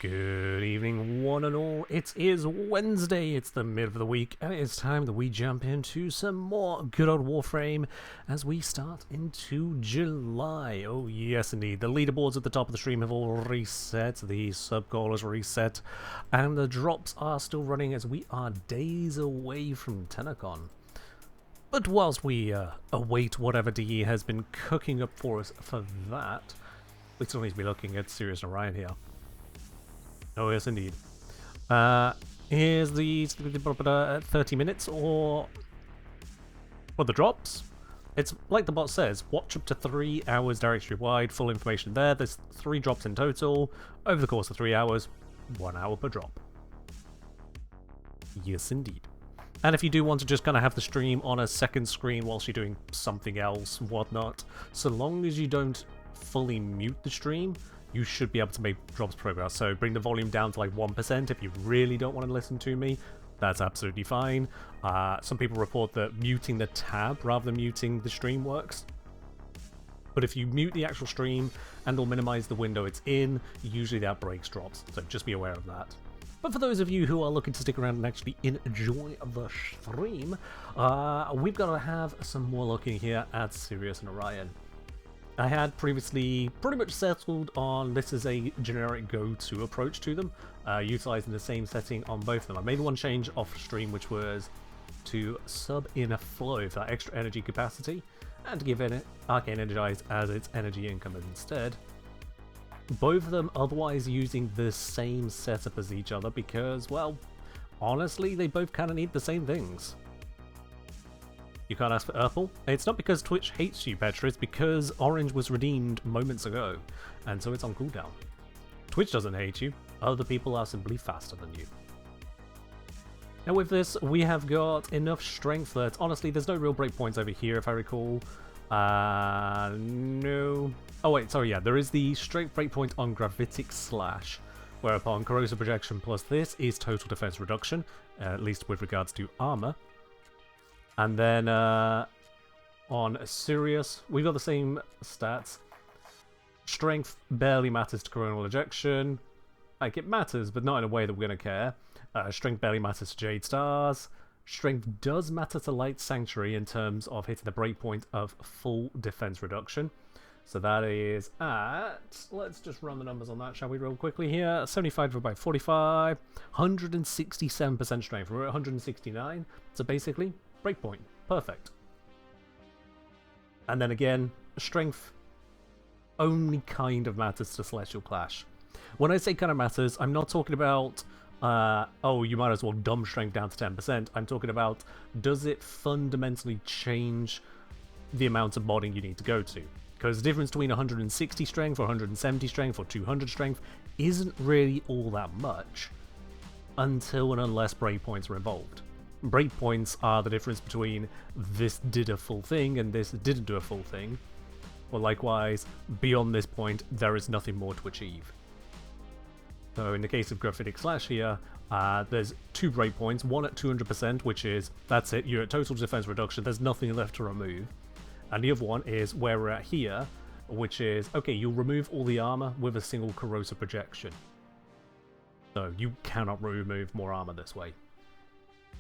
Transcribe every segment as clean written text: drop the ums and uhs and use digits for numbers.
Good evening, one and all. It is Wednesday, it's the mid of the week, and it is time that we jump into some more good old Warframe as we start into July. Oh yes indeed, the leaderboards at the top of the stream have all reset, the sub goal is reset, and the drops are still running as we are days away from Tenacon. But whilst we await whatever DE has been cooking up for us for that, we still need to be looking at Sirius and Orion here. Oh yes, indeed. Here's the 30 minutes or the drops. It's like the bot says, watch up to 3 hours directory wide, full information there. There's 3 drops in total. Over the course of 3 hours, 1 hour per drop. Yes, indeed. And if you do want to just kind of have the stream on a second screen whilst you're doing something else, whatnot, so long as you don't fully mute the stream, you should be able to make drops progress. So bring the volume down to like 1% if you really don't want to listen to me. That's absolutely fine. Some people report that muting the tab rather than muting the stream works. But if you mute the actual stream and or minimize the window it's in, usually that breaks drops. So just be aware of that. But for those of you who are looking to stick around and actually enjoy the stream, we've got to have some more looking here at Sirius and Orion. I had previously pretty much settled on this as a generic go-to approach to them, utilizing the same setting on both of them. I made one change off stream, which was to sub in a flow for that extra energy capacity, and to give it Arcane Energized as its energy income instead. Both of them otherwise using the same setup as each other because, well, honestly, they both kind of need the same things. You can't ask for Urple. It's not because Twitch hates you, Petra, it's because Orange was redeemed moments ago, and so it's on cooldown. Twitch doesn't hate you, other people are simply faster than you. Now with this, we have got enough strength that, honestly, there's no real breakpoints over here if I recall. No. Oh wait, sorry, yeah, there is the strength breakpoint on Gravitic Slash, whereupon Corrosive Projection plus this is total defense reduction, at least with regards to armor. And then on Sirius, we've got the same stats. Strength barely matters to Coronal Ejection. Like, it matters, but not in a way that we're going to care. Strength barely matters to Jade Stars. Strength does matter to Light Sanctuary in terms of hitting the breakpoint of full defense reduction. So that is at, let's just run the numbers on that, shall we, real quickly here. 75 divided by 45, 167% strength. We're at 169, so basically, breakpoint. Perfect. And then again, strength only kind of matters to Celestial Clash. When I say kind of matters, I'm not talking about, oh, you might as well dump strength down to 10%. I'm talking about, does it fundamentally change the amount of modding you need to go to? Because the difference between 160 strength or 170 strength or 200 strength isn't really all that much until and unless breakpoints are involved. Breakpoints are the difference between this did a full thing and this didn't do a full thing. Well, likewise, beyond this point, there is nothing more to achieve. So in the case of Gravitic Slash here, there's 2 breakpoints, one at 200%, which is, that's it, you're at total defense reduction, there's nothing left to remove. And the other one is where we're at here, which is, okay, you'll remove all the armor with a single Corrosive Projection. So you cannot remove more armor this way.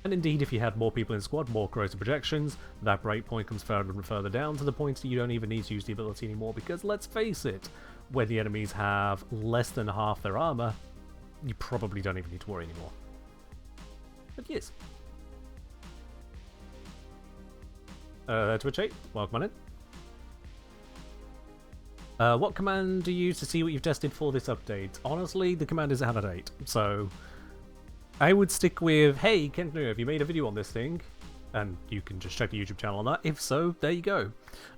And indeed, if you had more people in squad, more Corrosive Projections, that breakpoint comes further and further down to the point that you don't even need to use the ability anymore, because let's face it, when the enemies have less than half their armor, you probably don't even need to worry anymore. But yes. Twitch 8, welcome on in. What command do you use to see what you've tested for this update? Honestly, the command is out of date, so I would stick with, hey, Kentnu, have you made a video on this thing? And you can just check the YouTube channel on that. If so, there you go.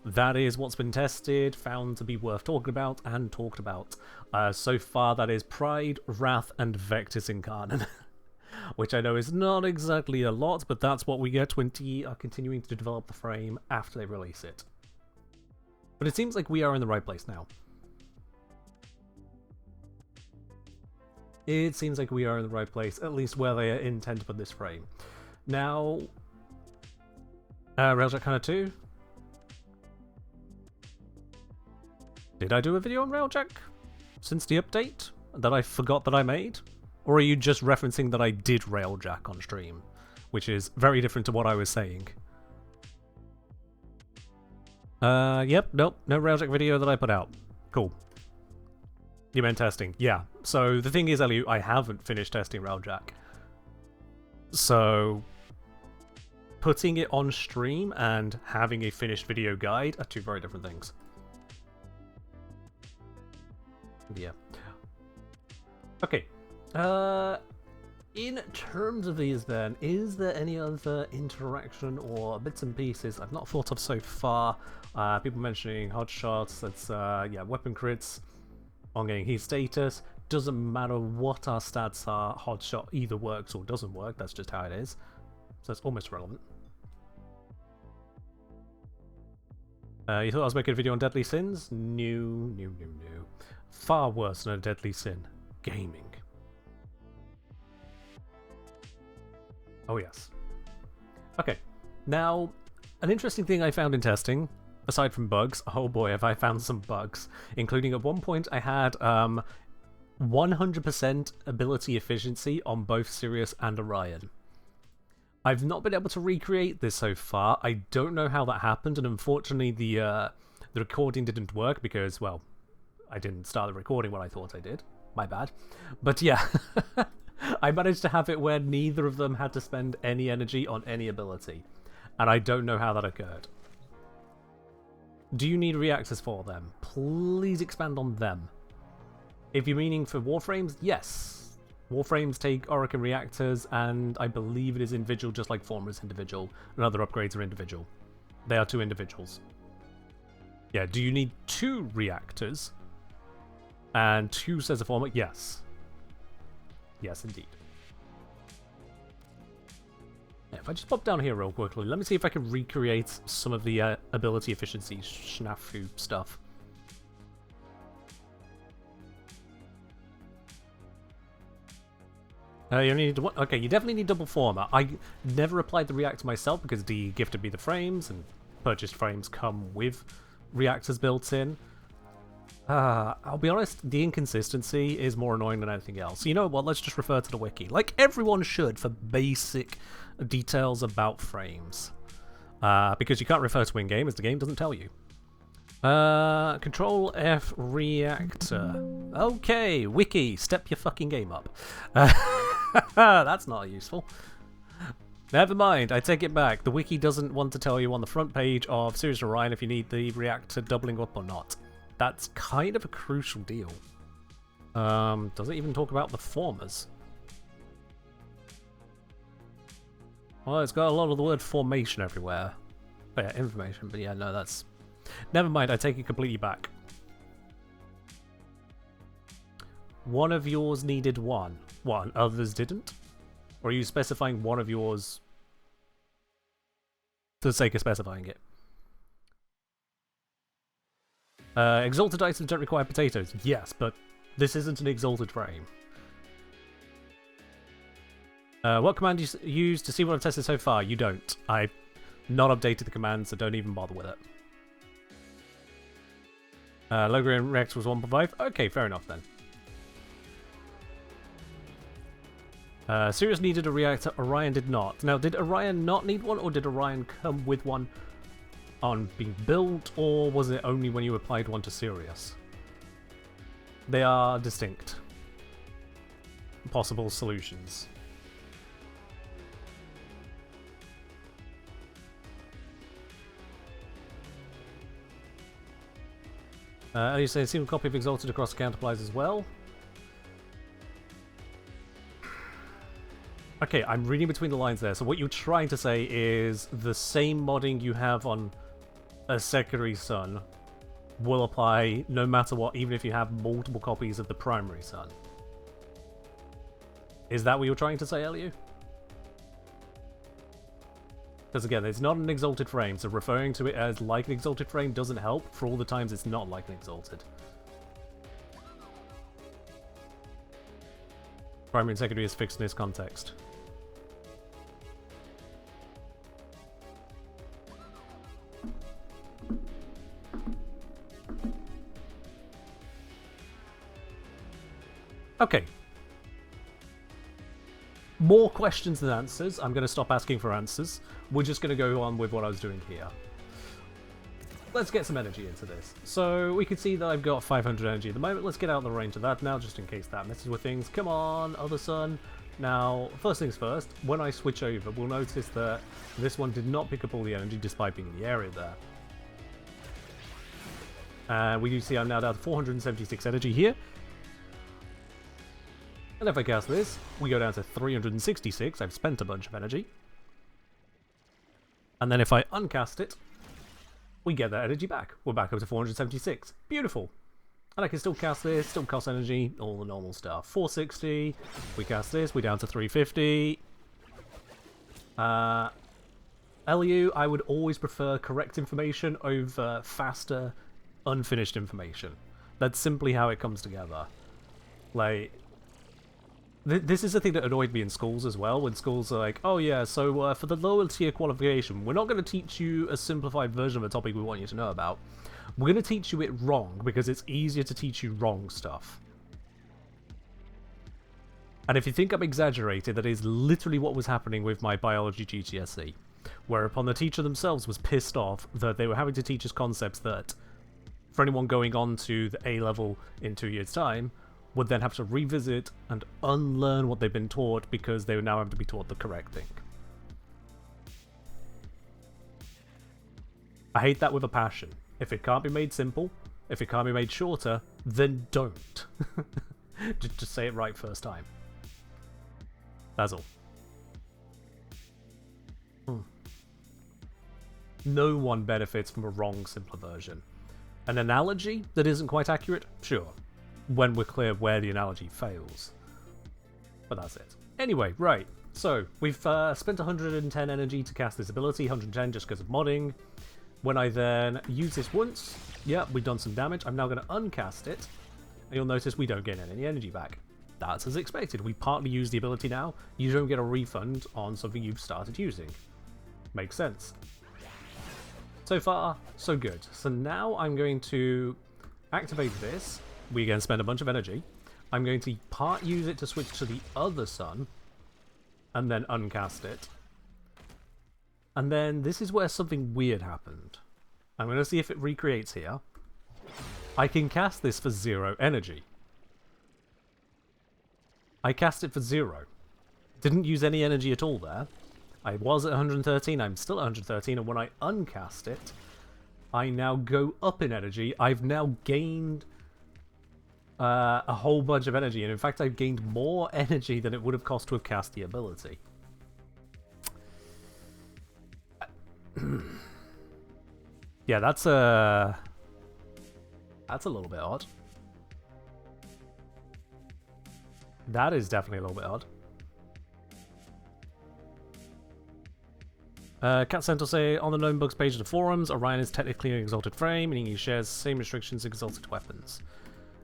That is what's been tested, found to be worth talking about, and talked about. So far, that is Pride, Wrath, and Vectis Incarnate. Which I know is not exactly a lot, but that's what we get when TE are continuing to develop the frame after they release it. But it seems like we are in the right place now. It seems like we are in the right place, at least where they intend to put this frame. Now, Railjack Hunter 2. Did I do a video on Railjack since the update? that I forgot that I made? Or are you just referencing that I did railjack on stream? Which is very different to what I was saying. Yep, nope, no railjack video that I put out. Cool. You meant testing. Yeah. So the thing is, Ellie, I haven't finished testing railjack. So putting it on stream and having a finished video guide are two very different things. Yeah. Okay. In terms of these then, is there any other interaction or bits and pieces I've not thought of so far? People mentioning hot shots, that's, yeah, weapon crits, ongoing heat status. Doesn't matter what our stats are, hot shot either works or doesn't work, that's just how it is. So it's almost irrelevant. You thought I was making a video on deadly sins? No. Far worse than a deadly sin. Gaming. Oh yes. Okay, now, an interesting thing I found in testing, aside from bugs, oh boy have I found some bugs, including at one point I had 100% ability efficiency on both Sirius and Orion. I've not been able to recreate this so far. I don't know how that happened, and unfortunately the recording didn't work because, well, I didn't start the recording when I thought I did. My bad. But yeah, I managed to have it where neither of them had to spend any energy on any ability, and I don't know how that occurred. Do you need reactors for them? Please expand on them. If you're meaning for Warframes, yes. Warframes take Orion reactors, and I believe it is individual, just like Former is individual, and other upgrades are individual. They are two individuals. Yeah, do you need 2 reactors? And 2 says a Former? Yes. Yes, indeed. Yeah, if I just pop down here real quickly, let me see if I can recreate some of the ability efficiency snafu stuff. You only need to, okay, you definitely need double former. I never applied the reactor myself because D gifted me the frames, and purchased frames come with reactors built in. I'll be honest, the inconsistency is more annoying than anything else. You know what, let's just refer to the wiki. Like everyone should for basic details about frames. Because you can't refer to in-game as the game doesn't tell you. Control F reactor. Okay, wiki, step your fucking game up. That's not useful. Never mind, I take it back. The wiki doesn't want to tell you on the front page of Sirius Orion if you need the reactor doubling up or not. That's kind of a crucial deal. Does it even talk about the formers? Well, it's got a lot of the word formation everywhere. But yeah, information, but yeah, no, that's... Never mind, I take it completely back. One of yours needed one. What, others didn't? Or are you specifying one of yours for the sake of specifying it? Exalted items don't require potatoes. Yes, but this isn't an exalted frame. What command you use to see what I've tested so far? You don't. I've not updated the command, so don't even bother with it. Logran Rex was 1.5. Okay, fair enough then. Sirius needed a reactor, Orion did not. Now, did Orion not need one, or did Orion come with one on being built, or was it only when you applied one to Sirius? They are distinct possible solutions. You say a single copy of Exalted across account applies as well. Okay, I'm reading between the lines there. So what you're trying to say is the same modding you have on a secondary sun will apply no matter what, even if you have multiple copies of the primary sun. Is that what you're trying to say, Elio? Because again, it's not an exalted frame, so referring to it as like an exalted frame doesn't help for all the times it's not like an exalted. Primary and secondary is fixed in this context. Okay. More questions than answers. I'm going to stop asking for answers. We're just going to go on with what I was doing here. Let's get some energy into this. So we can see that I've got 500 energy at the moment. Let's get out of the range of that now, just in case that messes with things. Come on, other sun. Now, first things first, when I switch over, we'll notice that this one did not pick up all the energy despite being in the area there. And we do see I'm now down to 476 energy here. And if I cast this, we go down to 366. I've spent a bunch of energy. And then if I uncast it, we get that energy back. We're back up to 476. Beautiful. And I can still cast this, still cost energy, all the normal stuff. 460. We cast this, we're down to 350. LU, I would always prefer correct information over faster, unfinished information. That's simply how it comes together. Like, this is the thing that annoyed me in schools as well, when schools are like, oh yeah, so for the lower tier qualification, we're not going to teach you a simplified version of a topic we want you to know about. We're going to teach you it wrong, because it's easier to teach you wrong stuff. And if you think I'm exaggerated, that is literally what was happening with my biology GCSE. Whereupon the teacher themselves was pissed off that they were having to teach us concepts that, for anyone going on to the A level in 2 years' time, would then have to revisit and unlearn what they've been taught because they would now have to be taught the correct thing. I hate that with a passion. If it can't be made simple, if it can't be made shorter, then don't. just say it right first time. That's all. No one benefits from a wrong, simpler version. An analogy that isn't quite accurate? Sure. When we're clear where the analogy fails. But that's it. Anyway, right. So, we've spent 110 energy to cast this ability, 110 just because of modding. When I then use this once, yeah, we've done some damage. I'm now going to uncast it, and you'll notice we don't gain any energy back. That's as expected. We partly use the ability now. You don't get a refund on something you've started using. Makes sense. So far, so good. So now I'm going to activate this. We again spend a bunch of energy. I'm going to part use it to switch to the other sun, and then uncast it. And then this is where something weird happened. I'm going to see if it recreates here. I can cast this for 0 energy. I cast it for 0. Didn't use any energy at all there. I was at 113, I'm still at 113, and when I uncast it, I now go up in energy. I've now gained a whole bunch of energy, and in fact I've gained more energy than it would have cost to have cast the ability. Yeah, that's a little bit odd. That is definitely a little bit odd. Cat Cent will say, on the known bugs page of the forums, Orion is technically an exalted frame, meaning he shares the same restrictions as exalted weapons.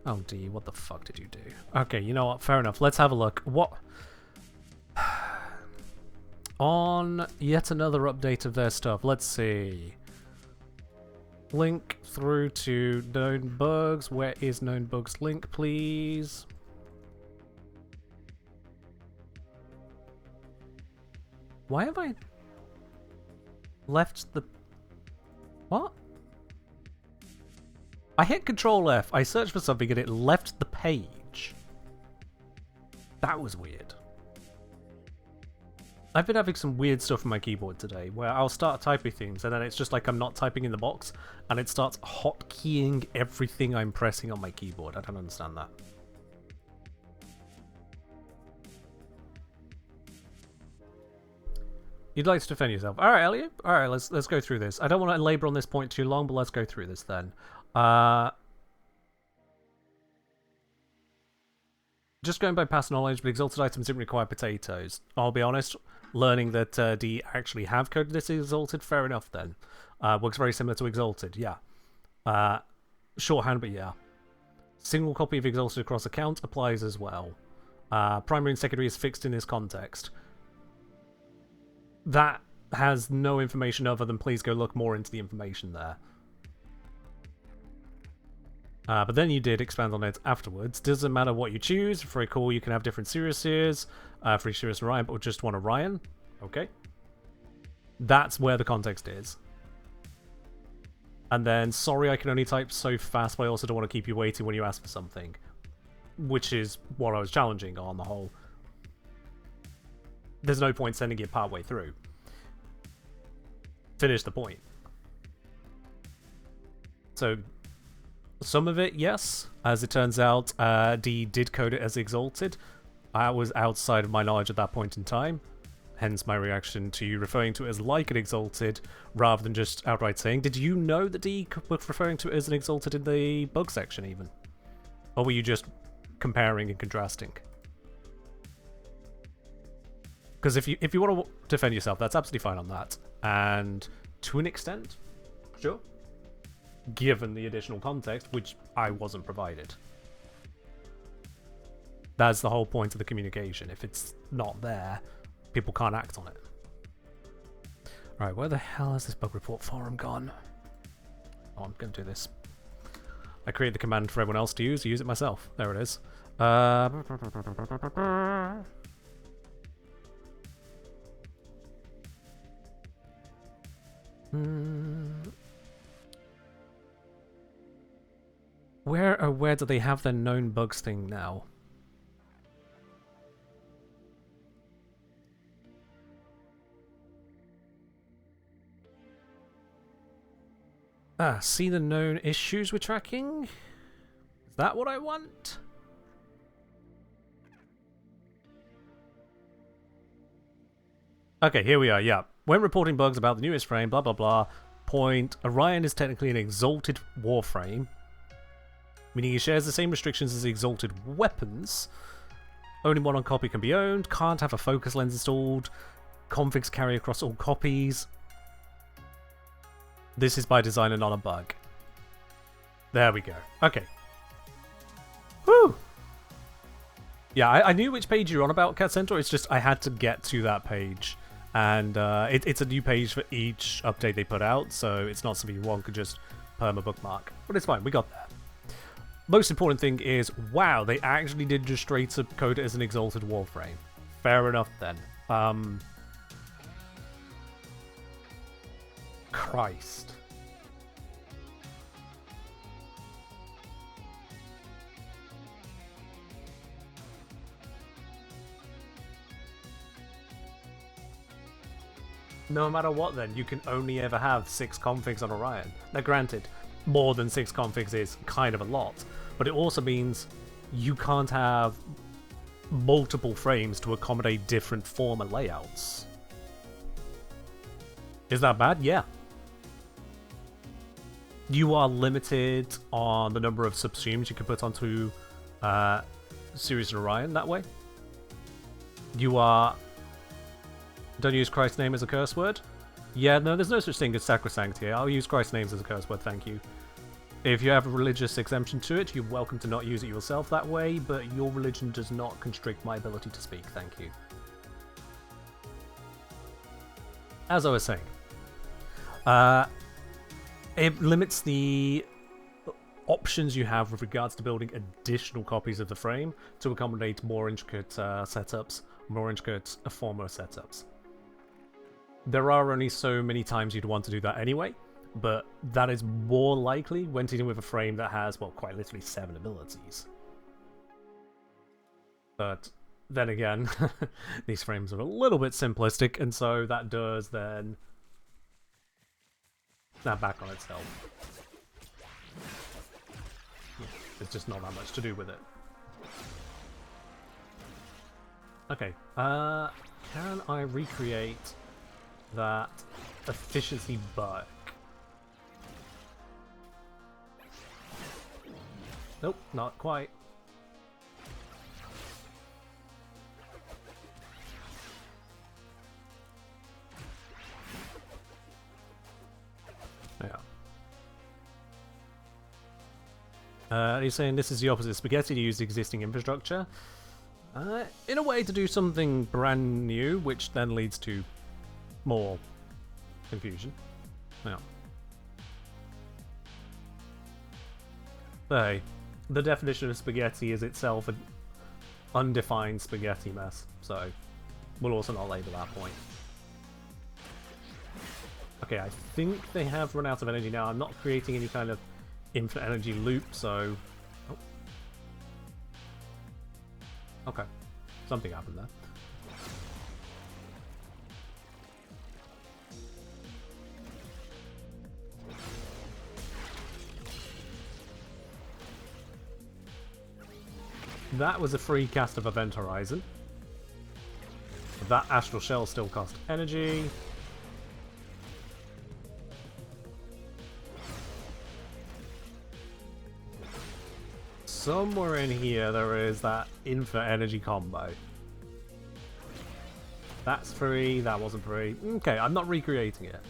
Oh D, what the fuck did you do? Okay, you know what, fair enough. Let's have a look. What? On yet another update of their stuff, let's see. Link through to known bugs. Where is known bugs link, please? Why have I left the... What? I hit Control F, I searched for something and it left the page. That was weird. I've been having some weird stuff on my keyboard today, where I'll start typing things and then it's just like I'm not typing in the box, and it starts hotkeying everything I'm pressing on my keyboard. I don't understand that. You'd like to defend yourself. Alright, Elliot. Alright, let's go through this. I don't want to labour on this point too long, but let's go through this then. Just going by past knowledge, but exalted items didn't require potatoes. I'll be honest, learning that D actually have coded this exalted, fair enough then. Works very similar to exalted, yeah. Shorthand, but yeah. Single copy of exalted across account applies as well. Primary and secondary is fixed in this context. That has no information other than please go look more into the information there. But then you did expand on it afterwards. Doesn't matter what you choose. For a call, you can have different Siriuses. For each Sirius Orion, or just one Orion. Okay. That's where the context is. And then, sorry I can only type so fast, but I also don't want to keep you waiting when you ask for something. Which is what I was challenging on the whole. There's no point sending it partway through. Finish the point. So, some of it, yes. As it turns out, D did code it as Exalted. I was outside of my knowledge at that point in time. Hence my reaction to you referring to it as like an Exalted, rather than just outright saying, did you know that D was referring to it as an Exalted in the bug section even? Or were you just comparing and contrasting? Because if you want to defend yourself, that's absolutely fine on that. And to an extent, sure. Given the additional context, which I wasn't provided. That's the whole point of the communication. If it's not there, people can't act on it. Alright, where the hell has this bug report forum gone? Oh, I'm going to do this. I create the command for everyone else to use it myself. There it is. Where do they have their known bugs thing now? See the known issues we're tracking? Is that what I want? Okay, here we are, yeah. When reporting bugs about the newest frame, blah blah blah, point, Orion is technically an exalted Warframe, meaning he shares the same restrictions as the exalted weapons. Only one on copy can be owned, can't have a focus lens installed, configs carry across all copies. This is by design and not a bug. There we go. Okay. Woo! Yeah, I knew which page you're on about, Cat Centaur. It's just I had to get to that page. And it's a new page for each update they put out, so it's not something one could just perma bookmark. But it's fine, we got there. Most important thing is, wow, they actually did just straight up code it as an exalted Warframe. Fair enough then. Christ. No matter what then, you can only ever have 6 configs on Orion. Now granted, more than 6 configs is kind of a lot, but it also means you can't have multiple frames to accommodate different former layouts. Is that bad? Yeah. You are limited on the number of subsumes you can put onto Sirius and Orion that way. You are... Don't use Christ's name as a curse word? Yeah, no, there's no such thing as sacrosanct here. I'll use Christ's names as a curse word, thank you. If you have a religious exemption to it, you're welcome to not use it yourself that way, but your religion does not constrict my ability to speak, thank you. As I was saying, it limits the options you have with regards to building additional copies of the frame to accommodate more intricate setups, more intricate former setups. There are only so many times you'd want to do that anyway, but that is more likely when dealing with a frame that has, well, quite literally 7 abilities. But then again, these frames are a little bit simplistic, and so that does then snap back on itself. Yeah, there's just not that much to do with it. Okay, can I recreate that efficiency bug? Nope, not quite. Yeah. He's saying this is the opposite. Spaghetti used existing infrastructure. In a way to do something brand new, which then leads to more confusion. Yeah. Hey, the definition of spaghetti is itself an undefined spaghetti mess, so we'll also not label that point. Okay, I think they have run out of energy now. I'm not creating any kind of infinite energy loop, so... Oh. Okay, something happened there. That was a free cast of Event Horizon. That Astral Shell still cost energy. Somewhere in here there is that infinite energy combo. That's free, that wasn't free. Okay, I'm not recreating it.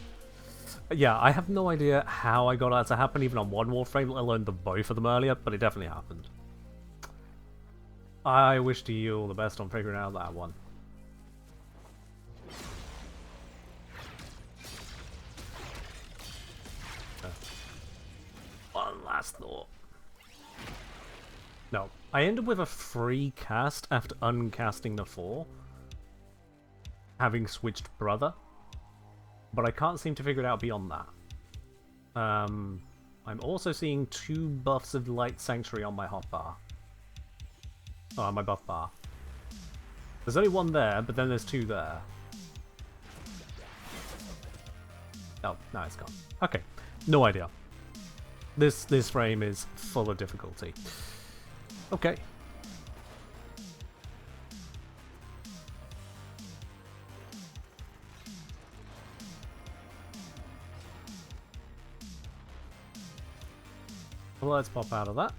Yeah, I have no idea how I got that to happen even on one Warframe, let alone the both of them earlier, but it definitely happened. I wish to you all the best on figuring out that one. One last thought. No, I ended with a free cast after uncasting the 4, having switched Brother, but I can't seem to figure it out beyond that. I'm also seeing 2 buffs of Light Sanctuary on my hotbar. Oh, my buff bar. There's only 1 there, but then there's 2 there. Oh, no, it's gone. Okay, no idea. This frame is full of difficulty. Okay. Well, let's pop out of that.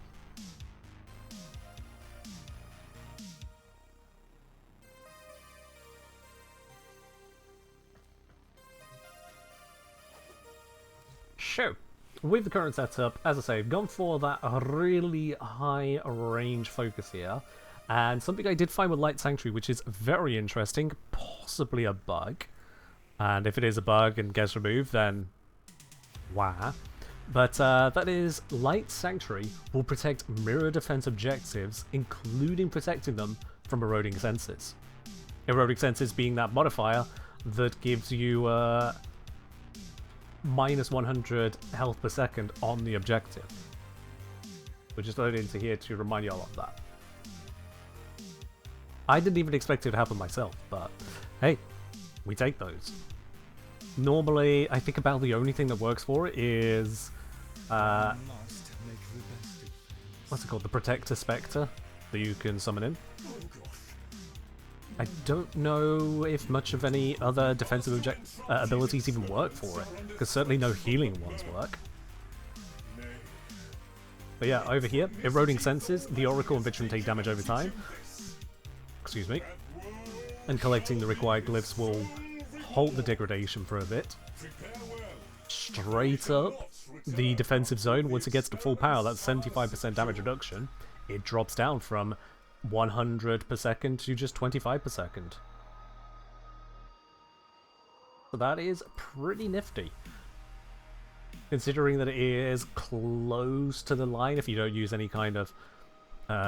So, with the current setup, as I say, I've gone for that really high range focus here, and something I did find with Light Sanctuary, which is very interesting, possibly a bug, and if it is a bug and gets removed, then wow. But that is, Light Sanctuary will protect mirror defense objectives, including protecting them from eroding senses. Eroding senses being that modifier that gives you minus 100 health per second on the objective. We'll just load into here to remind you all of that. I didn't even expect it to happen myself, but hey, we take those. Normally, I think about the only thing that works for it is what's it called? The Protector Spectre that you can summon in. I don't know if much of any other defensive abilities even work for it, because certainly no healing ones work. But yeah, over here, eroding senses, the Oracle and Vitrum take damage over time. Excuse me. And collecting the required glyphs will halt the degradation for a bit. Straight up, the defensive zone, once it gets to full power, that's 75% damage reduction, it drops down from 100 per second to just 25 per second. So that is pretty nifty. Considering that it is close to the line if you don't use any kind of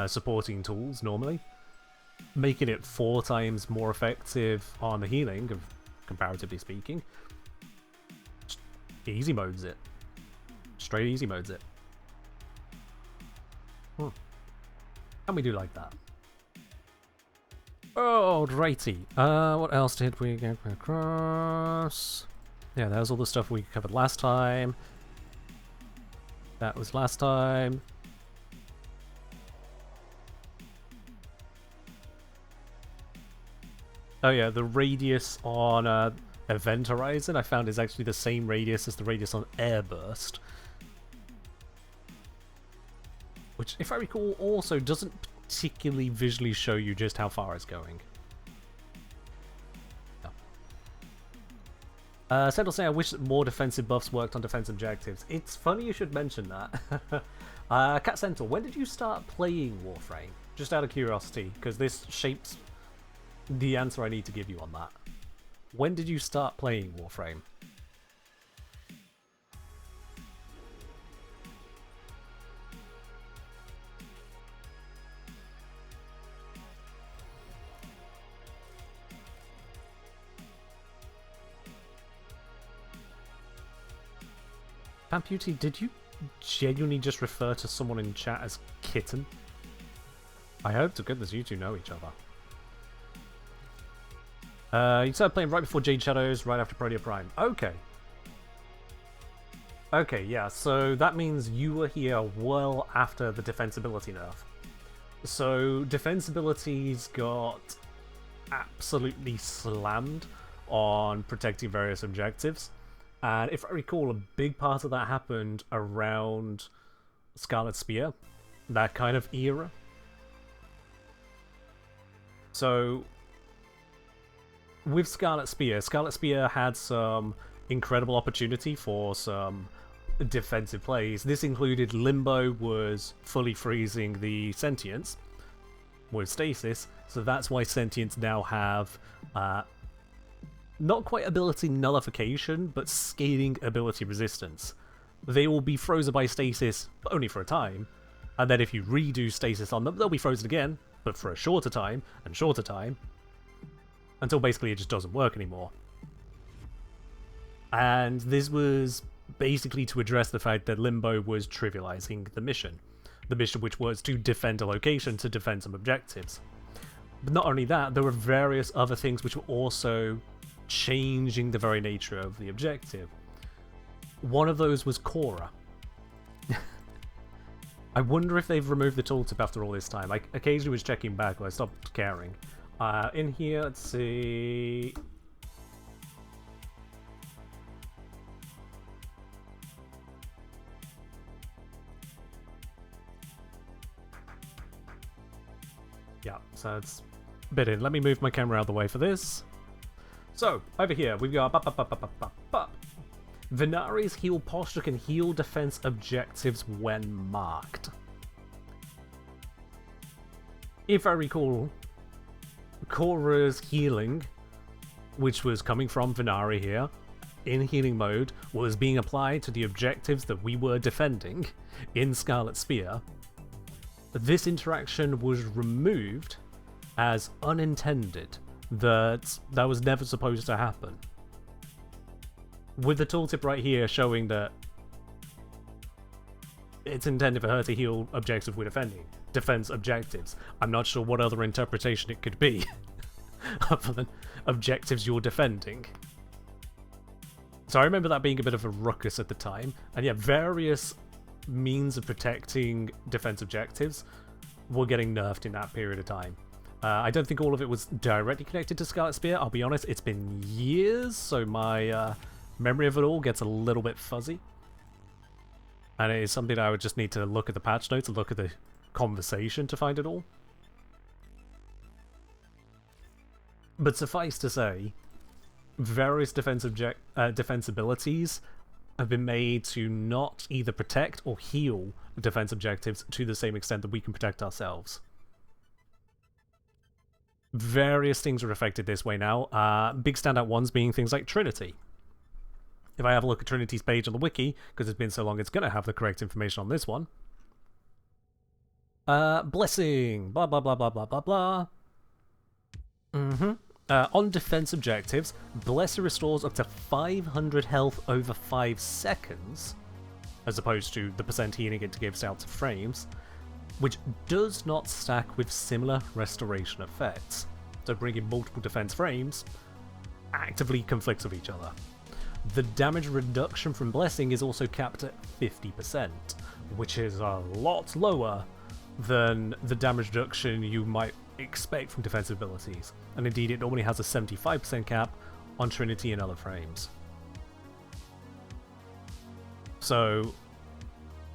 supporting tools normally. Making it 4 times more effective on the healing, comparatively speaking. Easy modes it. Straight easy modes it. And we do like that. Alrighty. What else did we get across? Yeah, that was all the stuff we covered last time. That was last time. Oh yeah, the radius on Event Horizon I found is actually the same radius as the radius on Airburst. Which, if I recall, also doesn't particularly visually show you just how far it's going. No. Sentinel saying, I wish that more defensive buffs worked on defense objectives. It's funny you should mention that. Cat Sentinel, when did you start playing Warframe? Just out of curiosity, because this shapes the answer I need to give you on that. When did you start playing Warframe? Pamputi, did you genuinely just refer to someone in chat as Kitten? I hope to goodness you two know each other. You started playing right before Jade Shadows, right after Protea Prime. Okay. Okay, yeah, so that means you were here well after the defensibility nerf. So, defensibilities got absolutely slammed on protecting various objectives. And if I recall, a big part of that happened around Scarlet Spear, that kind of era. So, with Scarlet Spear had some incredible opportunity for some defensive plays. This included Limbo was fully freezing the Sentience with stasis, so that's why Sentience now have not quite ability nullification, but scaling ability resistance. They will be frozen by stasis, but only for a time, and then if you redo stasis on them, they'll be frozen again, but for a shorter time, and shorter time, until basically it just doesn't work anymore. And this was basically to address the fact that Limbo was trivializing the mission. The mission which was to defend a location, to defend some objectives. But not only that, there were various other things which were also changing the very nature of the objective. One of those was Cora. I wonder if they've removed the tooltip after all this time. I occasionally was checking back, but I stopped caring. In here, let's see... Yeah, so it's a bit in. Let me move my camera out of the way for this. So, over here, we've got... Venari's heal posture can heal defense objectives when marked. If I recall, Cora's healing, which was coming from Venari here, in healing mode, was being applied to the objectives that we were defending in Scarlet Spear. This interaction was removed as unintended, that was never supposed to happen. With the tooltip right here showing that it's intended for her to heal objectives we're defending, defense objectives. I'm not sure what other interpretation it could be, other than objectives you're defending. So I remember that being a bit of a ruckus at the time, and yeah, various means of protecting defense objectives were getting nerfed in that period of time. I don't think all of it was directly connected to Scarlet Spear, I'll be honest, it's been years, so my memory of it all gets a little bit fuzzy. And it is something that I would just need to look at the patch notes and look at the conversation to find it all. But suffice to say, various defense abilities have been made to not either protect or heal defense objectives to the same extent that we can protect ourselves. Various things are affected this way now, big standout ones being things like Trinity. If I have a look at Trinity's page on the wiki, because it's been so long it's going to have the correct information on this one. Blessing, blah blah blah blah blah blah blah. On defense objectives, Blessing restores up to 500 health over 5 seconds, as opposed to the percent healing it gives out to frames, which does not stack with similar restoration effects. So bringing multiple defense frames actively conflicts with each other. The damage reduction from Blessing is also capped at 50%, which is a lot lower than the damage reduction you might expect from defensive abilities, and indeed it normally has a 75% cap on Trinity and other frames. So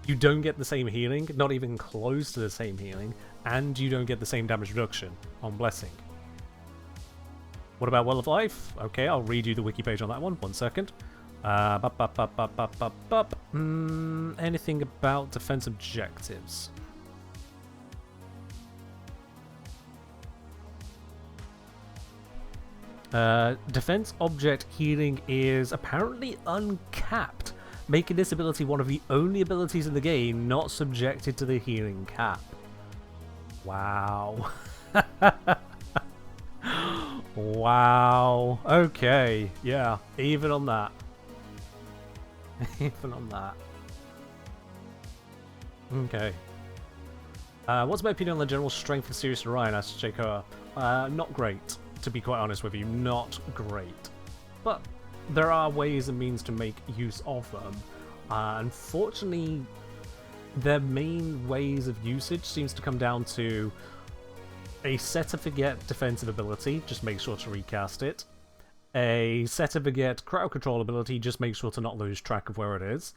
you don't get the same healing, not even close to the same healing, and you don't get the same damage reduction on Blessing. What about Well of Life? Okay, I'll read you the wiki page on that one. 1 second. Anything about defense objectives? Defense object healing is apparently uncapped, making this ability one of the only abilities in the game not subjected to the healing cap. Wow. Wow. Okay. Yeah. Even on that. Even on that. Okay. What's my opinion on the general strength of Sirius and Orion? Asked Jacoa. Not great, to be quite honest with you. Not great. But there are ways and means to make use of them. Unfortunately, their main ways of usage seems to come down to a set and forget defensive ability, just make sure to recast it. A set and forget crowd control ability, just make sure to not lose track of where it is.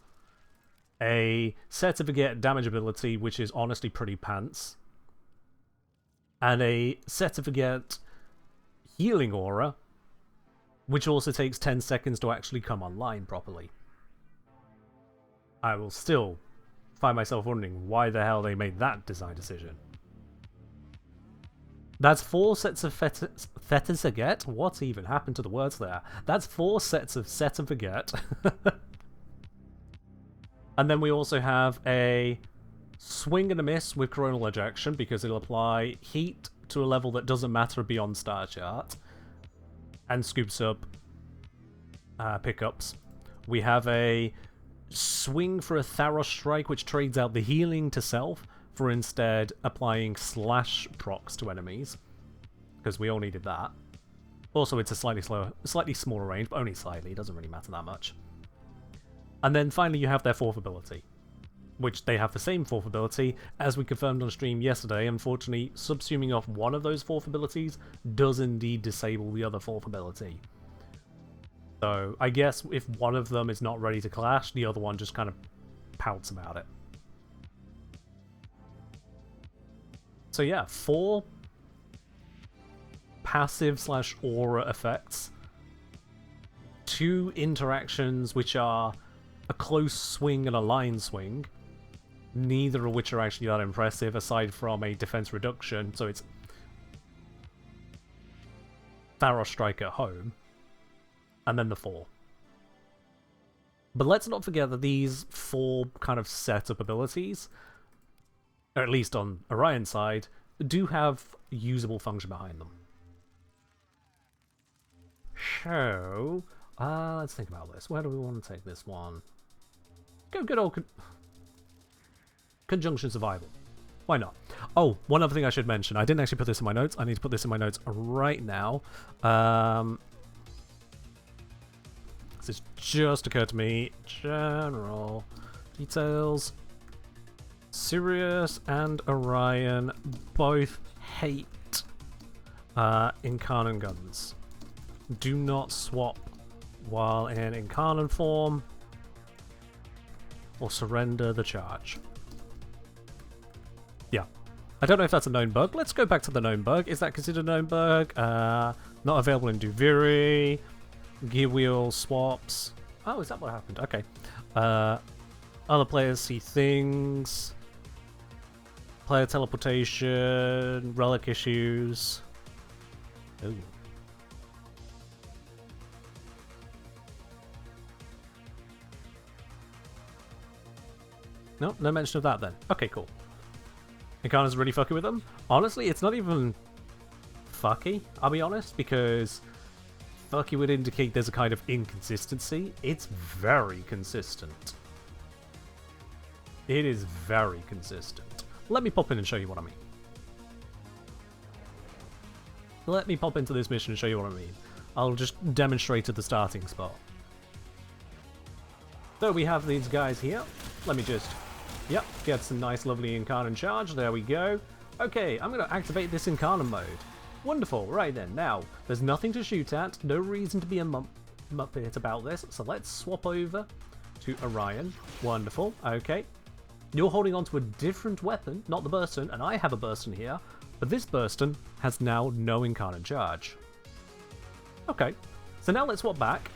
A set and forget damage ability, which is honestly pretty pants. And a set and forget healing aura, which also takes 10 seconds to actually come online properly. I will still find myself wondering why the hell they made that design decision. That's 4 sets of set and forget? What even happened to the words there? That's 4 sets of set and forget. And then we also have a swing and a miss with coronal ejection, because it'll apply heat to a level that doesn't matter beyond star chart. And scoops up pickups. We have a swing for a Tharos strike, which trades out the healing to self for instead applying slash procs to enemies, because we all needed that. Also, it's a slightly smaller range, but only slightly. It doesn't really matter that much. And then finally, you have their 4th ability, which they have the same 4th ability as we confirmed on stream yesterday. Unfortunately, subsuming off one of those 4th abilities does indeed disable the other 4th ability. So I guess if one of them is not ready to clash, the other one just kind of pouts about it. So yeah, 4 passive/aura effects, 2 interactions which are a close swing and a line swing, neither of which are actually that impressive aside from a defense reduction, so it's Tharos strike at home, and then the 4. But let's not forget that these 4 kind of setup abilities, or at least on Orion's side, do have usable function behind them. So, let's think about this. Where do we want to take this one? Go good old conjunction survival. Why not? Oh, one other thing I should mention. I didn't actually put this in my notes. I need to put this in my notes right now. This has just occurred to me. General details. Sirius and Orion both hate Incarnate guns. Do not swap while in Incarnate form, or surrender the charge. Yeah. I don't know if that's a known bug. Let's go back to the known bug. Is that considered a known bug? Not available in Duviri. Gear wheel swaps. Oh, is that what happened? Okay. Other players see things. Player teleportation. Relic issues. Ooh. No, no mention of that then. Okay, cool. Incarnate's really fucky with them. Honestly, it's not even fucky, I'll be honest, because fucky would indicate there's a kind of inconsistency. It's very consistent. It is very consistent. Let me pop in and show you what I mean. Let me pop into this mission and show you what I mean. I'll just demonstrate at the starting spot. So we have these guys here. Let me just, yep, get some nice lovely Incarnate charge. There we go. Okay, I'm going to activate this Incarnate mode. Wonderful. Right then, now, there's nothing to shoot at. No reason to be a muppet about this. So let's swap over to Orion. Wonderful. Okay. You're holding on to a different weapon, not the Burston, and I have a Burston here. But this Burston has now no Incarnate charge. Okay. So now let's swap back.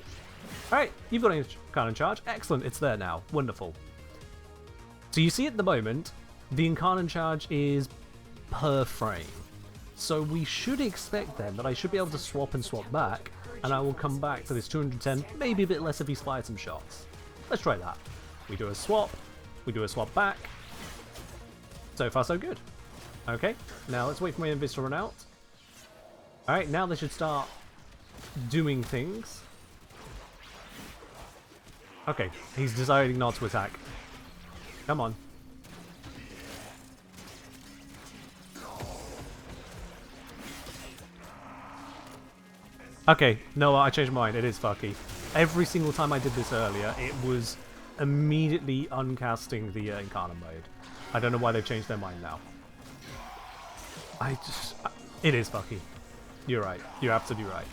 Alright, you've got an Incarnate charge. Excellent, it's there now. Wonderful. So you see at the moment, the Incarnate charge is per frame. So we should expect then that I should be able to swap and swap back, and I will come back to this 210, maybe a bit less if he's fired some shots. Let's try that. We do a swap back. So far so good. Okay, now let's wait for my invis to run out. Alright, now they should start doing things. Okay, he's deciding not to attack. Come on. Okay, no, I changed my mind. It is fucky. Every single time I did this earlier, it was immediately uncasting the Incarnate mode. I don't know why they've changed their mind now. It is fucky. You're right. You're absolutely right.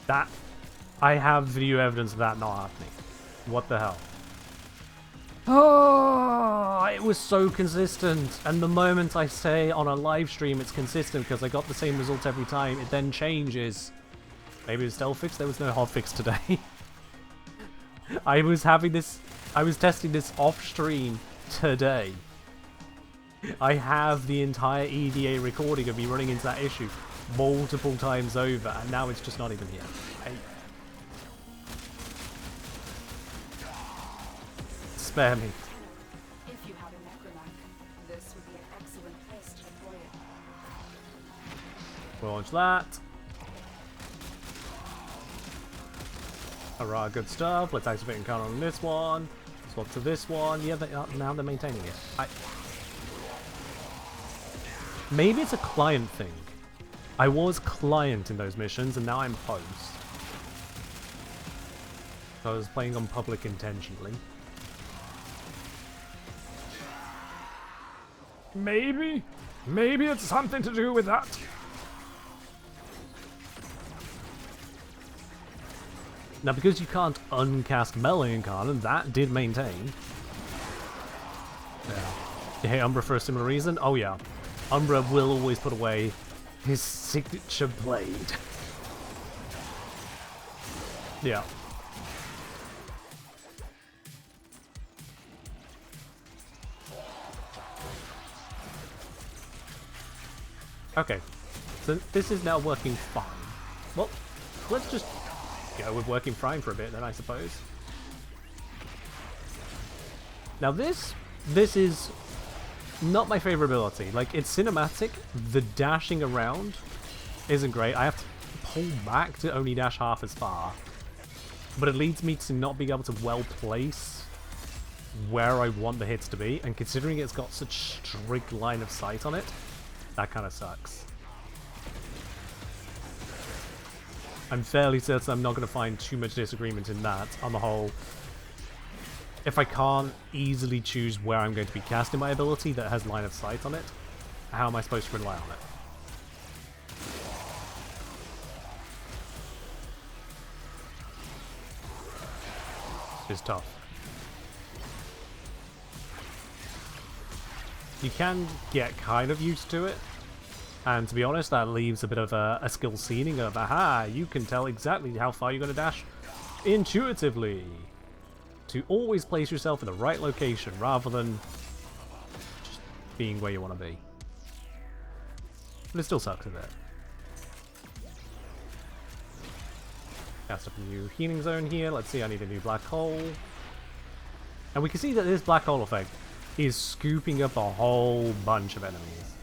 That... I have video evidence of that not happening. What the hell? Oh, it was so consistent. And the moment I say on a live stream it's consistent because I got the same result every time, it then changes. Maybe it's stealth fix? There was no hot fix today. I was testing this off stream today. I have the entire EDA recording of me running into that issue multiple times over, and now it's just not even here. Spare me. If you have a necromanc, this would be an excellent place to deploy it. Launch that. Hurrah, good stuff. Let's activate Encounter on this one. Swap to this one. Yeah, now they're maintaining it. Maybe it's a client thing. I was client in those missions, and now I'm host. I was playing on public intentionally. Maybe it's something to do with that. Now, because you can't uncast Melee Incarnate, that did maintain. Yeah. You hate Umbra for a similar reason? Oh yeah. Umbra will always put away his signature blade. Yeah. Okay, so this is now working fine. Well, let's just go with working fine for a bit then, I suppose. Now this is not my favorite ability. Like, it's cinematic, the dashing around isn't great. I have to pull back to only dash half as far. But it leads me to not being able to well place where I want the hits to be, and considering it's got such strict line of sight on it, that kind of sucks. I'm fairly certain I'm not going to find too much disagreement in that. On the whole, if I can't easily choose where I'm going to be casting my ability that has line of sight on it, how am I supposed to rely on it? It's tough. You can get kind of used to it, and to be honest, that leaves a bit of a skill ceiling of, aha, you can tell exactly how far you're going to dash intuitively to always place yourself in the right location rather than just being where you want to be. But it still sucks a bit. Cast up a new healing zone here. Let's see, I need a new black hole. And we can see that this black hole effect is scooping up a whole bunch of enemies.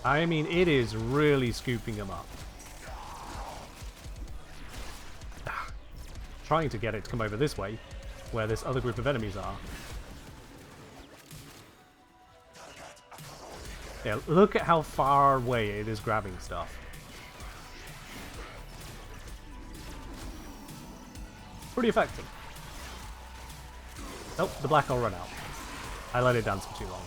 I mean, it is really scooping them up. Trying to get it to come over this way, where this other group of enemies are. Yeah, look at how far away it is grabbing stuff. Pretty effective. Oh, the black hole run out. I let it dance for too long.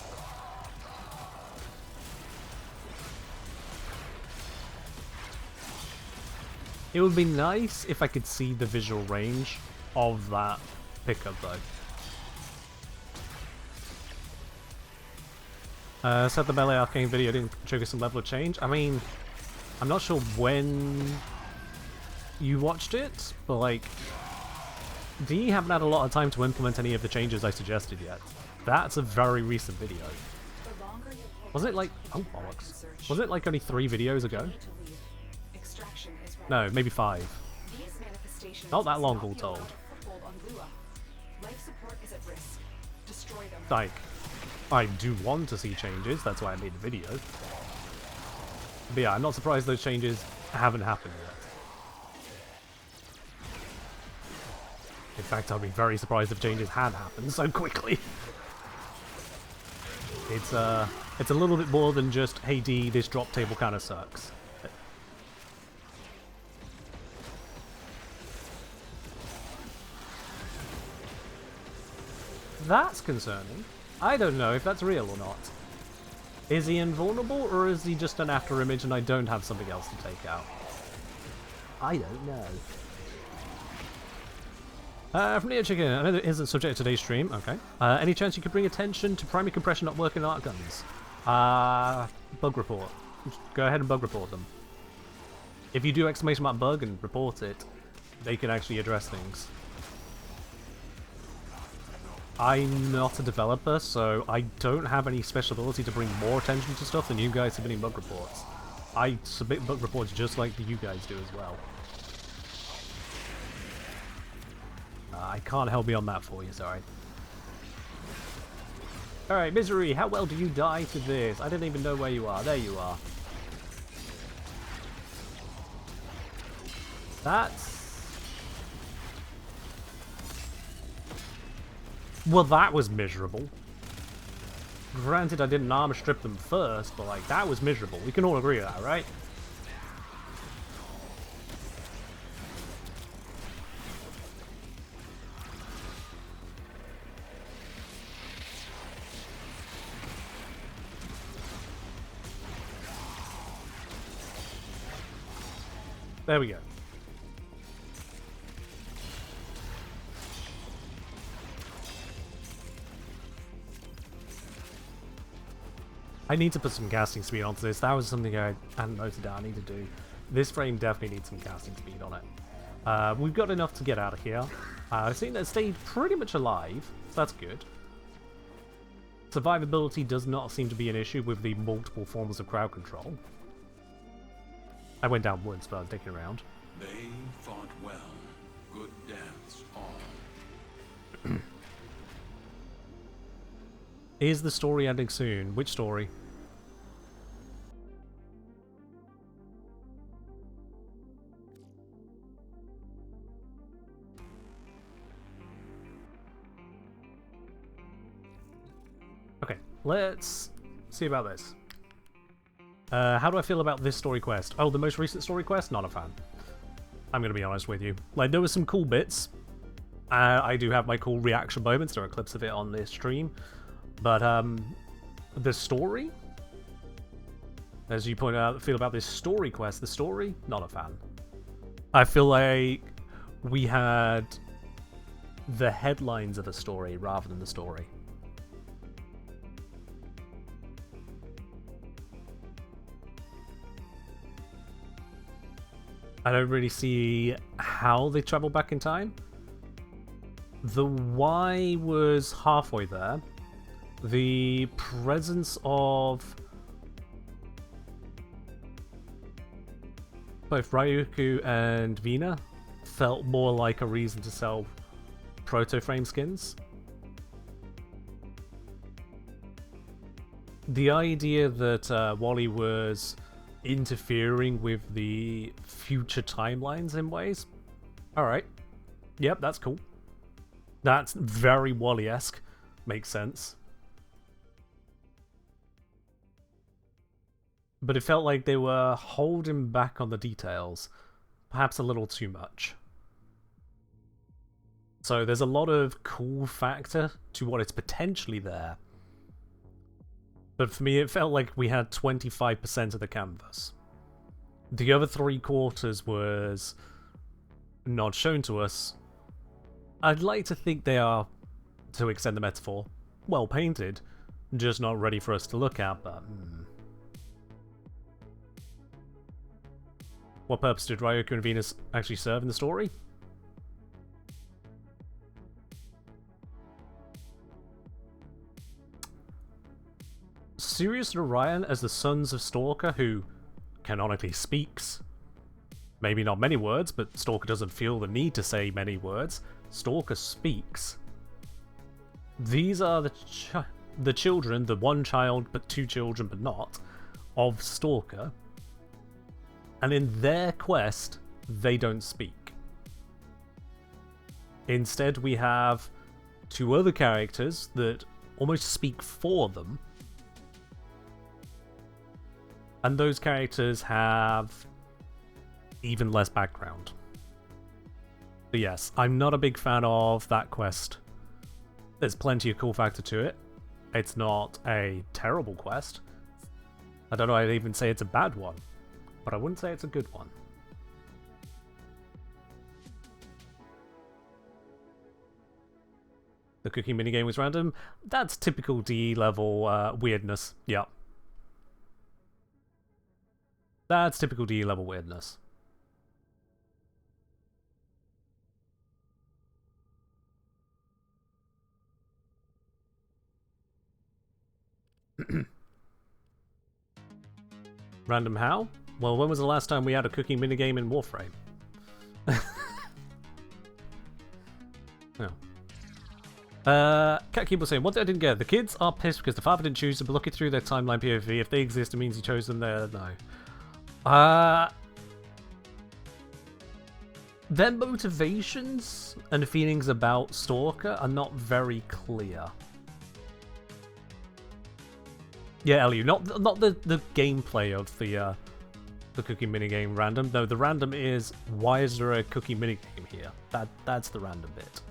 It would be nice if I could see the visual range of that pickup, though. Said the Melee Arcane video didn't trigger some level of change. I mean, I'm not sure when you watched it, but like, DE haven't had a lot of time to implement any of the changes I suggested yet. That's a very recent video. Was it like... oh, bollocks. Was it like only 3 videos ago? No, maybe 5. Not that long, all told. Life support is at risk. Destroy them. Like, I do want to see changes, that's why I made the video. But yeah, I'm not surprised those changes haven't happened yet. In fact, I'd be very surprised if changes had happened so quickly. It's a little bit more than just, hey D, this drop table kind of sucks. That's concerning. I don't know if that's real or not. Is he invulnerable, or is he just an after image and I don't have something else to take out? I don't know. From Neo Chicken, I know that isn't subject to today's stream. Okay. Any chance you could bring attention to primary compression not working arc guns? Bug report. Just go ahead and bug report them. If you do exclamation mark bug and report it, they can actually address things. I'm not a developer, so I don't have any special ability to bring more attention to stuff than you guys submitting bug reports. I submit bug reports just like you guys do as well. I can't help beyond that for you, sorry. Alright, Misery, how well do you die to this? I didn't even know where you are. There you are. That's... Well, that was miserable. Granted, I didn't armor strip them first, but like, that was miserable. We can all agree with that, right? There we go. I need to put some casting speed onto this. That was something I hadn't noted down. I need to do. This frame definitely needs some casting speed on it. We've got enough to get out of here. I've seen that it stayed pretty much alive, so that's good. Survivability does not seem to be an issue with the multiple forms of crowd control. I went down once, but I was digging around. They fought well. Good dance all. Is the story ending soon? Which story? Okay, let's see about this. How do I feel about this story quest? Oh, the most recent story quest? Not a fan. I'm going to be honest with you. Like, there were some cool bits. I do have my cool reaction moments. There are clips of it on this stream. But, the story? As you point out, feel about this story quest, the story? Not a fan. I feel like we had the headlines of a story rather than the story. I don't really see how they travel back in time. The why was halfway there. The presence of both Ryuku and Vina felt more like a reason to sell proto-frame skins. The idea that Wally was interfering with the future timelines in ways. Alright. Yep, that's cool. That's very Wally-esque. Makes sense. But it felt like they were holding back on the details. Perhaps a little too much. So there's a lot of cool factor to what is potentially there. But for me, it felt like we had 25% of the canvas. The other 3/4 was not shown to us. I'd like to think they are, to extend the metaphor, well painted, just not ready for us to look at, but... What purpose did Ryuko and Venus actually serve in the story? Sirius and Orion as the sons of Stalker, who canonically speaks. Maybe not many words, but Stalker doesn't feel the need to say many words. Stalker speaks. These are the children, the one child but two children but not, of Stalker. And in their quest, they don't speak. Instead, we have two other characters that almost speak for them. And those characters have even less background. But yes, I'm not a big fan of that quest. There's plenty of cool factor to it. It's not a terrible quest. I don't know, I'd even say it's a bad one. But I wouldn't say it's a good one. The cooking minigame was random. That's typical DE level weirdness. Yeah. That's typical DE level weirdness. Random how? Well, when was the last time we had a cooking minigame in Warframe? Oh. Catcube was saying, what I didn't get, the kids are pissed because the father didn't choose them, but looking through their timeline POV, if they exist, it means he chose them there. No. Their motivations and feelings about Stalker are not very clear. Yeah, Ellie, not the gameplay of the cooking minigame random. No, the random is, why is there a cooking minigame here? That's the random bit.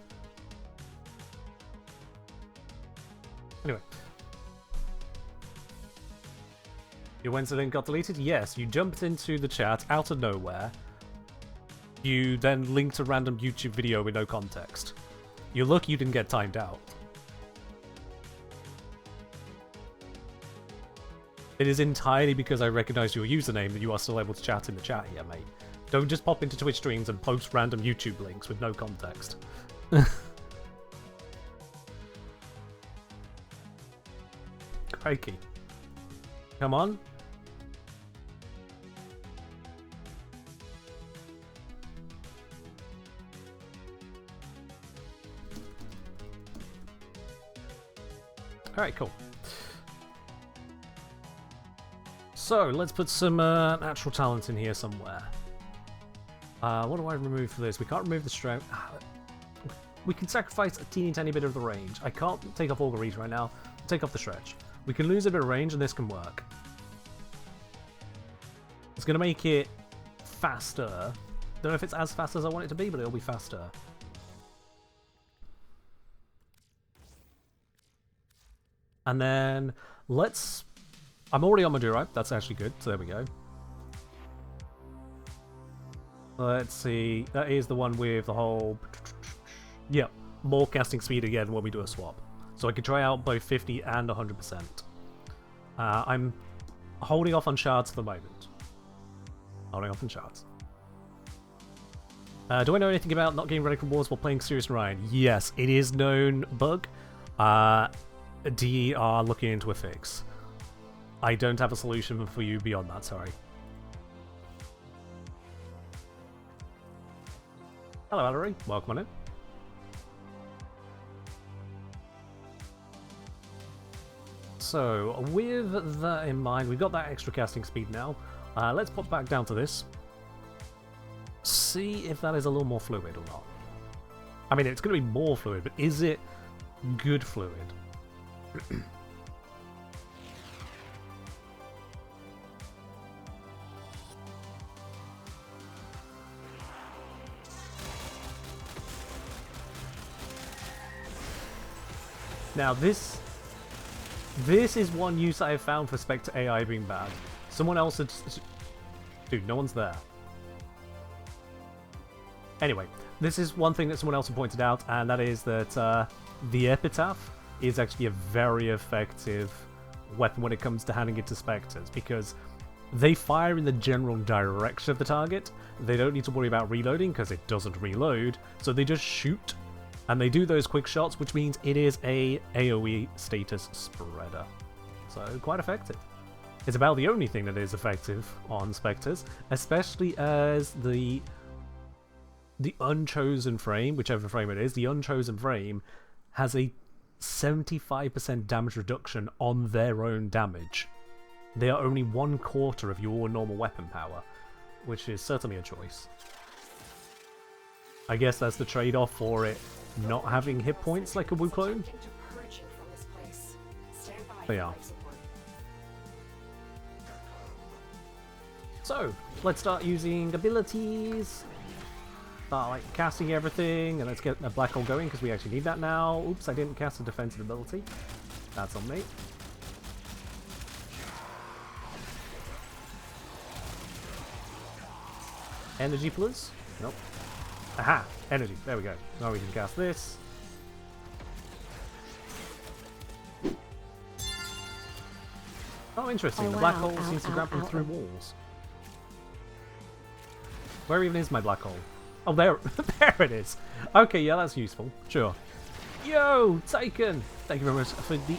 Anyway. Your Wednesday link got deleted? Yes, you jumped into the chat out of nowhere. You then linked a random YouTube video with no context. You're lucky you didn't get timed out. It is entirely because I recognized your username that you are still able to chat in the chat here, mate. Don't just pop into Twitch streams and post random YouTube links with no context. Crikey. Come on. Alright, cool. So, let's put some natural talent in here somewhere. What do I remove for this? We can't remove the strength. We can sacrifice a teeny tiny bit of the range. I can't take off Augury right now. I'll take off the stretch. We can lose a bit of range and this can work. It's going to make it faster. Don't know if it's as fast as I want it to be, but it'll be faster. And then let's... I'm already on Maduro. That's actually good. So there we go. Let's see. That is the one with the whole... Yep. More casting speed again when we do a swap. So I can try out both 50 and 100%. I'm holding off on shards for the moment. Holding off on shards. Do I know anything about not getting ready for wars while playing Sirius and Orion? Yes, it is known bug. DE are looking into a fix. I don't have a solution for you beyond that, sorry. Hello, Ellery. Welcome on in. So, with that in mind, we've got that extra casting speed now. Let's pop back down to this. See if that is a little more fluid or not. I mean, it's going to be more fluid, but is it good fluid? Now, this is one use I have found for Spectre AI being bad. Someone else had... Dude, no one's there. Anyway, this is one thing that someone else had pointed out, and that is that the Epitaph is actually a very effective weapon when it comes to handing it to Spectres, because they fire in the general direction of the target. They don't need to worry about reloading, because it doesn't reload, so they just shoot. And they do those quick shots, which means it is a AoE status spreader. So, quite effective. It's about the only thing that is effective on Spectres, especially as the unchosen frame, whichever frame it is, the unchosen frame has a 75% damage reduction on their own damage. They are only 1/4 of your normal weapon power, which is certainly a choice. I guess that's the trade-off for it not having hit points like a Wu clone. They are. So, let's start using abilities. Start like casting everything, and let's get a black hole going because we actually need that now. Oops, I didn't cast a defensive ability. That's on me. Energy plus? Nope. Aha! Energy. There we go. Now we can cast this. Oh, interesting. The black hole seems to grab them through walls. Where even is my black hole? Oh, there, there it is. Okay, yeah, that's useful. Sure. Yo, Taken! Thank you very much for the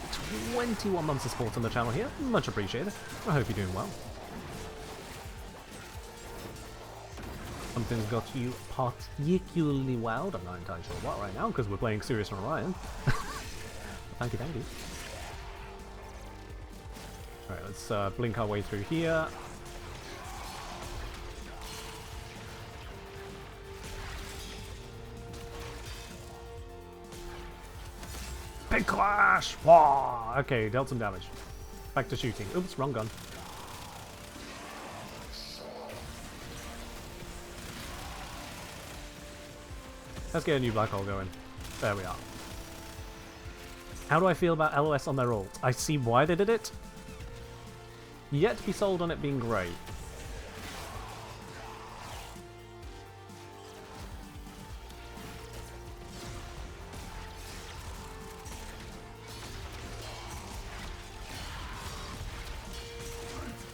21 months of support on the channel here. Much appreciated. I hope you're doing well. Something's got you particularly wowed. I'm not entirely sure what right now, because we're playing Sirius and Orion. Thank you, thank you. Alright, let's blink our way through here. Big clash! Wah! Okay, dealt some damage. Back to shooting. Oops, wrong gun. Let's get a new black hole going. There we are. How do I feel about LOS on their ult? I see why they did it. Yet to be sold on it being great.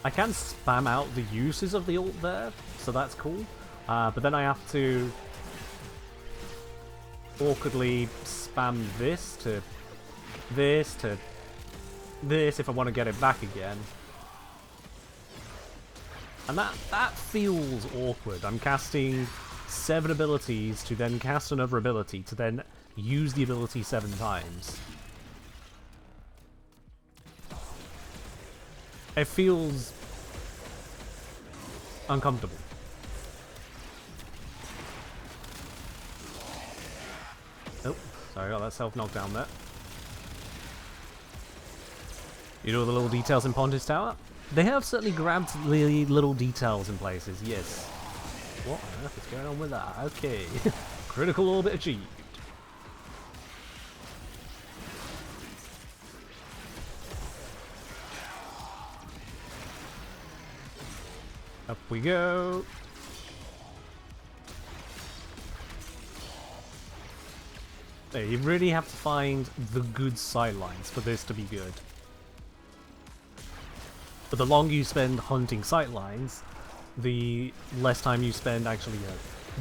I can spam out the uses of the ult there, so that's cool. But then I have to awkwardly spam this to this to this if I want to get it back again. And that feels awkward. I'm casting 7 abilities to then cast another ability to then use the ability 7 times. It feels uncomfortable. Oh, sorry, I got that self knockdown there. You know the little details in Pontus Tower? They have certainly grabbed the little details in places, yes. What on earth is going on with that? Okay. Critical orbit achieved. Up we go. There, you really have to find the good sightlines for this to be good. But the longer you spend hunting sightlines, the less time you spend actually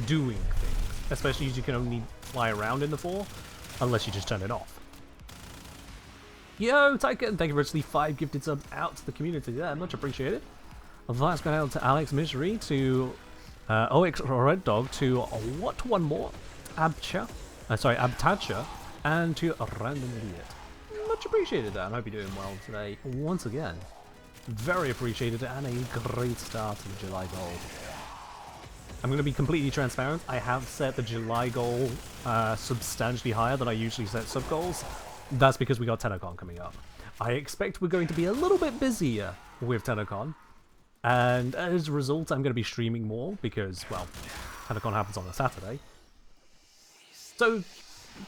doing things. Especially as you can only fly around in the 4, unless you just turn it off. Yo, Tyken, thank you for actually 5 gifted subs out to the community there, much appreciated. That's going out to Alex Misery, to OX Red Dog, to What One More, Abtacha, and to a Random Idiot. Much appreciated that, and I hope you're doing well today once again. Very appreciated and a great start to the July goal. I'm going to be completely transparent. I have set the July goal substantially higher than I usually set sub goals. That's because we got TennoCon coming up. I expect we're going to be a little bit busier with TennoCon. And as a result, I'm going to be streaming more because, well, TennoCon happens on a Saturday. So,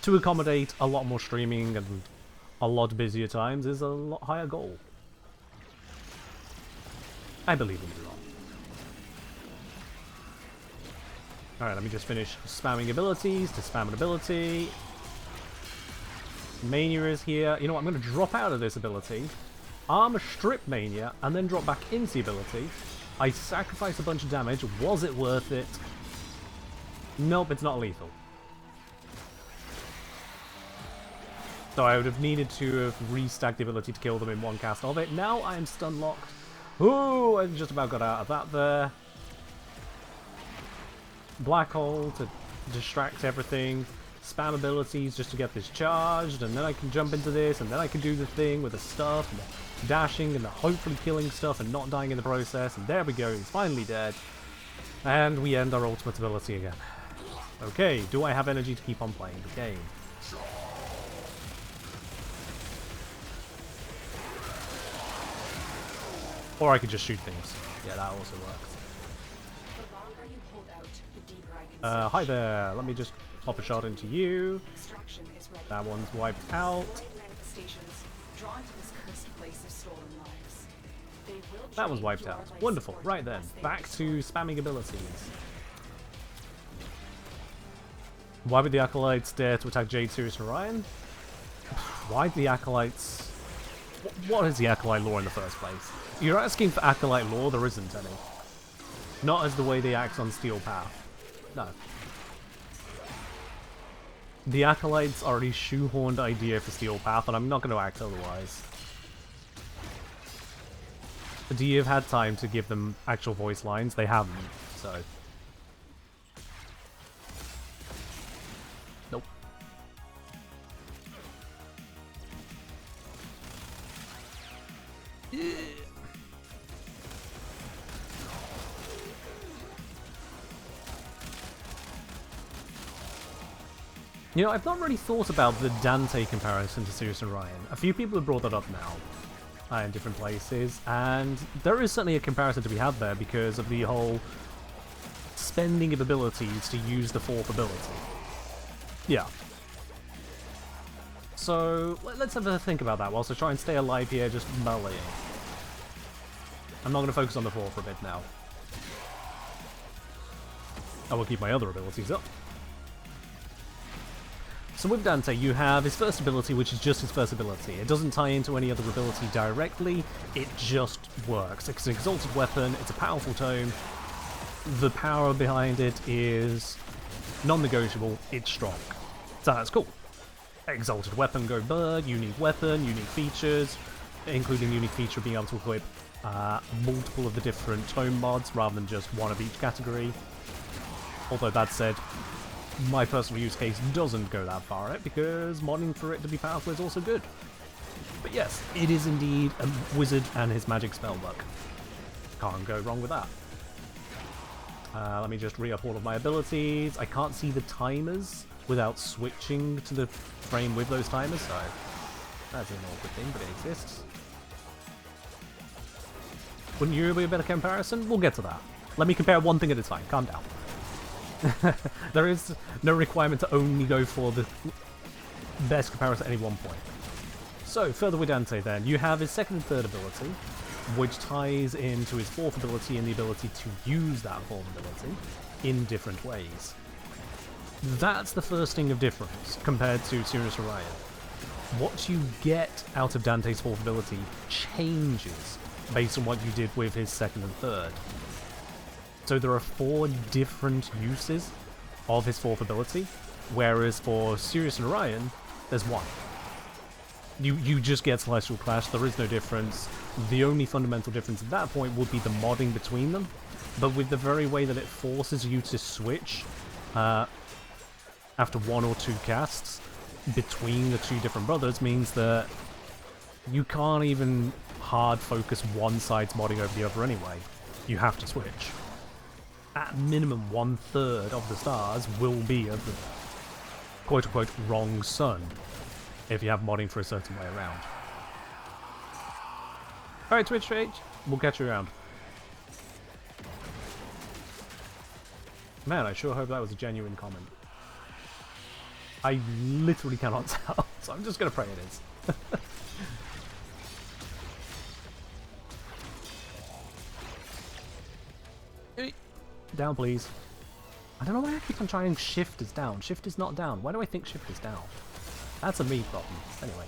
to accommodate a lot more streaming and a lot busier times is a lot higher goal. I believe in you all. Alright, let me just finish spamming abilities to spam an ability. Mania is here. You know what, I'm going to drop out of this ability. Armor Strip Mania, and then drop back into the ability. I sacrificed a bunch of damage. Was it worth it? Nope, it's not lethal. So I would have needed to have restacked the ability to kill them in one cast of it. Now I am stun locked. Ooh, I just about got out of that there. Black hole to distract everything. spam abilities just to get this charged, and then I can jump into this, and then I can do the thing with the stuff, and the dashing, and the hopefully killing stuff, and not dying in the process, and there we go, he's finally dead. And we end our ultimate ability again. Okay, do I have energy to keep on playing the game? Or I could just shoot things. Yeah, that also works. The longer you hold out, the deeper I can Hi there, let me just pop a shot into you. Extraction is ready. That one's wiped out. Void manifestations drawn to this cursed place of stolen lives. They will That one's change wiped your out. life Wonderful. support Right then, unless they back to restore. spamming abilities. Why would the Acolytes dare to attack Jade, Sirius, and Orion? Why the Acolytes... What is the Acolyte lore in the first place? You're asking for Acolyte lore, there isn't any. Not as the way they act on Steel Path. No. The Acolytes are a shoehorned idea for Steel Path, and I'm not going to act otherwise. Do you have had time to give them actual voice lines? They haven't, so... Nope. You know, I've not really thought about the Dante comparison to Sirius and Orion. A few people have brought that up now, in different places, and there is certainly a comparison to be had there because of the whole spending of abilities to use the fourth ability. Yeah. So, let's have a think about that whilst I try and stay alive here, just mulling. I'm not going to focus on the fourth for a bit now. I will keep my other abilities up. So with Dante, you have his first ability, which is just his first ability. It doesn't tie into any other ability directly, it just works. It's an exalted weapon, it's a powerful tome. The power behind it is non-negotiable, it's strong. So that's cool. Exalted weapon, go bird, unique weapon, unique features, including unique feature of being able to equip multiple of the different tome mods rather than just one of each category. Although that said, my personal use case doesn't go that far out because modding for it to be powerful is also good. But yes, it is indeed a wizard and his magic spellbook. Can't go wrong with that. Let me just re-up all of my abilities. I can't see the timers without switching to the frame with those timers, so that's an awkward thing, but it exists. Wouldn't you be a better comparison? We'll get to that. Let me compare one thing at a time. Calm down. There is no requirement to only go for the best comparison at any one point. So, further with Dante then, you have his second and third ability, which ties into his fourth ability and the ability to use that fourth ability in different ways. That's the first thing of difference compared to Sirius Orion. What you get out of Dante's fourth ability changes based on what you did with his second and third. So there are 4 different uses of his fourth ability, whereas for Sirius and Orion, there's 1. You just get Celestial Clash, there is no difference. The only fundamental difference at that point would be the modding between them, but with the very way that it forces you to switch after 1 or 2 casts between the 2 different brothers means that you can't even hard focus one side's modding over the other anyway. You have to switch. At minimum 1/3 of the stars will be of the quote-unquote wrong sun if you have modding for a certain way around. Alright, Twitch Rage, we'll catch you around. Man, I sure hope that was a genuine comment. I literally cannot tell, so I'm just gonna pray it is. Down, please. I don't know why I keep on trying shift is down. Shift is not down. Why do I think shift is down? That's a me problem. Anyway.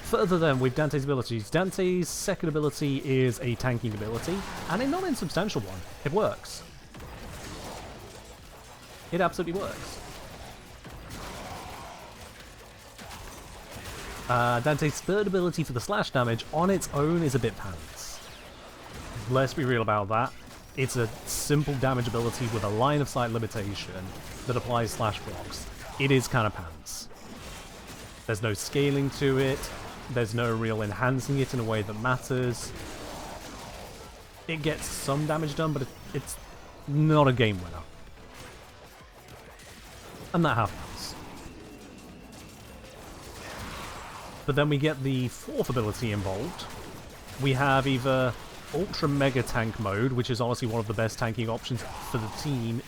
Further then, with Dante's abilities. Dante's second ability is a tanking ability, and a not insubstantial one. It works. It absolutely works. Dante's third ability for the slash damage on its own is a bit pants. Let's be real about that. It's a simple damage ability with a line of sight limitation that applies slash blocks. it is kind of pants. There's no scaling to it. There's no real enhancing it in a way that matters. It gets some damage done, but it's not a game winner. And that happens. But then we get the fourth ability involved. We have either Ultra Mega Tank mode, which is honestly one of the best tanking options for the team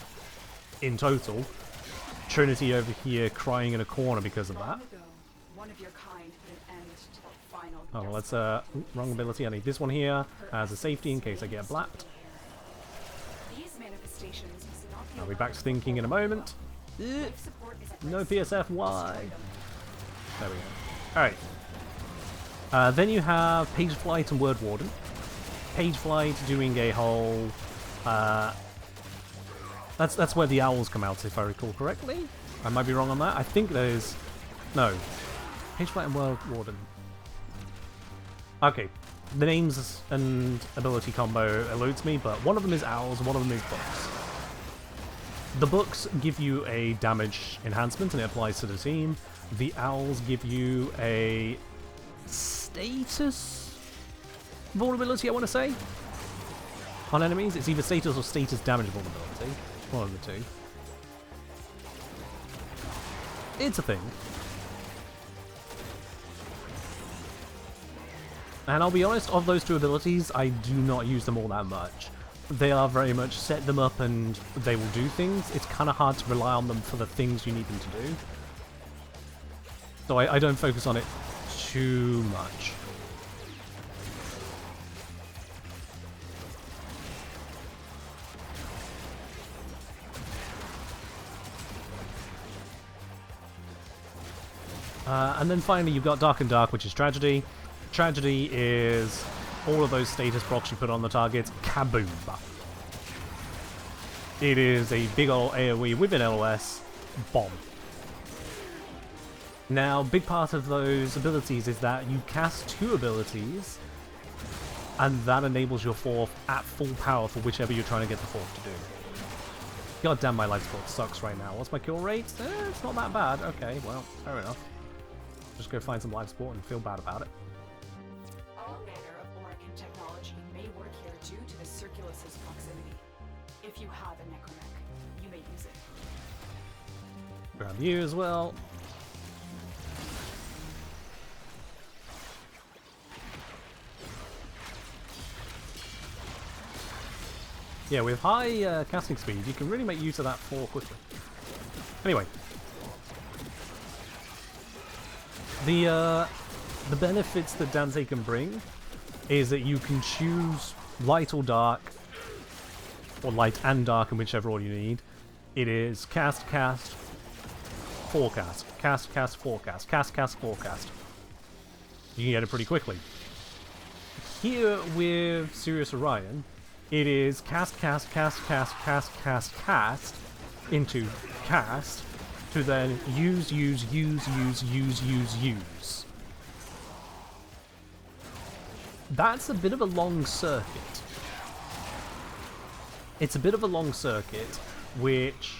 in total. Trinity over here crying in a corner because of that. Long ago, one of your kind put an end to the final Oh, well, destiny. let's, wrong ability. I need this one here as a safety in case I get blapped. These manifestations must not be I'll be back to thinking in a moment. Life support is at No risk. PSF, why? Destroy them. There we go. Alright. Then you have Page Flight and Word Warden. Page Flight doing a whole... That's where the owls come out, if I recall correctly. I might be wrong on that. I think there's... No. Page Flight and Word Warden. Okay. The names and ability combo eludes me, but one of them is owls, one of them is books. The books give you a damage enhancement, and it applies to the team. The owls give you a status vulnerability, I want to say, on enemies. It's either status or status damage vulnerability. One of the two. It's a thing. And I'll be honest, of those two abilities, I do not use them all that much. They are very much set them up and they will do things. It's kind of hard to rely on them for the things you need them to do. So I don't focus on it too much. And then finally you've got Dark and Dark, which is Tragedy. Tragedy is all of those status procs you put on the target. Kaboom! It is a big ol' AoE with an LOS. Bomb. Now, big part of those abilities is that you cast two abilities, and that enables your fourth at full power for whichever you're trying to get the fourth to do. God damn, my life support sucks right now. What's my kill rate? It's not that bad. Okay, well, fair enough. Just go find some life support and feel bad about it. All manner of Orion technology may work here due to the Circulus's proximity. If you have a necromech, you may use it. Grab you as well. Yeah, with high casting speed, you can really make use of that 4 quickly. Anyway. The benefits that Dante can bring is that you can choose light or dark, or light and dark in whichever order you need. It is cast, forecast, cast, forecast, cast, forecast. You can get it pretty quickly. Here with Sirius Orion, it is cast into cast to then use. That's a bit of a long circuit. It's a bit of a long circuit, which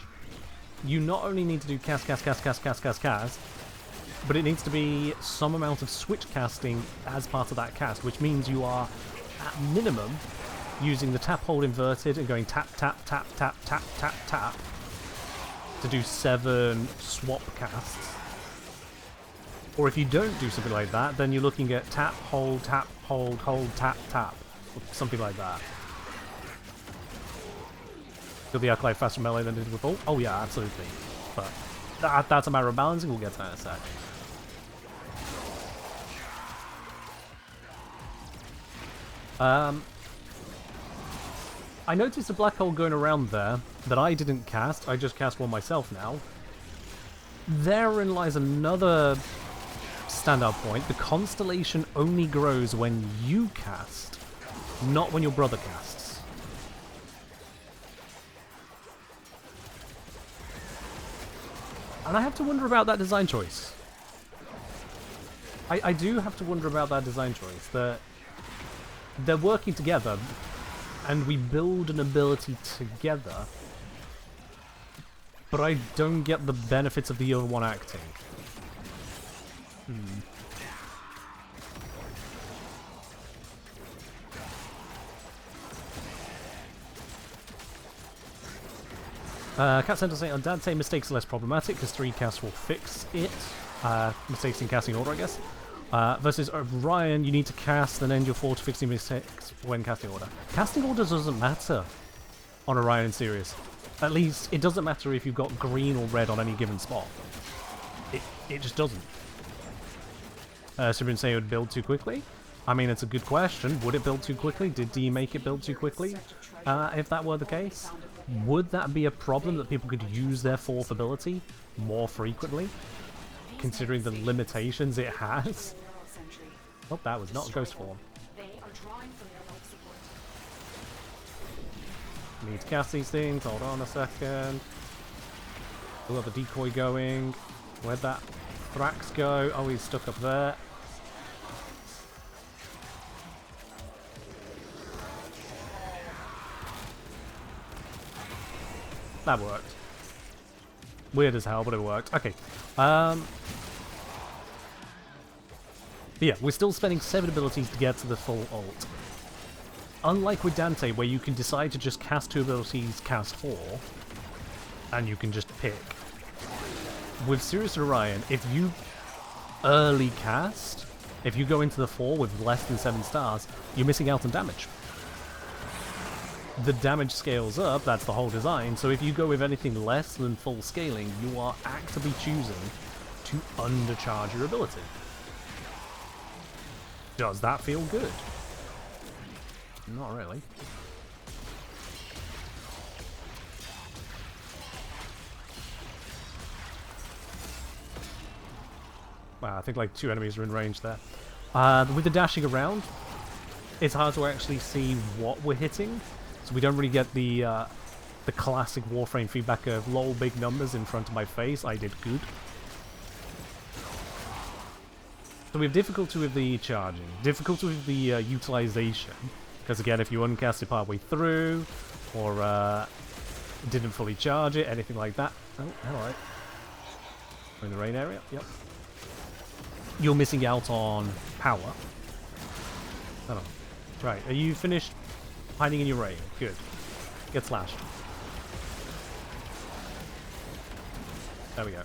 you not only need to do cast, but it needs to be some amount of switch casting as part of that cast, which means you are, at minimum, using the tap hold inverted and going tap to do 7 swap casts. Or if you don't do something like that, then you're looking at tap, hold, tap, hold, tap, or something like that. Kill the Acolyte faster melee than it did with ult? Oh yeah, absolutely. But that's a matter of balancing, we'll get to that in a sec. I noticed a black hole going around there that I didn't cast. I just cast one myself now. Therein lies another standout point. The constellation only grows when you cast, not when your brother casts. And I have to wonder about that design choice. I do have to wonder about that design choice. That they're working together, and we build an ability together. but I don't get the benefits of the other one acting. Cat Center saying, Dante mistakes are less problematic because 3 casts will fix it. Mistakes in casting order, I guess. Versus Orion, you need to cast and end your 4 to 15 mistakes when casting order. Casting order doesn't matter on Orion and Sirius. At least, it doesn't matter if you've got green or red on any given spot. It just doesn't. Sibrin saying it would build too quickly? I mean, it's a good question. Would it build too quickly? Did D make it build too quickly? If that were the case, would that be a problem that people could use their 4th ability more frequently, considering the limitations it has? Oh, that was not a ghost form. Need to cast these things. Hold on a second. We'll have the decoy going. Where'd that Thrax go? Oh, he's stuck up there. That worked. Weird as hell, but it worked. Okay. Yeah, we're still spending 7 abilities to get to the full ult. Unlike with Dante, where you can decide to just cast 2 abilities, cast 4, and you can just pick. With Sirius and Orion, if you early cast, if you go into the 4 with less than 7 stars, you're missing out on damage. The damage scales up, that's the whole design, so if you go with anything less than full scaling, you are actively choosing to undercharge your ability. Does that feel good? Not really. Wow, I think like 2 enemies are in range there. With the dashing around, it's hard to actually see what we're hitting, so we don't really get the classic Warframe feedback of lol big numbers in front of my face. I did good. So we have difficulty with the charging, difficulty with the utilization, because again, if you uncast it partway through, or didn't fully charge it, anything like that. Oh, alright. We're in the rain area, yep. You're missing out on power. Hold on. Right, are you finished hiding in your rain? Good. Get slashed. There we go.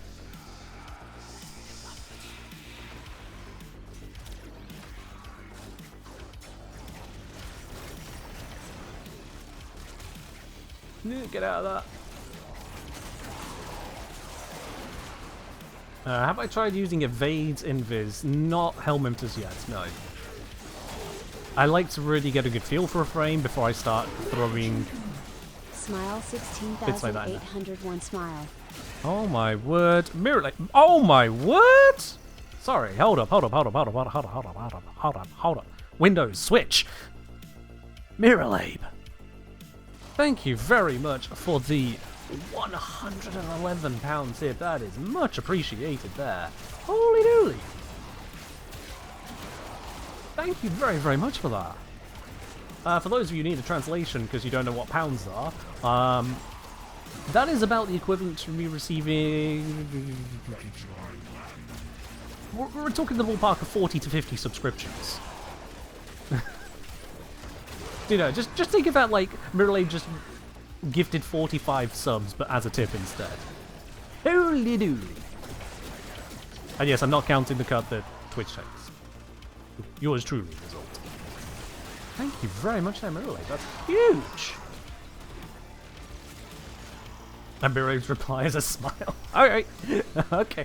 Get out of that. Have I tried using Evade's Invis? Not Helminthus yet, no. I like to really get a good feel for a frame before I start throwing Smile bits like that. 16,801 smile. Oh my word. Mirror Lake. Oh my word! Sorry, hold up. Windows, switch. Mirror Labe. Thank you very much for the £111 tip. That is much appreciated there. Holy dooly. Thank you very, very much for that. For those of you who need a translation because you don't know what pounds are, that is about the equivalent to me receiving... We're talking the ballpark of 40 to 50 subscriptions. You know, just think about like Mirror just gifted 45 subs, but as a tip instead. Holy dooly! And yes, I'm not counting the cut that Twitch takes. Yours truly, result. Thank you very much, there, Mirror. That's huge. And Mirror's reply is a smile. All right, okay,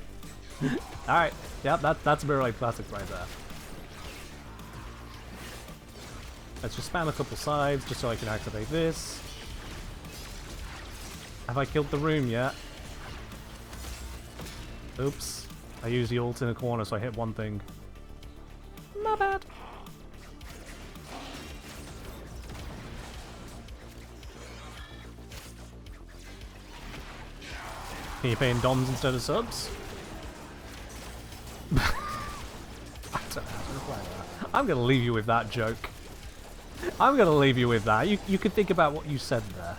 all right. Yeah, that's Mirror classic right there. Let's just spam a couple sides just so I can activate this. Have I killed the room yet? Oops. I used the ult in a corner so I hit one thing. My bad. Can you pay in DOMs instead of subs? I don't know how to reply to that. I'm going to leave you with that joke. I'm going to leave you with that. You can think about what you said there.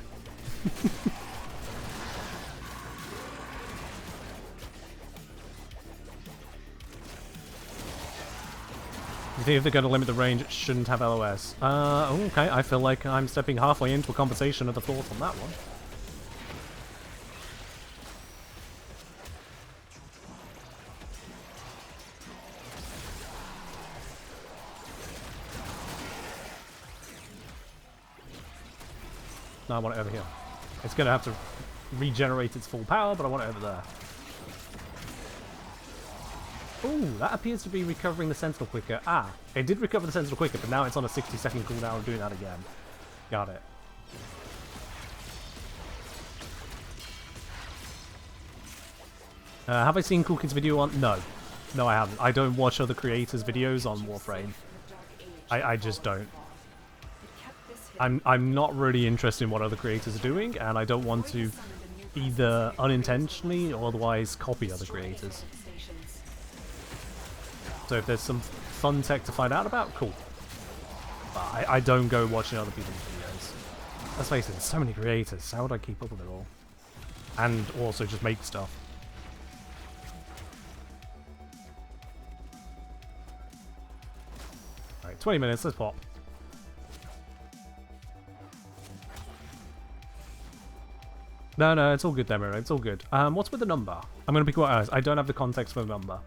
You think if they're going to limit the range, it shouldn't have LOS? Okay, I feel like I'm stepping halfway into a conversation of the thought on that one. No, I want it over here. It's going to have to regenerate its full power, but I want it over there. Ooh, that appears to be recovering the Sentinel quicker. Ah, it did recover the Sentinel quicker, but now it's on a 60-second cooldown of doing that again. Got it. Have I seen Cookie's video on? No. No, I haven't. I don't watch other creators' videos on Warframe. I just don't. I'm not really interested in what other creators are doing, and I don't want to either unintentionally or otherwise copy other creators. So if there's some fun tech to find out about, cool. But I don't go watching other people's videos. Let's face it, there's so many creators. How would I keep up with it all? And also just make stuff. Alright, 20 minutes, let's pop. No, it's all good, Demiro. It's all good. What's with the number? I'm going to be quite honest. I don't have the context for the number.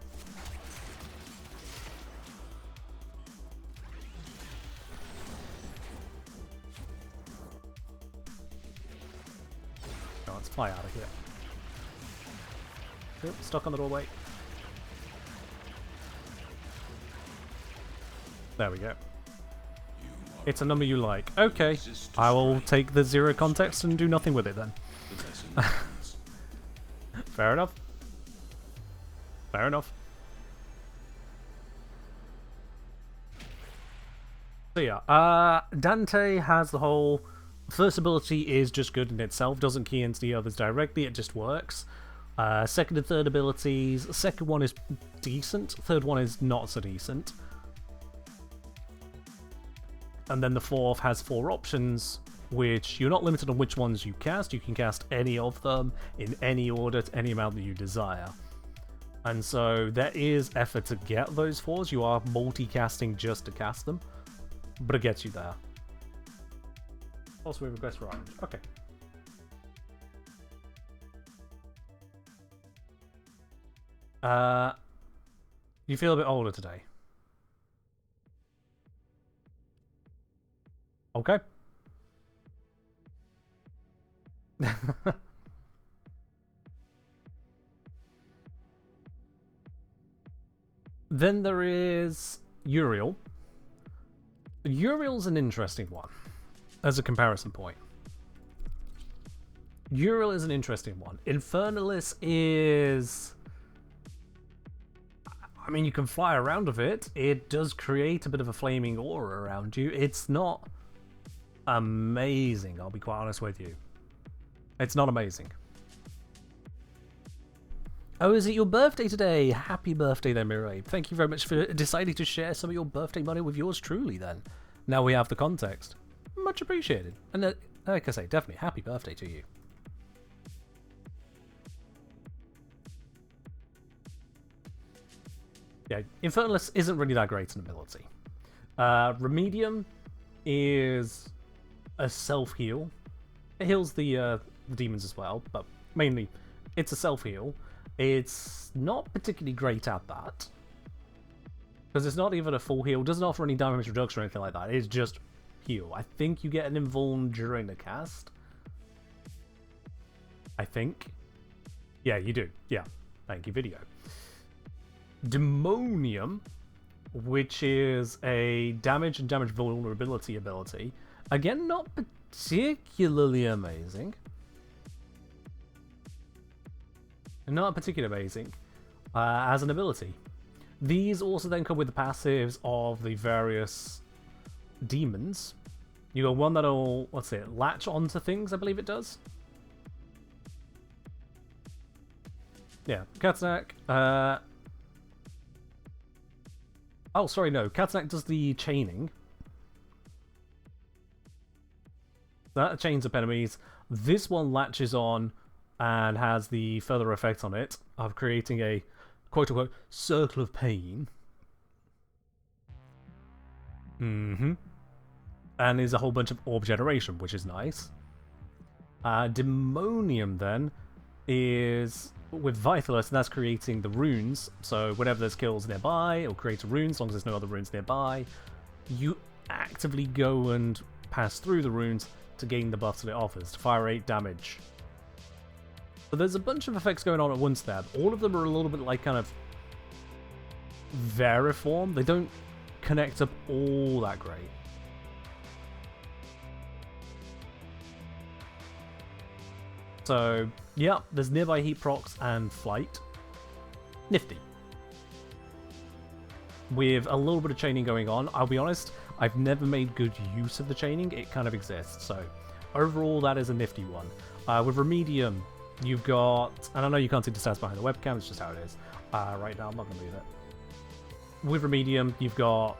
Oh, let's fly out of here. Oop, stuck on the doorway. There we go. It's a number you like. Okay, I will take the 0 context and do nothing with it then. Fair enough. Fair enough. So yeah, Dante has the whole first ability is just good in itself, doesn't key into the others directly, it just works. Second and third abilities, second one is decent, third one is not so decent. And then the fourth has 4 options, which you're not limited on which ones you cast. You can cast any of them in any order to any amount that you desire. And so there is effort to get those 4s. You are multicasting just to cast them, but it gets you there. Also, we request Orion. Okay. You feel a bit older today. Okay. Then there is Uriel. Uriel's an interesting one as a comparison point. Uriel is an interesting one. Infernalis is... I mean, you can fly around with it. It does create a bit of a flaming aura around you. It's not amazing, I'll be quite honest with you. It's not amazing. Oh, is it your birthday today? Happy birthday then, Mirai. Thank you very much for deciding to share some of your birthday money with yours truly then. Now we have the context. Much appreciated. And like I say, definitely happy birthday to you. Yeah, Infernalis isn't really that great an ability. Remedium is a self-heal. It heals the demons as well, but mainly it's a self-heal. It's not particularly great at that. Because it's not even a full heal. It doesn't offer any damage reduction or anything like that. It's just heal. I think you get an invuln during the cast. I think. Yeah, you do. Yeah. Thank you, video. Demonium, which is a damage and damage vulnerability ability. Again, not particularly amazing. Not particularly amazing as an ability. These also then come with the passives of the various demons. You got one that'll, what's it, latch onto things, I believe it does. Yeah, Katsunak. Oh, sorry, no. Katsunak does the chaining. That chains up enemies. This one latches on and has the further effect on it of creating a quote-unquote circle of pain. Mm-hmm. And there's a whole bunch of orb generation, which is nice. Demonium then is with Vitalist, and that's creating the runes. So whenever there's kills nearby, it'll create a rune as long as there's no other runes nearby. You actively go and pass through the runes to gain the buffs that it offers, to fire rate, damage. But there's a bunch of effects going on at once there. All of them are a little bit like kind of variform. They don't connect up all that great. So, yeah, there's nearby heat procs and flight. Nifty. With a little bit of chaining going on. I'll be honest, I've never made good use of the chaining. It kind of exists. So, overall, that is a nifty one. With Remedium, you've got... And I know you can't see the stats behind the webcam, it's just how it is. Right now, I'm not going to move it. With Remedium, you've got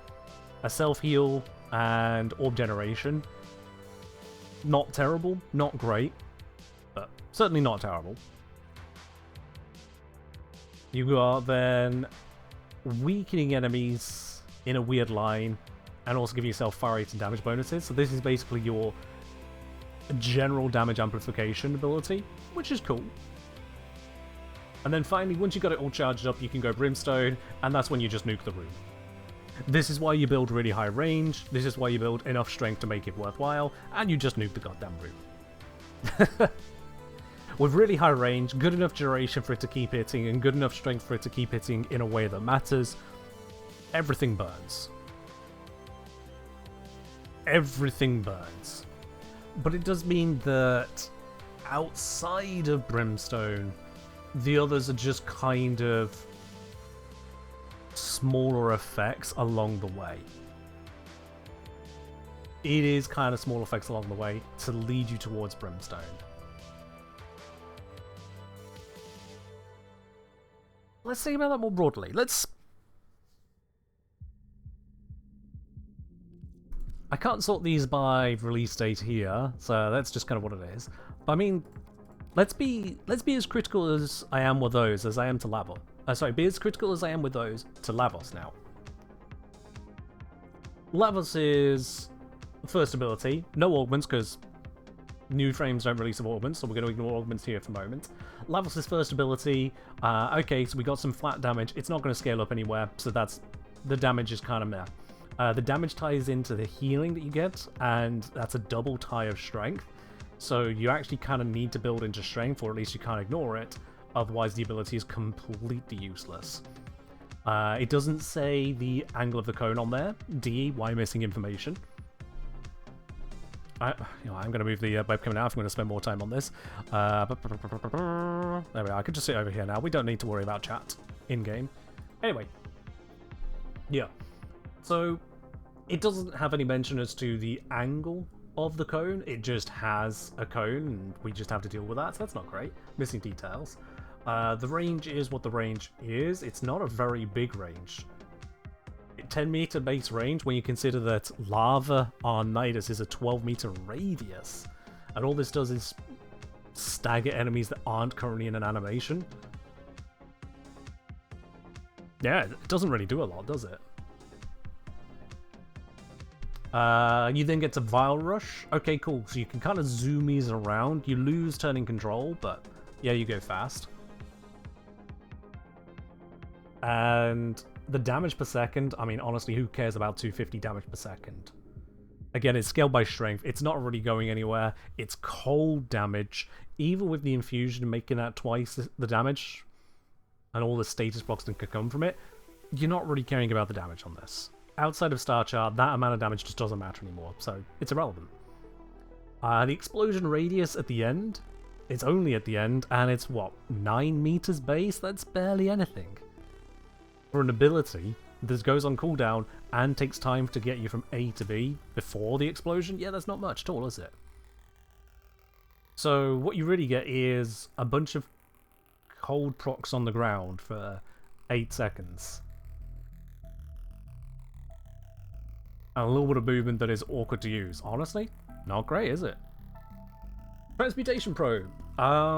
a self-heal and orb generation. Not terrible, not great. But certainly not terrible. You got then weakening enemies in a weird line, and also give yourself fire rate and damage bonuses. So this is basically your general damage amplification ability, which is cool. And then finally, once you got it all charged up, you can go Brimstone, and that's when you just nuke the room. This is why you build really high range, this is why you build enough strength to make it worthwhile, and you just nuke the goddamn room. With really high range, good enough duration for it to keep hitting, and good enough strength for it to keep hitting in a way that matters, everything burns. Everything burns. But it does mean that outside of Brimstone, the others are just kind of smaller effects along the way. It is kind of small effects along the way to lead you towards Brimstone. Let's think about that more broadly. I can't sort these by release date here, so that's just kind of what it is. But I mean, let's be as critical as I am with those as I am to Lavos. Be as critical as I am with those to Lavos now. Lavos is first ability, no augments because new frames don't release augments, so we're going to ignore augments here for the moment. Lavos' first ability, okay, so we got some flat damage. It's not going to scale up anywhere, so that's the damage is kind of meh. The damage ties into the healing that you get, and that's a double tie of strength. So you actually kind of need to build into strength, or at least you can't ignore it. Otherwise, the ability is completely useless. It doesn't say the angle of the cone on there. D, why missing information? I'm going to move the webcam now if I'm going to spend more time on this. There we are. I could just sit over here now. We don't need to worry about chat in-game. Anyway. Yeah. So, it doesn't have any mention as to the angle of the cone. It just has a cone, and we just have to deal with that, so that's not great. Missing details. The range is what the range is. It's not a very big range. 10 meter base range when you consider that Lava on Nidus is a 12 meter radius. And all this does is stagger enemies that aren't currently in an animation. Yeah, it doesn't really do a lot, does it? You then get to Vile Rush. Okay, cool. So you can kind of zoom these around. You lose turning control, but yeah, you go fast. And the damage per second, I mean, honestly, who cares about 250 damage per second? Again, it's scaled by strength. It's not really going anywhere. It's cold damage. Even with the infusion making that twice the damage, and all the status blocks that could come from it, you're not really caring about the damage on this. Outside of Star Chart, that amount of damage just doesn't matter anymore, so it's irrelevant. The explosion radius at the end, it's only at the end, and it's what, 9 meters base? That's barely anything. For an ability that goes on cooldown and takes time to get you from A to B before the explosion, yeah, that's not much at all, is it? So what you really get is a bunch of cold procs on the ground for 8 seconds. And a little bit of movement that is awkward to use. Honestly, not great, is it? Transmutation Probe.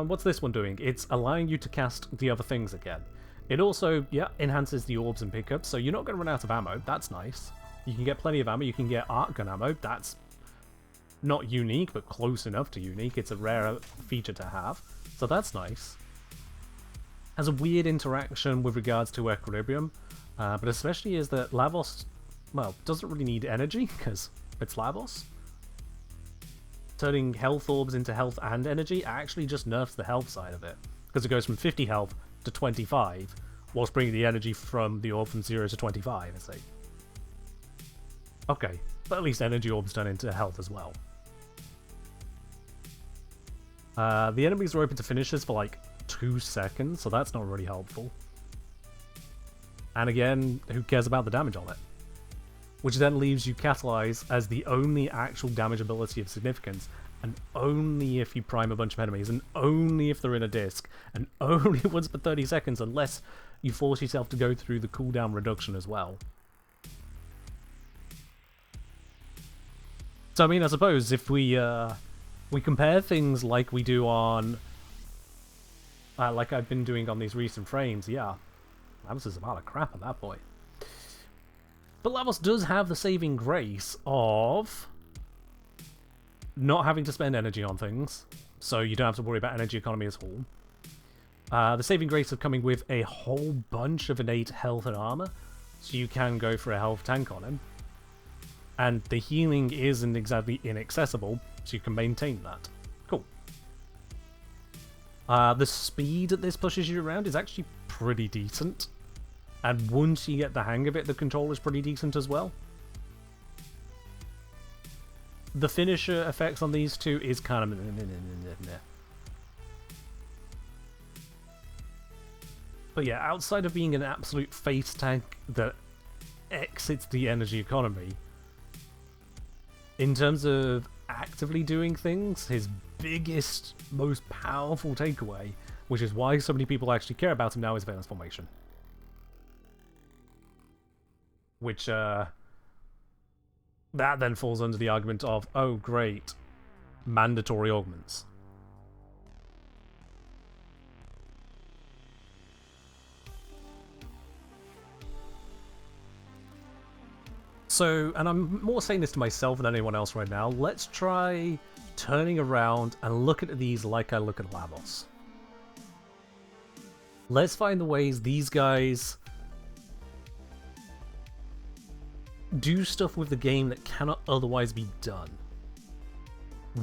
What's this one doing? It's allowing you to cast the other things again. It also, yeah, enhances the orbs and pickups, so you're not going to run out of ammo. That's nice. You can get plenty of ammo. You can get art gun ammo. That's not unique, but close enough to unique. It's a rare feature to have, so that's nice. Has a weird interaction with regards to equilibrium, but especially is that Lavos, well, doesn't really need energy because it's Lavos. Turning health orbs into health and energy actually just nerfs the health side of it, because it goes from 50 health to 25, whilst bringing the energy from the orb from 0 to 25, I say. Okay, but at least energy orbs turn into health as well. The enemies are open to finishes for like 2 seconds, so that's not really helpful. And again, who cares about the damage on it? Which then leaves you Catalyze as the only actual damage ability of significance, and only if you prime a bunch of enemies, and only if they're in a disc, and only once per 30 seconds, unless you force yourself to go through the cooldown reduction as well. So I mean, I suppose if we compare things like we do on, like I've been doing on these recent frames, yeah, Lavos is about a crap at that point. But Lavos does have the saving grace of not having to spend energy on things, so you don't have to worry about energy economy at all. The saving grace of coming with a whole bunch of innate health and armor, so you can go for a health tank on him. And the healing isn't exactly inaccessible, so you can maintain that. Cool. The speed that this pushes you around is actually pretty decent. And once you get the hang of it, the control is pretty decent as well. The finisher effects on these two is kind of... But yeah, outside of being an absolute face tank that exits the energy economy, in terms of actively doing things, his biggest, most powerful takeaway, which is why so many people actually care about him now, is Valence Formation. Which, that then falls under the argument of, oh great, mandatory augments. So, and I'm more saying this to myself than anyone else right now, let's try turning around and look at these like I look at Lavos. Let's find the ways these guys do stuff with the game that cannot otherwise be done.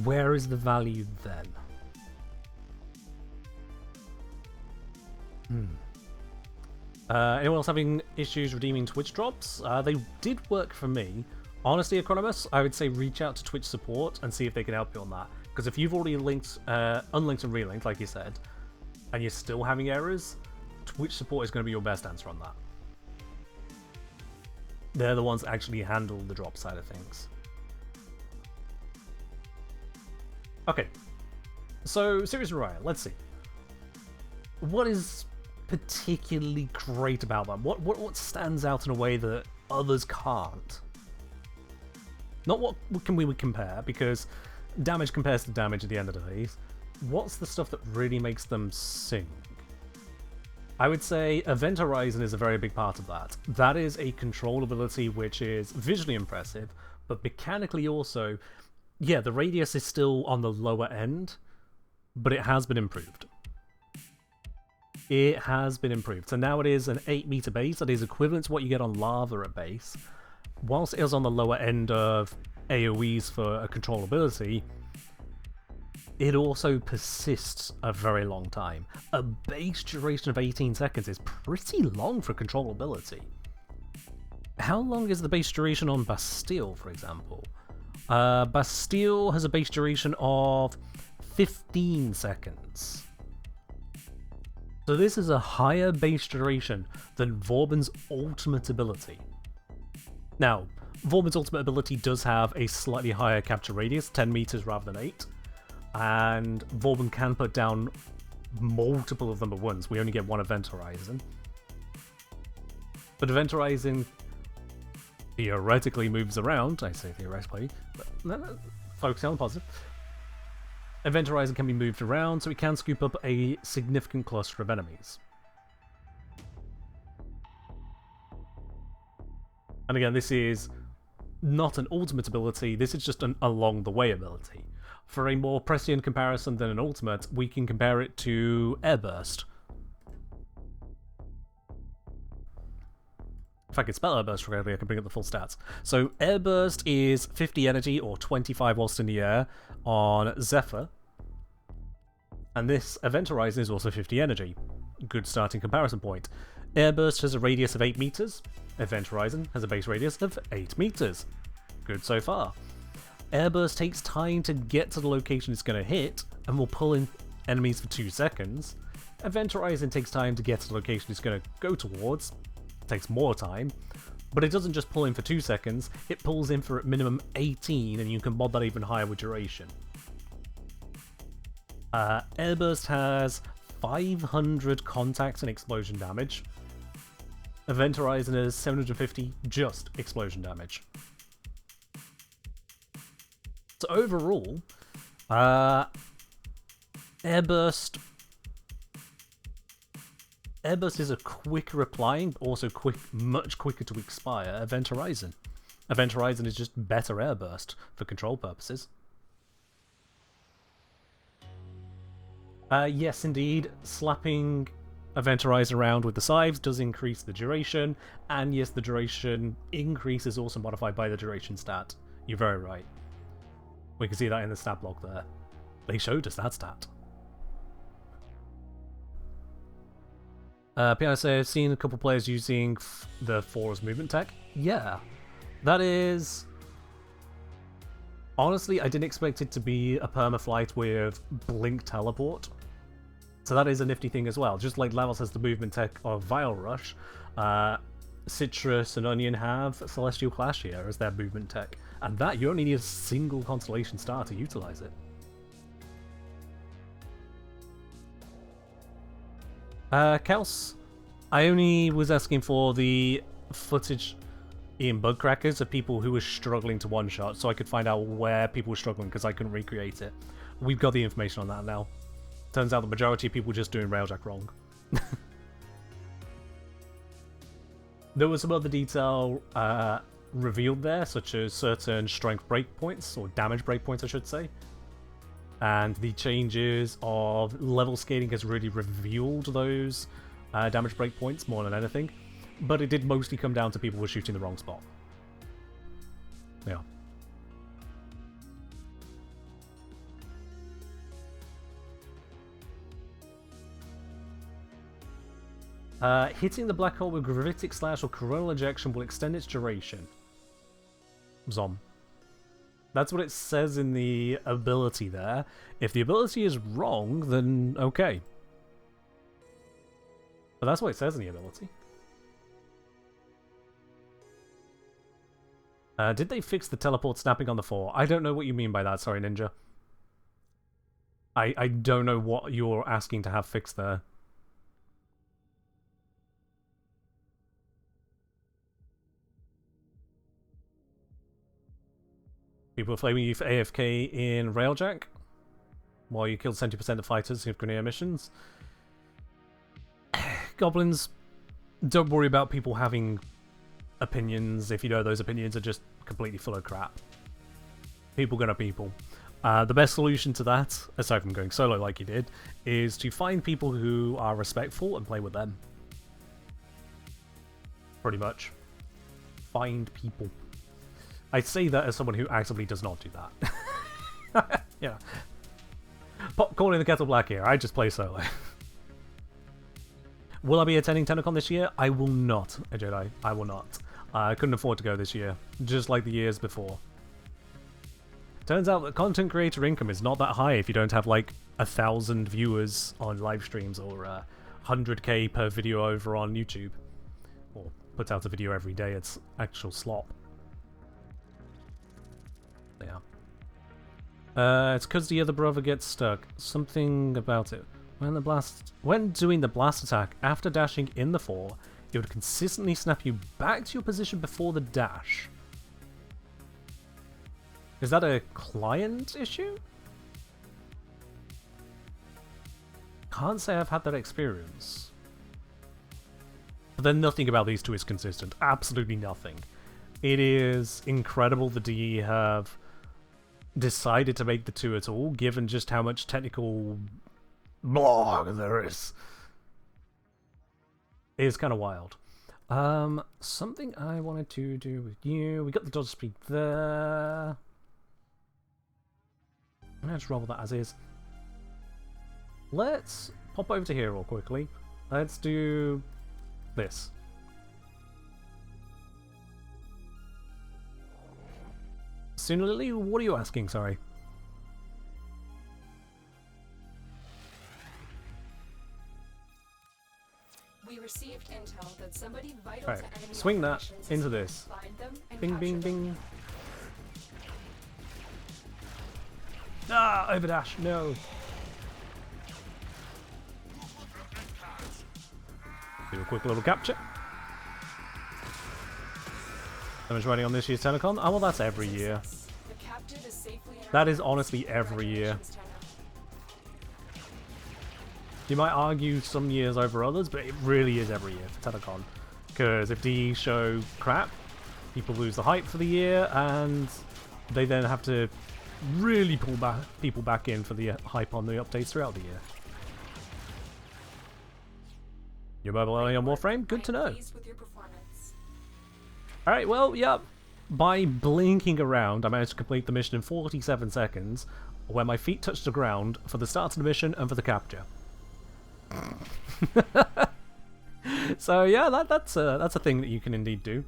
Where is the value then? Anyone else having issues redeeming Twitch drops? They did work for me. Honestly, Economist, I would say reach out to Twitch support and see if they can help you on that. Because if you've already linked, unlinked and relinked, like you said, and you're still having errors, Twitch support is going to be your best answer on that. They're the ones that actually handle the drop side of things. Okay, so Sirius and Orion, let's see. What is particularly great about them? What stands out in a way that others can't? Not what can we compare, because damage compares to damage at the end of the day. What's the stuff that really makes them sing? I would say Event Horizon is a very big part of that. That is a control ability which is visually impressive, but mechanically also, yeah, the radius is still on the lower end, but it has been improved. It has been improved. So now it is an 8-meter base that is equivalent to what you get on Lava at base. Whilst it is on the lower end of AoEs for a control ability, it also persists a very long time. A base duration of 18 seconds is pretty long for control ability. How long is the base duration on Bastille, for example? Bastille has a base duration of 15 seconds. So this is a higher base duration than Vauban's ultimate ability. Now, Vauban's ultimate ability does have a slightly higher capture radius, 10 meters rather than 8. And Vauban can put down multiple of them at once. We only get one Event Horizon. But Event Horizon theoretically moves around. I say theoretically, but focusing on the positive. Event Horizon can be moved around, so it can scoop up a significant cluster of enemies. And again, this is not an ultimate ability, this is just an along the way ability. For a more prescient comparison than an ultimate, we can compare it to Airburst. If I could spell Airburst correctly, I can bring up the full stats. So Airburst is 50 energy or 25 whilst in the air on Zephyr. And this Event Horizon is also 50 energy. Good starting comparison point. Airburst has a radius of 8 meters. Event Horizon has a base radius of 8 meters. Good so far. Airburst takes time to get to the location it's going to hit, and will pull in enemies for 2 seconds. Event Horizon takes time to get to the location it's going to go towards. It takes more time. But it doesn't just pull in for 2 seconds, it pulls in for at minimum 18, and you can mod that even higher with duration. Airburst has 500 contact and explosion damage. Event Horizon has 750 just explosion damage. So overall, Airburst is a quicker replying, but also much quicker to expire Event Horizon. Event Horizon is just better Airburst for control purposes. Yes, indeed, slapping Event Horizon around with the scythes does increase the duration, and yes, the duration increase is also modified by the duration stat. You're very right. We can see that in the stat block there. They showed us that stat. Piano says, I've seen a couple players using the Force movement tech. Yeah, that is... Honestly, I didn't expect it to be a permaflight with blink teleport. So that is a nifty thing as well. Just like Lavos has the movement tech of Vile Rush, Citrus and Onion have Celestial Clash here as their movement tech. And that, you only need a single Constellation Star to utilize it. Kels, I only was asking for the footage in Bug Crackers of people who were struggling to one-shot, so I could find out where people were struggling, because I couldn't recreate it. We've got the information on that now. Turns out the majority of people were just doing Railjack wrong. There was some other detail revealed there, such as certain strength breakpoints, or damage breakpoints I should say. And the changes of level scaling has really revealed those damage breakpoints more than anything. But it did mostly come down to people who were shooting the wrong spot. Yeah. Hitting the black hole with gravitic slash or coronal ejection will extend its duration. Zom. That's what it says in the ability there. If the ability is wrong, then okay. But that's what it says in the ability. Did they fix the teleport snapping on the 4? I don't know what you mean by that, sorry, Ninja. I don't know what you're asking to have fixed there. People are flaming you for AFK in Railjack, while you killed 70% of fighters who have grenade missions. Goblins, don't worry about people having opinions if you know those opinions are just completely full of crap. People gonna people. The best solution to that, aside from going solo like you did, is to find people who are respectful and play with them. Pretty much. Find people. I say that as someone who actively does not do that. Yeah. Popcorn in the kettle black here, I just play solo. Will I be attending TennoCon this year? I will not, a Jedi. I will not. I couldn't afford to go this year, just like the years before. Turns out that content creator income is not that high if you don't have like 1,000 viewers on live streams or 100k per video over on YouTube. Or put out a video every day, it's actual slop. Yeah. It's because the other brother gets stuck. Something about it. When doing the blast attack after dashing in the 4, it would consistently snap you back to your position before the dash. Is that a client issue? Can't say I've had that experience. But then nothing about these two is consistent. Absolutely nothing. It is incredible the DE have decided to make the two at all, given just how much technical blah there is. It is kind of wild. Something I wanted to do with you. We got the dodge speed there. I'm gonna just roll that as is. Let's pop over to here real quickly. Let's do this. Lily, what are you asking? Sorry. We received intel that somebody vital Right, to enemy swing that operations is into here. this. Find them and Bing, capture bing, them. bing. Ah, overdash, no. Do a quick little capture. Damage rating on this year's Telecon. Oh, well, that's every year. The captive is safely in our That is hands. honestly every year. Congratulations, Tenno. You might argue some years over others, but it really is every year for Telecon. Because if DE show crap, people lose the hype for the year, and they then have to really pull people back in for the hype on the updates throughout the year. Your mobile only on Warframe? Good to I am know. pleased with your performance. Alright, well, yeah. By blinking around, I managed to complete the mission in 47 seconds, where my feet touched the ground for the start of the mission and for the capture. So yeah, that's a thing that you can indeed do.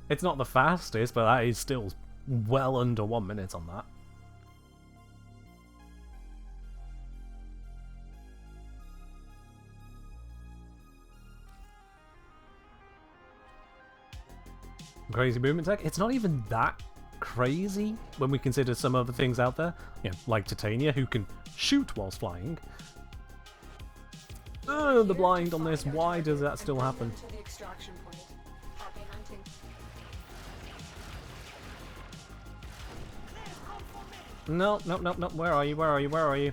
It's not the fastest, but that is still well under 1 minute on that. Crazy movement tech. It's not even that crazy when we consider some other things out there, like Titania, who can shoot whilst flying. The blind on this. Why does that still happen? To the extraction point. Happy hunting. No. Where are you? Where are you? Where are you?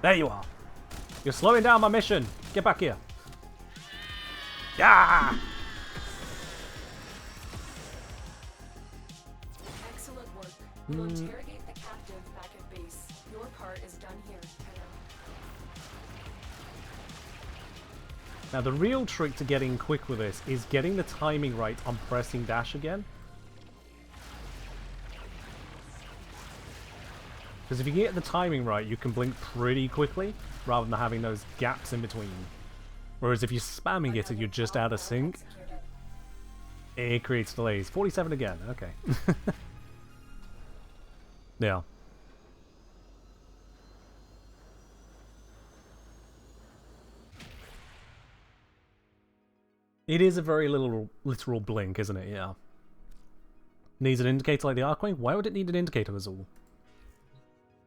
There you are. You're slowing down my mission. Get back here. Yeah. Excellent work. We'll interrogate the captive back at base. Your part is done here, Tenno. Now the real trick to getting quick with this is getting the timing right on pressing dash again. Because if you get the timing right, you can blink pretty quickly, rather than having those gaps in between. Whereas if you're spamming it and you're just out of sync, it creates delays. 47 again, okay. Yeah. It is a very literal blink, isn't it? Yeah. Needs an indicator like the Arcwing? Why would it need an indicator as all?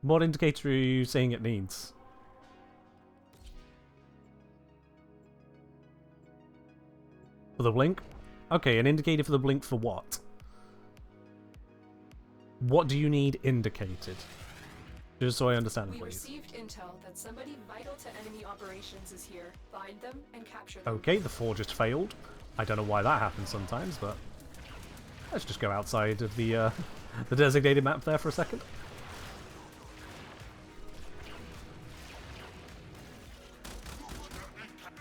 What indicator are you saying it needs? For the blink? Okay, an indicator for the blink for what? What do you need indicated? Just so I understand, We please. received intel that somebody vital to enemy operations is here. Find them and capture them. Okay, the 4 just failed. I don't know why that happens sometimes, but let's just go outside of the the designated map there for a second.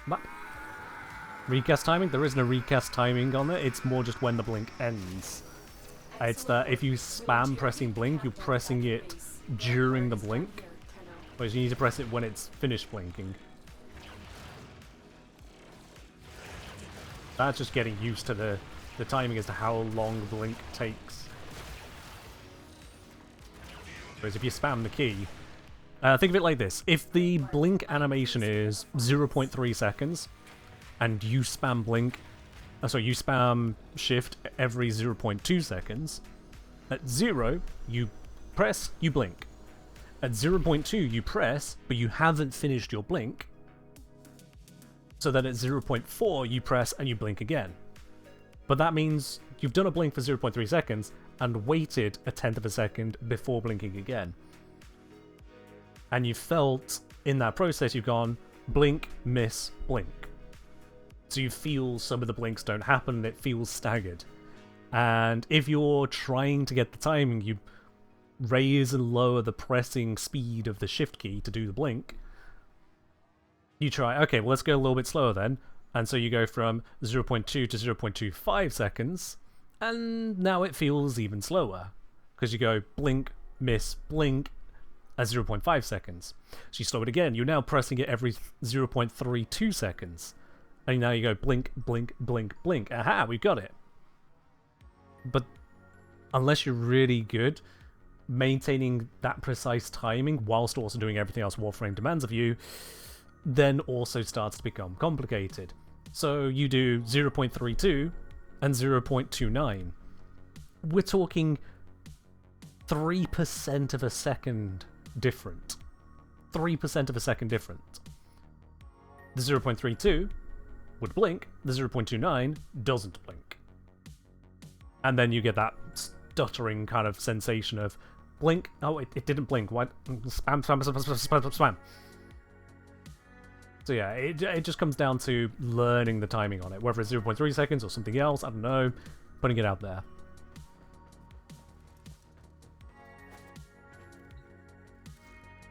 Map. Recast timing? There isn't a recast timing on it. It's more just when the blink ends. It's that if you spam pressing blink, you're pressing it during the blink, whereas you need to press it when it's finished blinking. That's just getting used to the timing as to how long the blink takes. Whereas if you spam the key, think of it like this. If the blink animation is 0.3 seconds, and you spam blink, you spam shift every 0.2 seconds, at 0, you press, you blink. At 0.2, you press, but you haven't finished your blink. So then at 0.4, you press and you blink again. But that means you've done a blink for 0.3 seconds and waited a tenth of a second before blinking again. And you felt, in that process, you've gone blink, miss, blink. So you feel some of the blinks don't happen and it feels staggered. And if you're trying to get the timing, you raise and lower the pressing speed of the shift key to do the blink. You try, okay, well, let's go a little bit slower then. And so you go from 0.2 to 0.25 seconds, and now it feels even slower. Because you go blink, miss, blink at 0.5 seconds. So you slow it again, you're now pressing it every 0.32 seconds. And now you go blink, blink, blink, blink. Aha, we got it. But unless you're really good, maintaining that precise timing whilst also doing everything else Warframe demands of you, then also starts to become complicated. So you do 0.32 and 0.29. We're talking 3% of a second different. 3% of a second different. The 0.32 would blink, the 0.29 doesn't blink. And then you get that stuttering kind of sensation of blink. Oh, it didn't blink. What? Spam, spam, spam, spam, spam, spam. So yeah, it just comes down to learning the timing on it. Whether it's 0.3 seconds or something else, I don't know. Putting it out there.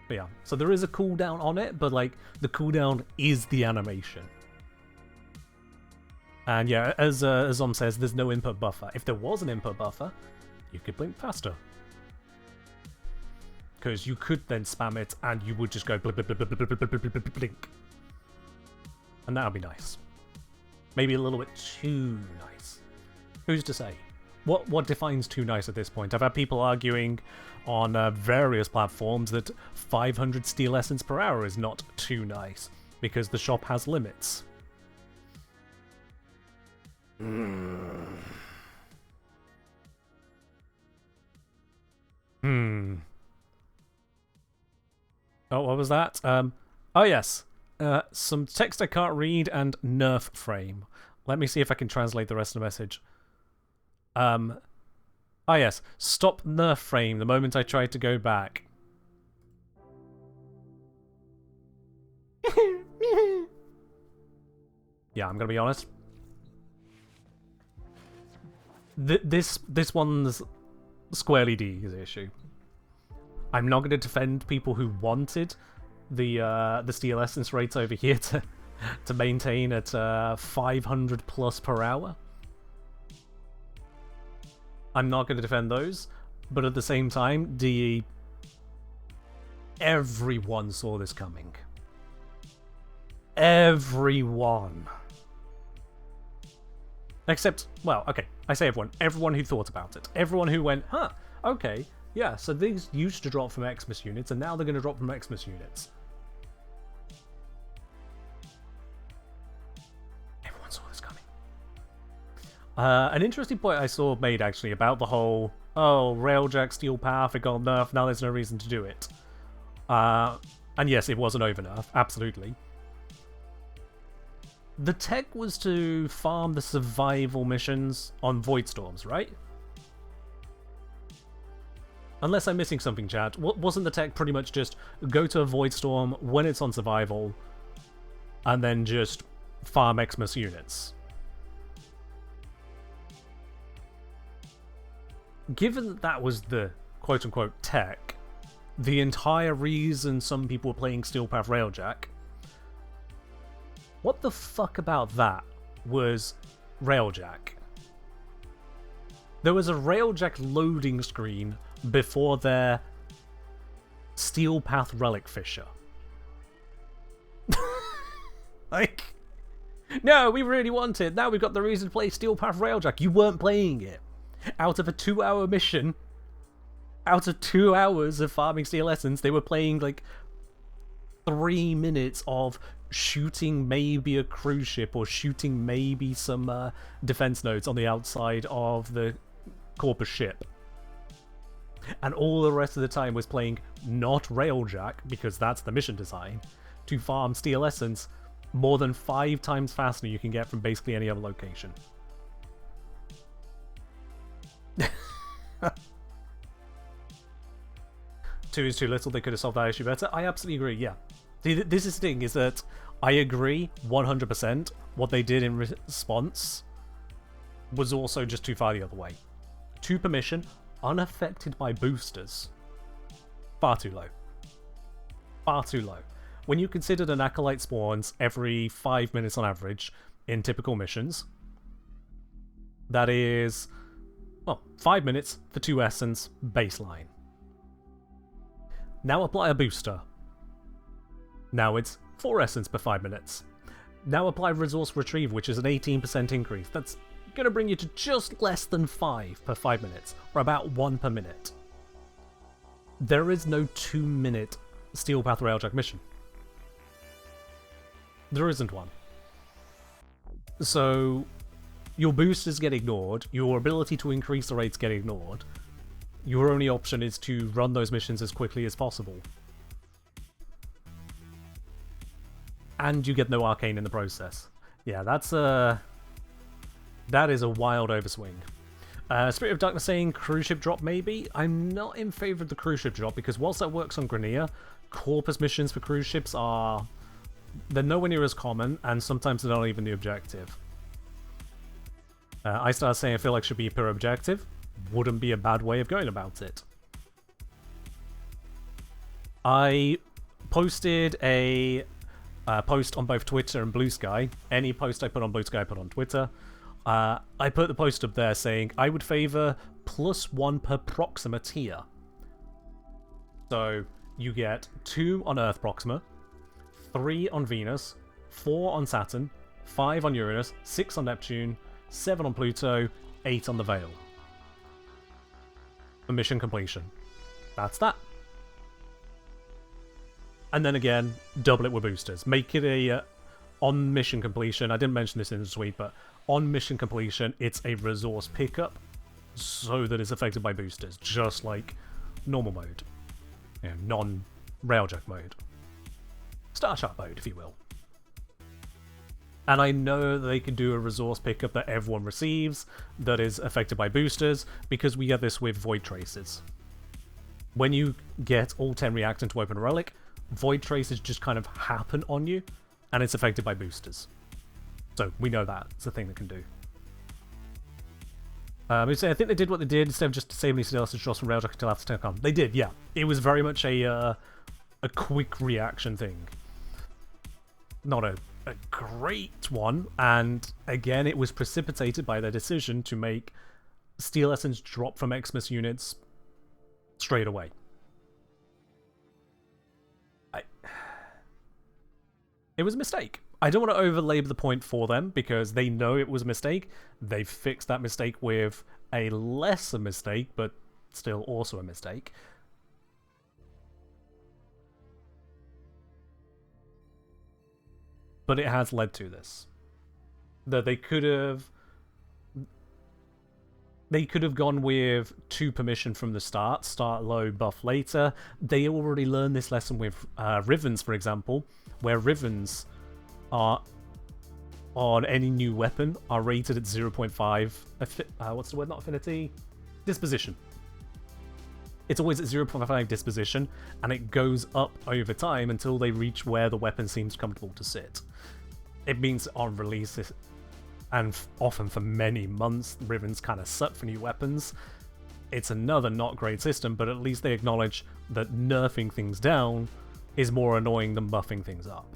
But yeah, so there is a cooldown on it, but like the cooldown is the animation. And yeah, as Om says, there's no input buffer. If there was an input buffer, you could blink faster. Because you could then spam it and you would just go blink, blink, blink, blink, blink, blink, blink, blink. And that would be nice. Maybe a little bit too nice. Who's to say? What defines too nice at this point? I've had people arguing on various platforms that 500 steel essence per hour is not too nice because the shop has limits. Oh, what was that? Oh yes. Some text I can't read and nerf frame. Let me see if I can translate the rest of the message. Oh yes. Stop nerf frame the moment I tried to go back. Yeah, I'm gonna be honest. This one's squarely D's issue. I'm not going to defend people who wanted the steel essence rates over here to maintain at 500 plus per hour. I'm not going to defend those, but at the same time, DE, everyone saw this coming. Everyone. Except, well, okay, I say everyone. Everyone who thought about it. Everyone who went, huh, okay, yeah, so these used to drop from Xmas units, and now they're going to drop from Xmas units. Everyone saw this coming. An interesting point I saw made, actually, about the whole, oh, Railjack, Steel Path, it got nerfed, now there's no reason to do it. And yes, it was an over-nerf, absolutely. The tech was to farm the survival missions on Void Storms, right? Unless I'm missing something, chat. Wasn't the tech pretty much just go to a Void Storm when it's on survival, and then just farm Xmas units? Given that that was the quote-unquote tech, the entire reason some people were playing Steel Path Railjack, what the fuck about that was Railjack? There was a Railjack loading screen before their Steel Path Relic Fisher. Like, no, we really want it. Now we've got the reason to play Steel Path Railjack. You weren't playing it. Out of a 2-hour mission, out of 2 hours of farming Steel Essence, they were playing like 3 minutes of shooting maybe a cruise ship or shooting maybe some defense nodes on the outside of the Corpus ship. And all the rest of the time was playing not Railjack, because that's the mission design, to farm Steel Essence more than 5 times faster than you can get from basically any other location. 2 is too little, they could have solved that issue better. I absolutely agree, yeah. This is the thing, is that I agree 100% what they did in response was also just too far the other way. 2 permission, unaffected by boosters. Far too low. Far too low. When you consider an Acolyte spawns every 5 minutes on average in typical missions, that is, well, 5 minutes for 2 essence baseline. Now apply a booster. Now it's 4 essence per 5 minutes. Now apply resource retrieve, which is an 18% increase. That's going to bring you to just less than 5 per 5 minutes, or about 1 per minute. There is no 2-minute Steel Path Railjack mission. There isn't one. So, your boosters get ignored, your ability to increase the rates get ignored. Your only option is to run those missions as quickly as possible. And you get no arcane in the process. Yeah, that is a wild overswing. Spirit of Darkness saying cruise ship drop maybe. I'm not in favor of the cruise ship drop because whilst that works on Grania, corpus missions for cruise ships they're nowhere near as common, and sometimes they're not even the objective. I started saying I feel like should be a pure objective. Wouldn't be a bad way of going about it. I posted a post on both Twitter and Blue Sky. Any post I put on Blue Sky I put on Twitter. I put the post up there saying I would favour +1 per Proxima tier. So you get 2 on Earth Proxima, 3 on Venus, 4 on Saturn, 5 on Uranus, 6 on Neptune, 7 on Pluto, 8 on the Veil. For mission completion. That's that. And then again, double it with boosters. Make it a on mission completion. I didn't mention this in the tweet, but on mission completion, it's a resource pickup so that it's affected by boosters, just like normal mode. You know, non-Railjack mode. Star Chart mode, if you will. And I know they can do a resource pickup that everyone receives that is affected by boosters, because we get this with Void Traces. When you get all 10 reactant to open a relic, Void Traces just kind of happen on you, and it's affected by boosters. So we know that. It's a thing that can do. I think they did what they did instead of just disabling Sirius and shots from Railjack until after 10 They did, yeah. It was very much a quick reaction thing. Not a great one, and again, it was precipitated by their decision to make Steel Essence drop from Xmas units straight away. It was a mistake. I don't want to overlabor the point for them because they know it was a mistake. They've fixed that mistake with a lesser mistake, but still also a mistake. But it has led to this. That they could have gone with 2 permission from the start low, buff later. They already learned this lesson with Rivens, for example, where Rivens are on any new weapon are rated at 0.5 what's the word, not affinity? Disposition. It's always at 0.5 disposition, and it goes up over time until they reach where the weapon seems comfortable to sit. It means on release, and often for many months, Rivens kind of suck for new weapons. It's another not great system, but at least they acknowledge that nerfing things down is more annoying than buffing things up.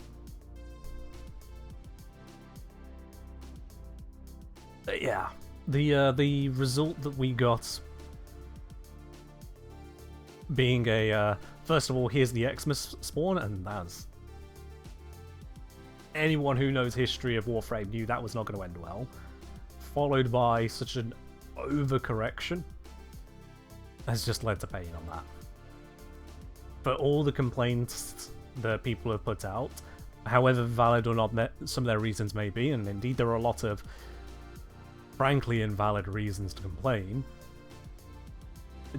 But yeah, the result that we got being first of all, here's the Xmas spawn, and that's... Anyone who knows history of Warframe knew that was not going to end well. Followed by such an overcorrection has just led to pain on that. For all the complaints that people have put out, however valid or not some of their reasons may be, and indeed there are a lot of frankly invalid reasons to complain,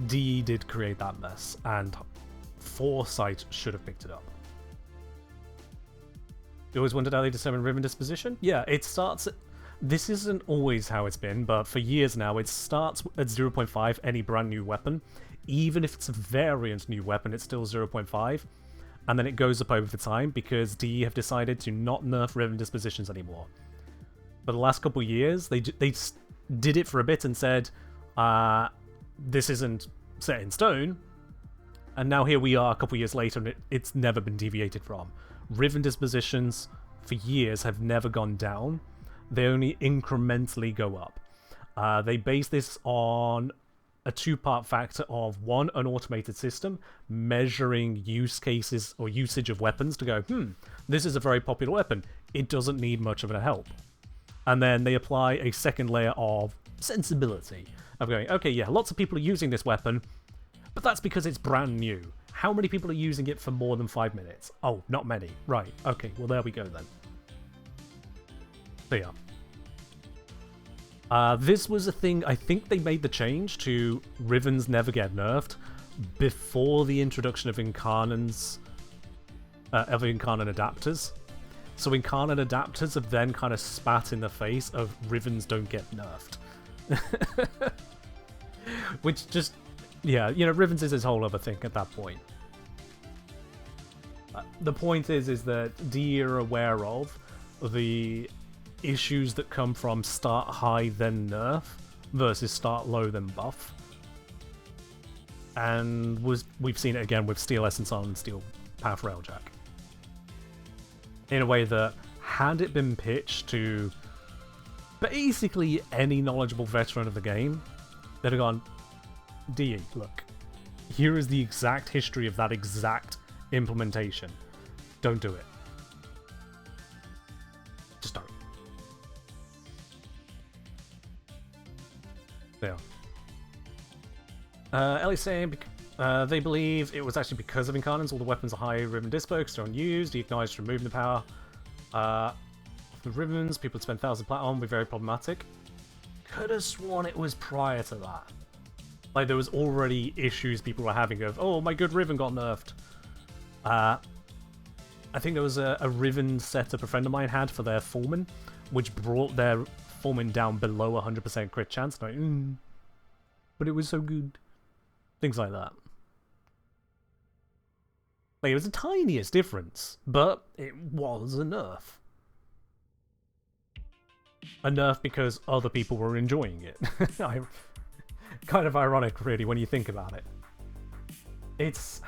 DE did create that mess, and Foresight should have picked it up. You always wondered how they determine Riven disposition? Yeah, it starts... This isn't always how it's been, but for years now, it starts at 0.5, any brand new weapon. Even if it's a variant new weapon, it's still 0.5. And then it goes up over time, because DE have decided to not nerf Riven dispositions anymore. For the last couple of years, they did it for a bit and said, this isn't set in stone. And now here we are a couple years later, and it's never been deviated from. Riven dispositions for years have never gone down. They only incrementally go up. They base this on a two-part factor of, one, an automated system measuring use cases or usage of weapons to go, this is a very popular weapon. It doesn't need much of a help. And then they apply a second layer of sensibility of going, okay, yeah, lots of people are using this weapon, but that's because it's brand new. How many people are using it for more than 5 minutes? Oh, not many. Right. Okay, well, there we go then. So yeah. This was a thing, I think they made the change to Rivens never get nerfed before the introduction of Incarnan's Incarnan adapters. So Incarnan adapters have then kind of spat in the face of Rivens don't get nerfed. Which just, yeah, you know, Rivens is his whole other thing at that point. The point is that you're aware of the issues that come from start high then nerf versus start low then buff. And we've seen it again with Steel Essence on and Steel Path Railjack. In a way that, had it been pitched to basically any knowledgeable veteran of the game, they'd have gone, DE, look, here is the exact history of that exact implementation. Don't do it. Just don't. There. Ellie's saying they believe it was actually because of Incarnans. All the weapons are high Riven dispo, still unused. He acknowledged removing the power. The Rivens, people would spend 1,000 plat on, be very problematic. Could have sworn it was prior to that. Like, there was already issues people were having of, oh, my good Riven got nerfed. I think there was a Riven setup a friend of mine had for their Foreman, which brought their Foreman down below 100% crit chance. Like, but it was so good. Things like that. Like, it was the tiniest difference, but it was a nerf. A nerf because other people were enjoying it. Kind of ironic, really, when you think about it. It's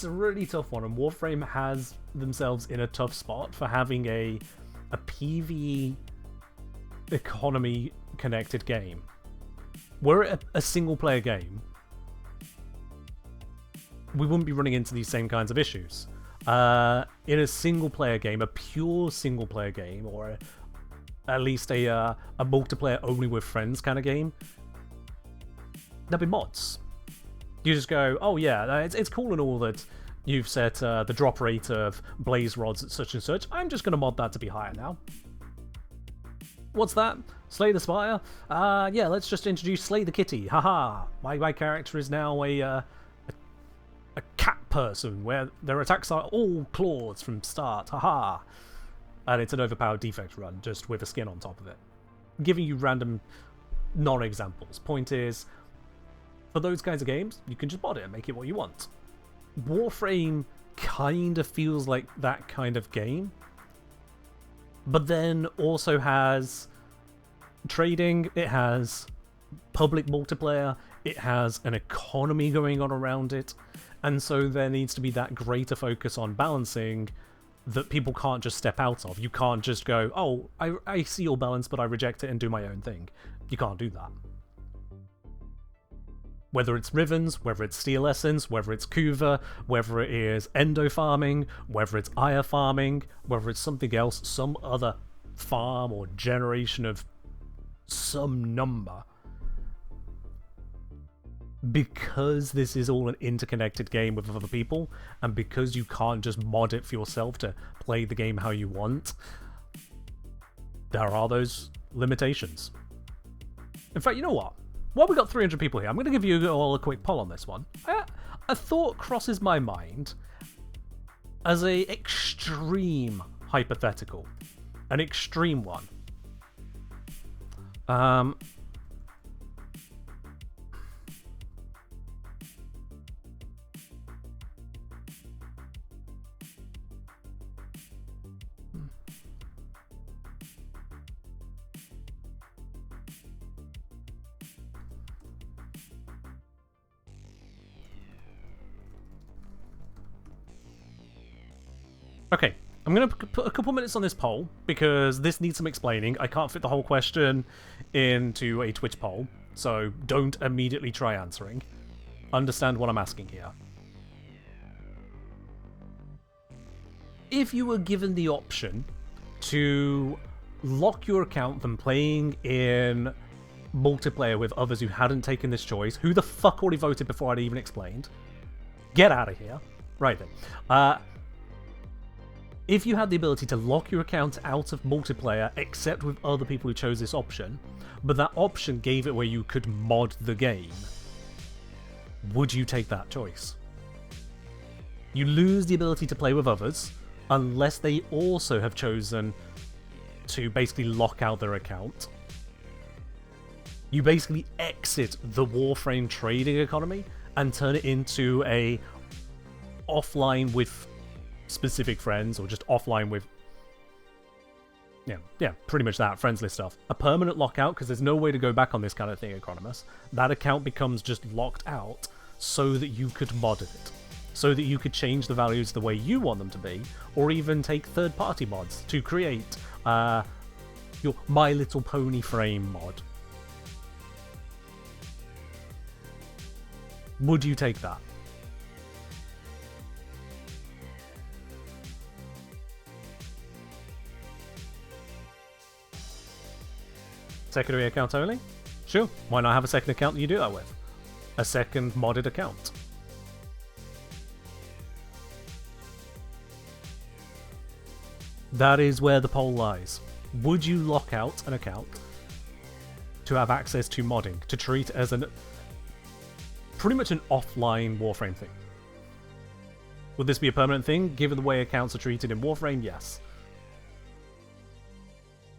a really tough one, and Warframe has themselves in a tough spot for having a PvE economy connected game. Were it a single player game, we wouldn't be running into these same kinds of issues. In a single player game, a pure single player game, or at least a multiplayer only with friends kind of game, there'll be mods. You just go, oh yeah, it's cool and all that you've set the drop rate of blaze rods at such and such. I'm just going to mod that to be higher now. What's that? Slay the Spire? Yeah, let's just introduce Slay the Kitty. Haha. My character is now a cat person, where their attacks are all claws from start. Haha. And it's an overpowered defect run, just with a skin on top of it. Giving you random non-examples. Point is, for those kinds of games, you can just mod it and make it what you want. Warframe kind of feels like that kind of game, but then also has trading, it has public multiplayer, it has an economy going on around it, and so there needs to be that greater focus on balancing that people can't just step out of. You can't just go, oh, I see your balance, but I reject it and do my own thing. You can't do that. Whether it's Rivens, whether it's Steel Essence, whether it's Kuva, whether it is Endo farming, whether it's Aya farming, whether it's something else, some other farm or generation of some number. Because this is all an interconnected game with other people, and because you can't just mod it for yourself to play the game how you want, there are those limitations. In fact, you know what? While we got 300 people here, I'm going to give you all a quick poll on this one. A thought crosses my mind as a extreme hypothetical. An extreme one. Okay, I'm going to put a couple minutes on this poll, because this needs some explaining. I can't fit the whole question into a Twitch poll, so don't immediately try answering. Understand what I'm asking here. If you were given the option to lock your account from playing in multiplayer with others who hadn't taken this choice, who the fuck already voted before I'd even explained? Get out of here. Right then. If you had the ability to lock your account out of multiplayer except with other people who chose this option, but that option gave it where you could mod the game, would you take that choice? You lose the ability to play with others unless they also have chosen to basically lock out their account. You basically exit the Warframe trading economy and turn it into a offline with specific friends, or just offline with yeah, pretty much that, friends list stuff. A permanent lockout, because there's no way to go back on this kind of thing, Economist. That account becomes just locked out so that you could mod it. So that you could change the values the way you want them to be, or even take third-party mods to create your My Little Pony frame mod. Would you take that? Secondary account only? Sure, why not have a second account that you do that with? A second modded account. That is where the poll lies. Would you lock out an account to have access to modding, to treat as pretty much an offline Warframe thing? Would this be a permanent thing, given the way accounts are treated in Warframe? Yes.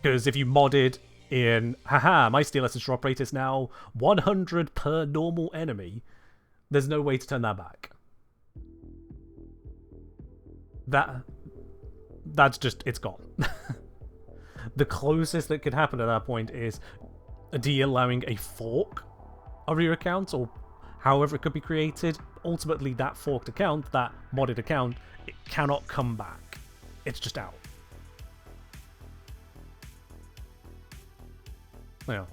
Because if you modded in, haha, my Steel Essence drop rate is now 100 per normal enemy, there's no way to turn that back. That's just, it's gone. The closest that could happen at that point is allowing a fork of your account, or however it could be created. Ultimately, that forked account, that modded account, it cannot come back. It's just out. Yeah.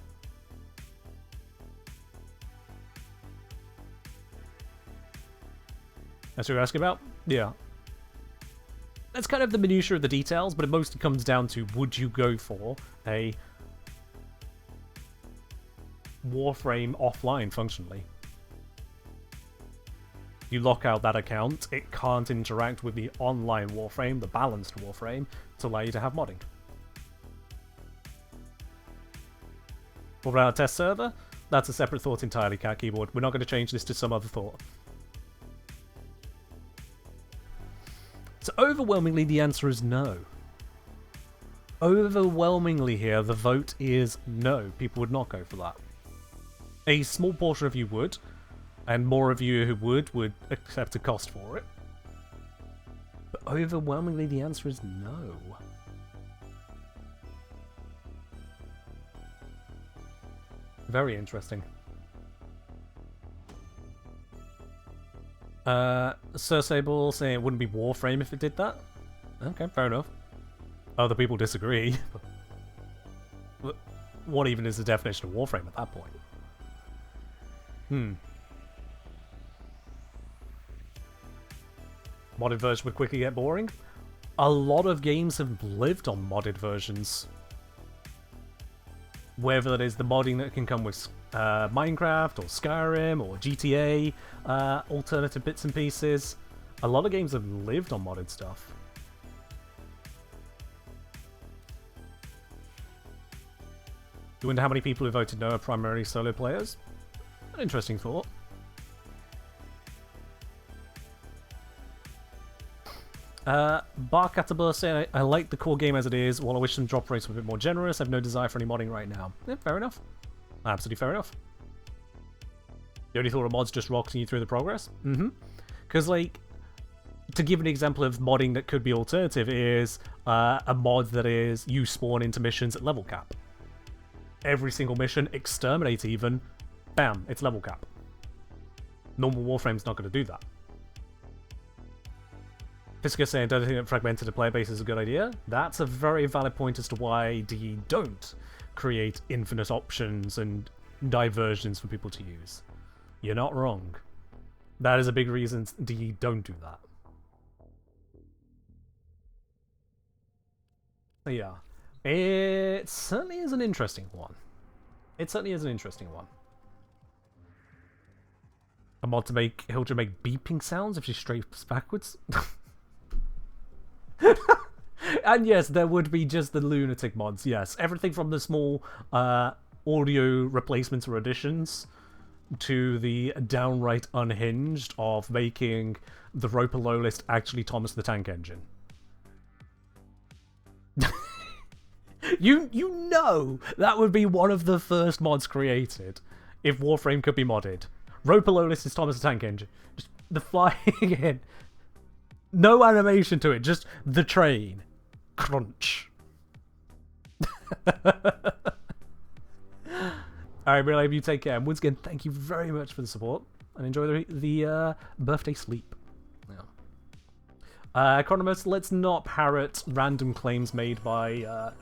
That's what you're asking about? Yeah. That's kind of the minutiae of the details, but it mostly comes down to, would you go for a Warframe offline functionally? You lock out that account, it can't interact with the online Warframe, the balanced Warframe, to allow you to have modding. What about our test server? That's a separate thought entirely, Cat Keyboard. We're not going to change this to some other thought. So overwhelmingly, the answer is no. Overwhelmingly here, the vote is no. People would not go for that. A small portion of you would, and more of you who would accept a cost for it. But overwhelmingly, the answer is no. Very interesting. Sir Sable saying it wouldn't be Warframe if it did that. Okay, fair enough. Other people disagree. But what even is the definition of Warframe at that point? Modded version would quickly get boring. A lot of games have lived on modded versions. Whether that is the modding that can come with Minecraft or Skyrim or GTA, alternative bits and pieces. A lot of games have lived on modded stuff. You wonder how many people who voted no are primarily solo players? An interesting thought. Barcatabur saying, I like the core game as it is, while I wish some drop rates were a bit more generous. I have no desire for any modding right now. Yeah, fair enough. Absolutely fair enough. You only thought of mods just rocking you through the progress? Because, like, to give an example of modding that could be alternative is a mod that is you spawn into missions at level cap. Every single mission, exterminate even, bam, it's level cap. Normal Warframe's not going to do that. Fisker saying, don't think that fragmented a player base is a good idea. That's a very valid point as to why DE don't create infinite options and diversions for people to use. You're not wrong. That is a big reason DE don't do that. So yeah, it certainly is an interesting one. It certainly is an interesting one. A mod to make Hildra make beeping sounds if she strafes backwards. And yes, there would be just the lunatic mods. Yes, everything from the small audio replacements or additions to the downright unhinged of making the Roper Low list actually Thomas the Tank Engine. You know that would be one of the first mods created if Warframe could be modded. Roper Low list is Thomas the Tank Engine. Just the flying in. No animation to it, just the train. Crunch. Alright, really, you take care. And once again, thank you very much for the support. And enjoy the birthday sleep. Yeah. Economist, let's not parrot random claims made by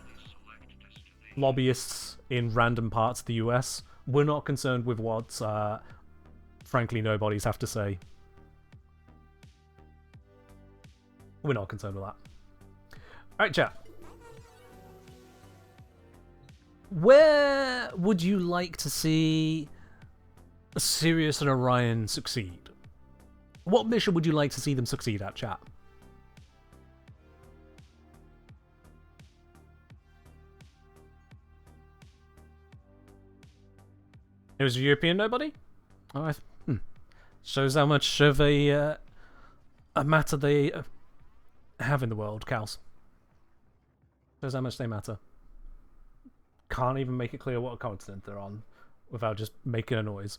lobbyists in random parts of the US. We're not concerned with what, frankly, nobody's have to say. We're not concerned with that. Alright, chat. Where would you like to see Sirius and Orion succeed? What mission would you like to see them succeed at, chat? It was a European nobody? Oh, shows how much of a matter they have in the world, cows. Shows how much they matter. Can't even make it clear what continent they're on without just making a noise.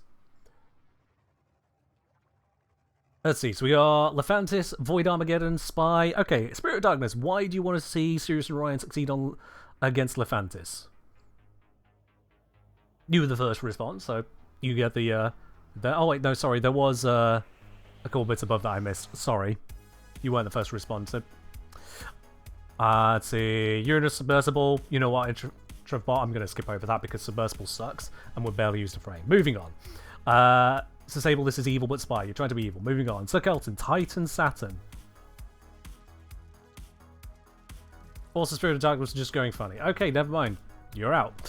Let's see, so we are Lephantis, Void Armageddon, Spy. Okay, Spirit of Darkness, why do you want to see Sirius and Orion succeed on against Lephantis? You were the first response, so you get the oh wait, no, sorry, there was a couple bits above that I missed. Sorry. You weren't the first response. So, let's see, Uranus Submersible, you know what, I'm going to skip over that because Submersible sucks and we're barely used to frame. Moving on. Sable, this is evil but spy. You're trying to be evil. Moving on. Sir Kelton, Titan, Saturn. Also, Spirit of Darkness was just going funny. Okay, never mind. You're out.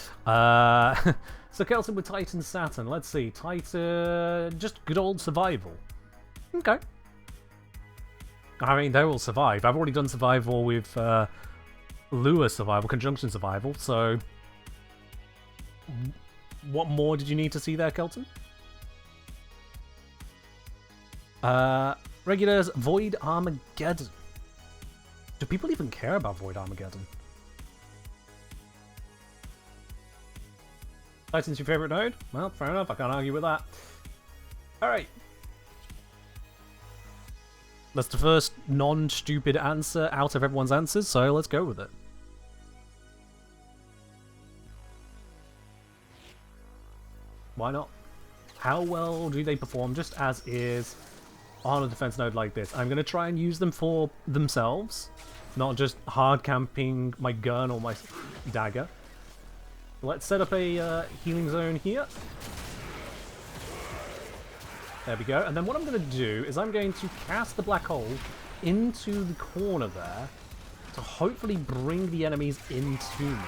Sir Kelton with Titan, Saturn. Let's see. Titan, just good old survival. Okay. I mean, they will survive. I've already done survival with Lua survival, conjunction survival, so what more did you need to see there, Kelton? Regulars, Void Armageddon. Do people even care about Void Armageddon? Titan's your favorite node? Well, fair enough, I can't argue with that. Alright. That's the first non-stupid answer out of everyone's answers, so let's go with it. Why not? How well do they perform just as is on a defense node like this? I'm going to try and use them for themselves, not just hard camping my gun or my dagger. Let's set up a healing zone here. There we go. And then what I'm going to do is I'm going to cast the black hole into the corner there to hopefully bring the enemies into me.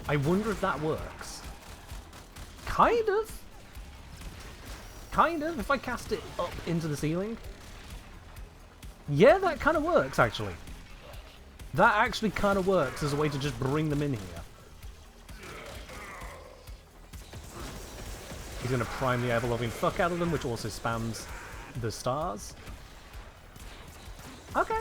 I wonder if that works. Kind of. Kind of, if I cast it up into the ceiling. Yeah, that kind of works, actually. That actually kind of works as a way to just bring them in here. He's going to prime the ever-loving fuck out of them, which also spams the stars. Okay.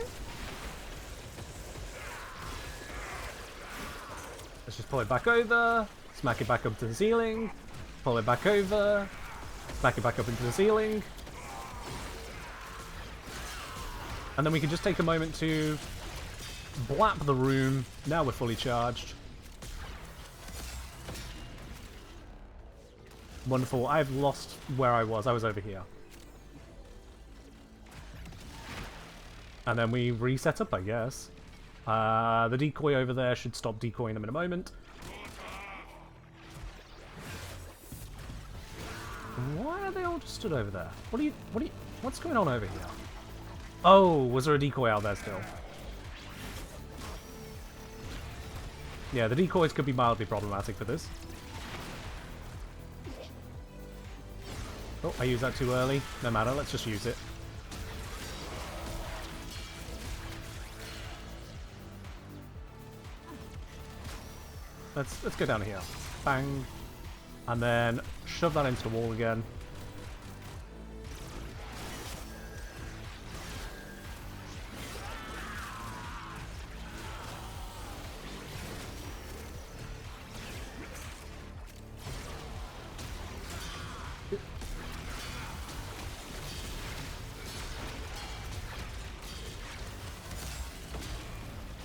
Let's just pull it back over, smack it back up to the ceiling, pull it back over, smack it back up into the ceiling. And then we can just take a moment to blap the room. Now we're fully charged. Wonderful. I've lost where I was. I was over here. And then we reset up, I guess. The decoy over there should stop decoying them in a moment. Why are they all just stood over there? What's going on over here? Oh, was there a decoy out there still? Yeah, the decoys could be mildly problematic for this. Oh, I used that too early. No matter, let's just use it. Let's go down here. Bang. And then shove that into the wall again.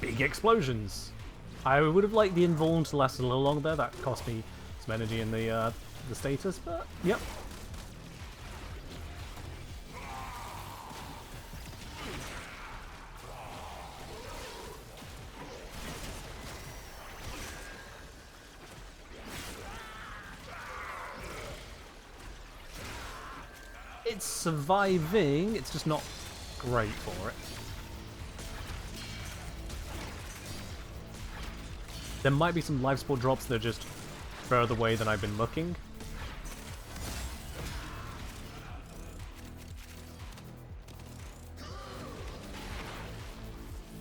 Big explosions. I would have liked the invuln to last a little longer. That cost me some energy in the status, but yep. It's surviving. It's just not great for it. There might be some life support drops that are just further away than I've been looking.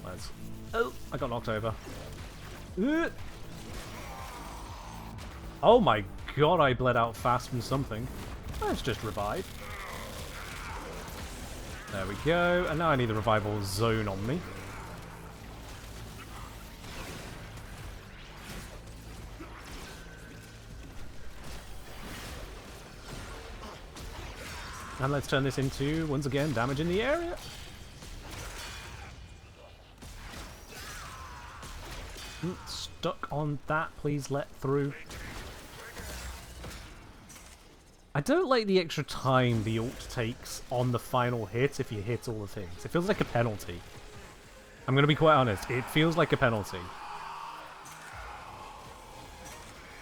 Let's... Oh, I got knocked over. Oh my god, I bled out fast from something. Let's just revive. There we go, and now I need the revival zone on me. And let's turn this into, once again, damage in the area. Stuck on that, please let through. I don't like the extra time the ult takes on the final hit if you hit all the things. It feels like a penalty. I'm going to be quite honest, it feels like a penalty.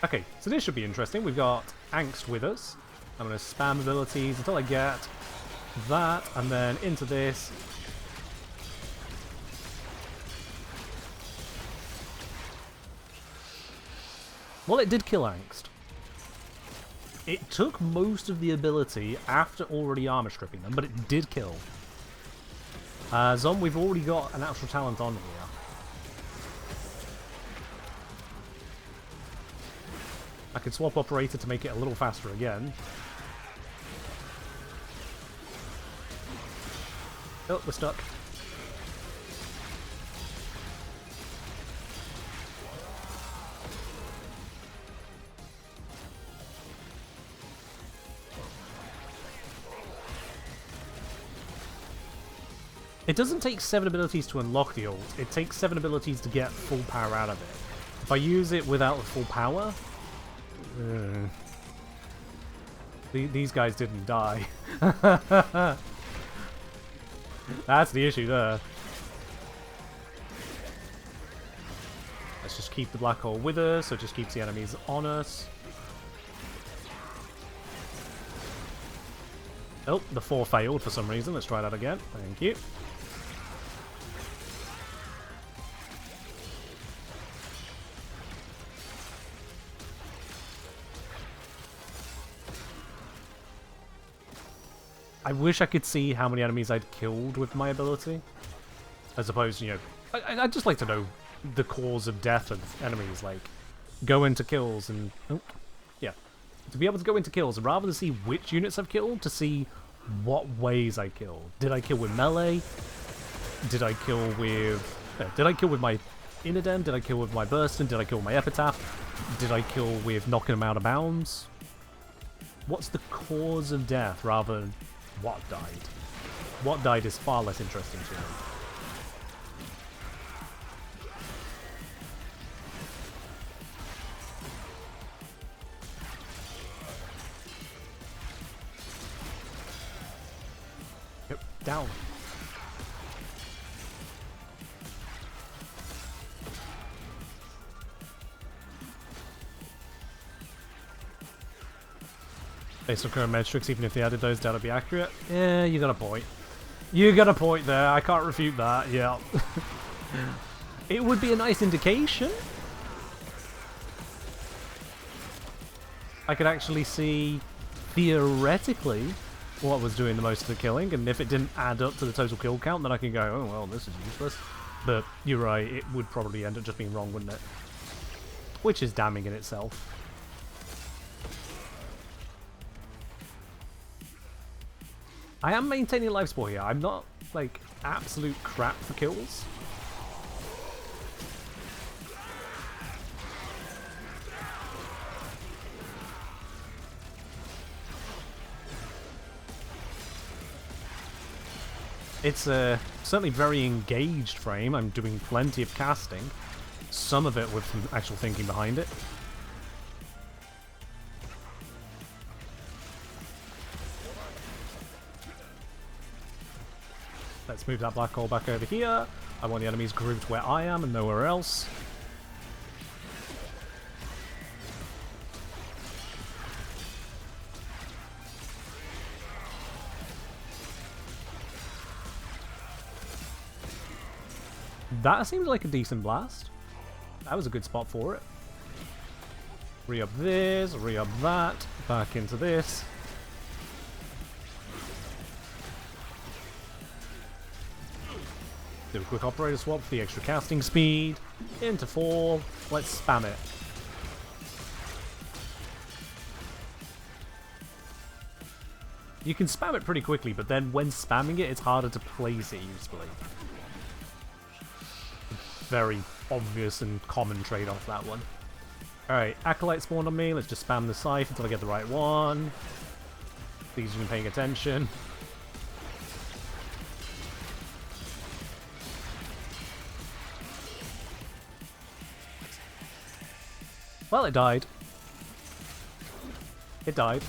Okay, so this should be interesting. We've got Angst with us. I'm going to spam abilities until I get that, and then into this. Well, it did kill Angst. It took most of the ability after already armor stripping them, but it did kill. Zom, we've already got an actual talent on here. I could swap operator to make it a little faster again. Oh, we're stuck. It doesn't take 7 abilities to unlock the ult, it takes 7 abilities to get full power out of it. If I use it without the full power... These guys didn't die. That's the issue there. Let's just keep the black hole with us, so it just keeps the enemies on us. Oh, the 4 failed for some reason. Let's try that again. Thank you. I wish I could see how many enemies I'd killed with my ability. As opposed to, you know... I'd just like to know the cause of death of enemies. Like, go into kills and... Oh, yeah. To be able to go into kills, rather than see which units I've killed, to see what ways I killed. Did I kill with melee? Did I kill with... did I kill with my Inodem? Did I kill with my Burston? Did I kill with my Epitaph? Did I kill with knocking them out of bounds? What's the cause of death, rather than... what died? What died is far less interesting to me. Yep, down. Based on current metrics, even if they added those, that'll be accurate. Yeah, you got a point. You got a point there. I can't refute that. Yeah. It would be a nice indication. I could actually see, theoretically, what was doing the most of the killing, and if it didn't add up to the total kill count, then I can go, oh, well, this is useless. But you're right, it would probably end up just being wrong, wouldn't it? Which is damning in itself. I am maintaining life support here. I'm not, like, absolute crap for kills. It's a certainly very engaged frame. I'm doing plenty of casting. Some of it with some actual thinking behind it. Let's move that black hole back over here. I want the enemies grouped where I am and nowhere else. That seems like a decent blast. That was a good spot for it. Re-up this, re-up that, back into this. Do a quick operator swap for the extra casting speed. Into 4. Let's spam it. You can spam it pretty quickly, but then when spamming it, it's harder to place it usefully. Very obvious and common trade-off, that one. Alright, Acolyte spawned on me. Let's just spam the scythe until I get the right one. Please have been paying attention. Well, it died. It died.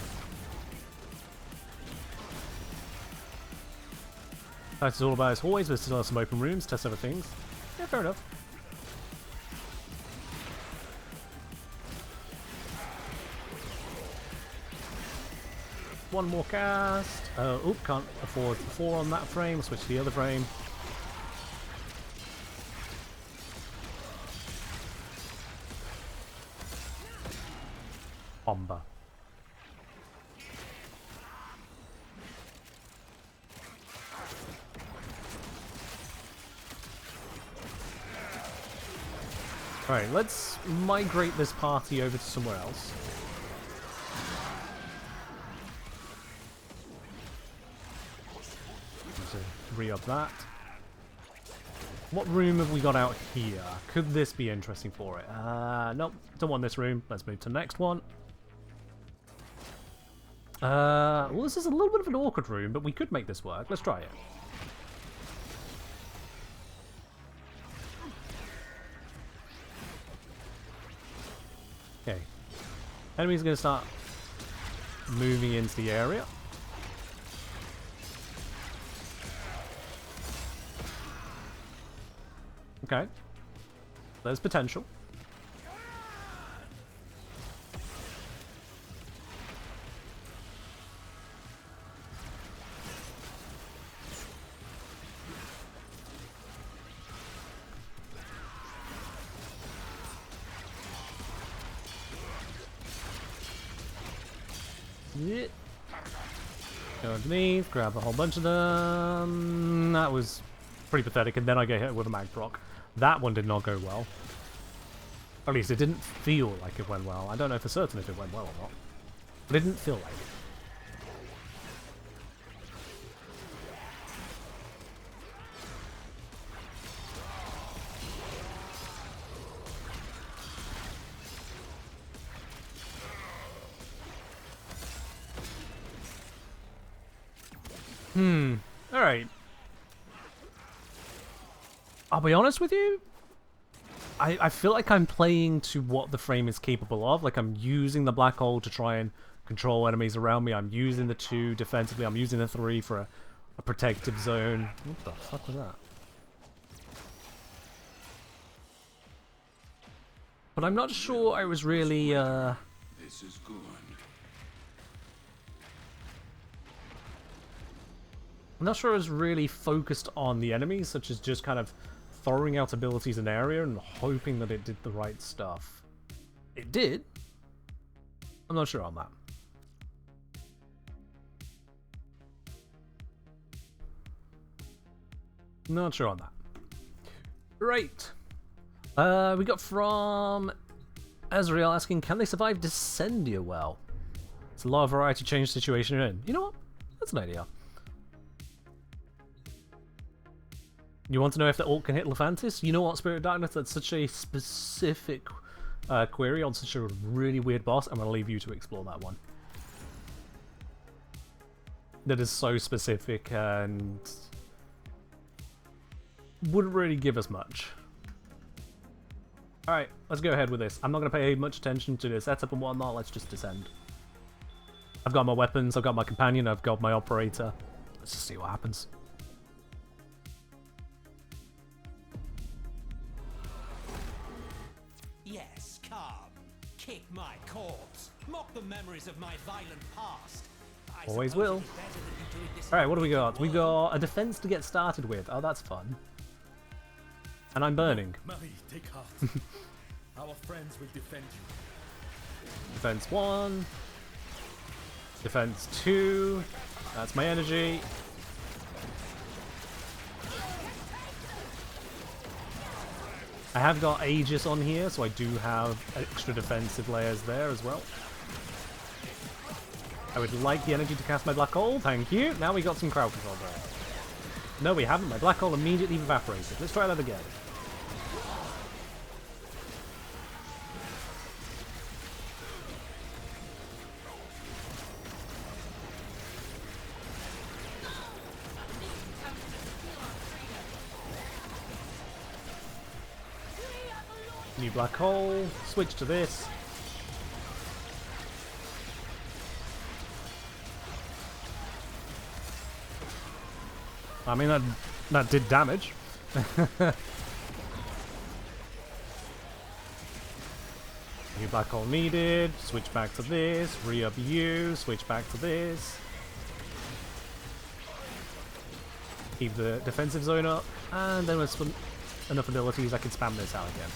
That's all about as always, but still have some open rooms, test other things. Yeah, fair enough. One more cast. Oop, can't afford 4 on that frame. Switch to the other frame. Bomba. Alright, let's migrate this party over to somewhere else. So, re-up that. What room have we got out here? Could this be interesting for it? Nope, don't want this room. Let's move to the next one. Well, this is a little bit of an awkward room, but we could make this work. Let's try it. Okay. Enemies are going to start moving into the area. Okay. There's potential. Yeah. Go underneath, grab a whole bunch of them. That was pretty pathetic, and then I get hit with a mag proc. That one did not go well. Or at least it didn't feel like it went well. I don't know for certain if it went well or not. But it didn't feel like it. Alright. I'll be honest with you. I feel like I'm playing to what the frame is capable of. Like, I'm using the black hole to try and control enemies around me. I'm using the 2 defensively. I'm using the 3 for a protective zone. What the fuck was that? But I'm not sure I was really, This is good. I'm not sure it was really focused on the enemies, such as just kind of throwing out abilities in area and hoping that it did the right stuff. It did. I'm not sure on that. Not sure on that. Right. We got from Ezreal asking, can they survive Descendia well? It's a lot of variety change situation you're in. You know what? That's an idea. You want to know if the ult can hit Lefantis? You know what, Spirit of Darkness? That's such a specific query on such a really weird boss. I'm going to leave you to explore that one. That is so specific and wouldn't really give us much. Alright, let's go ahead with this. I'm not going to pay much attention to the setup and whatnot. Let's just descend. I've got my weapons, I've got my companion, I've got my operator. Let's just see what happens. Yes, come. Kick my corpse. Mock the memories of my violent past. I Always suppose will. it is better than you doing this Alright, what do we got? We world. got a defense to get started with. Oh, that's fun. And I'm burning. Marie, take heart. Our friends will defend you. Defense 1. Defense 2. That's my energy. I have got Aegis on here, so I do have extra defensive layers there as well. I would like the energy to cast my black hole, thank you. Now we got some crowd control there. No, we haven't. My black hole immediately evaporated. Let's try that again. New black hole, switch to this. I mean, that did damage. New black hole needed, switch back to this, re-up you, switch back to this. Keep the defensive zone up, and then with enough abilities I can spam this out again.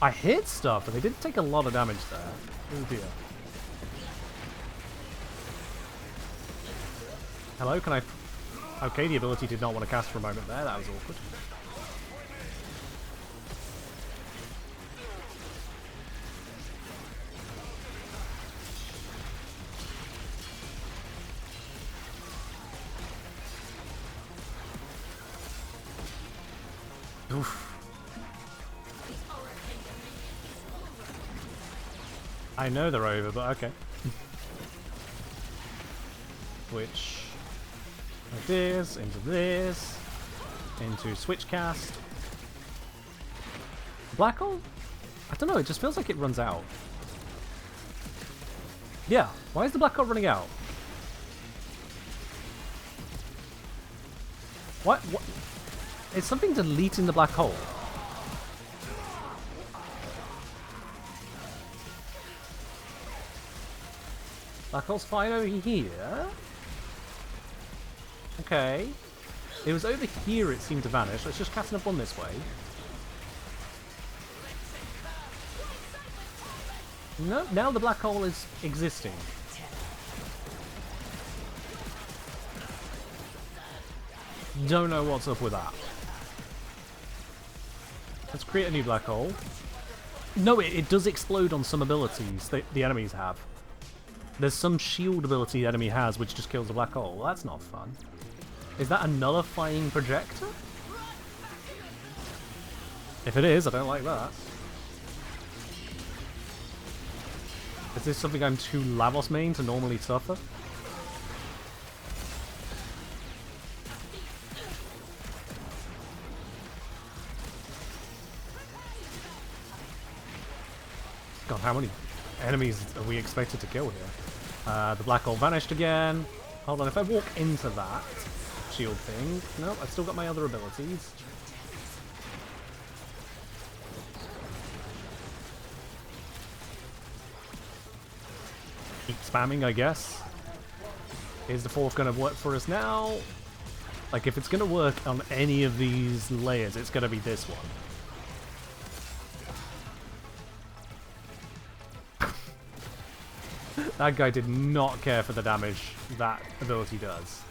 I hit stuff, but they did take a lot of damage there. Oh dear. Hello, can I... Okay, the ability did not want to cast for a moment there, that was awkward. Oof. I know they're over, but okay. Switch like this, into switch cast. Black hole? I don't know, it just feels like it runs out. Yeah, why is the black hole running out? What? Is something deleting the black hole? Black hole's fine over here. Okay. It was over here it seemed to vanish. Let's just cast another one this way. No, now the black hole is existing. Don't know what's up with that. Let's create a new black hole. No, it does explode on some abilities that the enemies have. There's some shield ability the enemy has which just kills the black hole. Well, that's not fun. Is that a nullifying projector? If it is, I don't like that. Is this something I'm too Lavos main to normally suffer? God, how many enemies are we expected to kill here? The black hole vanished again. Hold on, if I walk into that shield thing... No, I've still got my other abilities. keep spamming, I guess. Is the fourth going to work for us now? Like, if it's going to work on any of these layers, it's going to be this one. That guy did not care for the damage that ability does.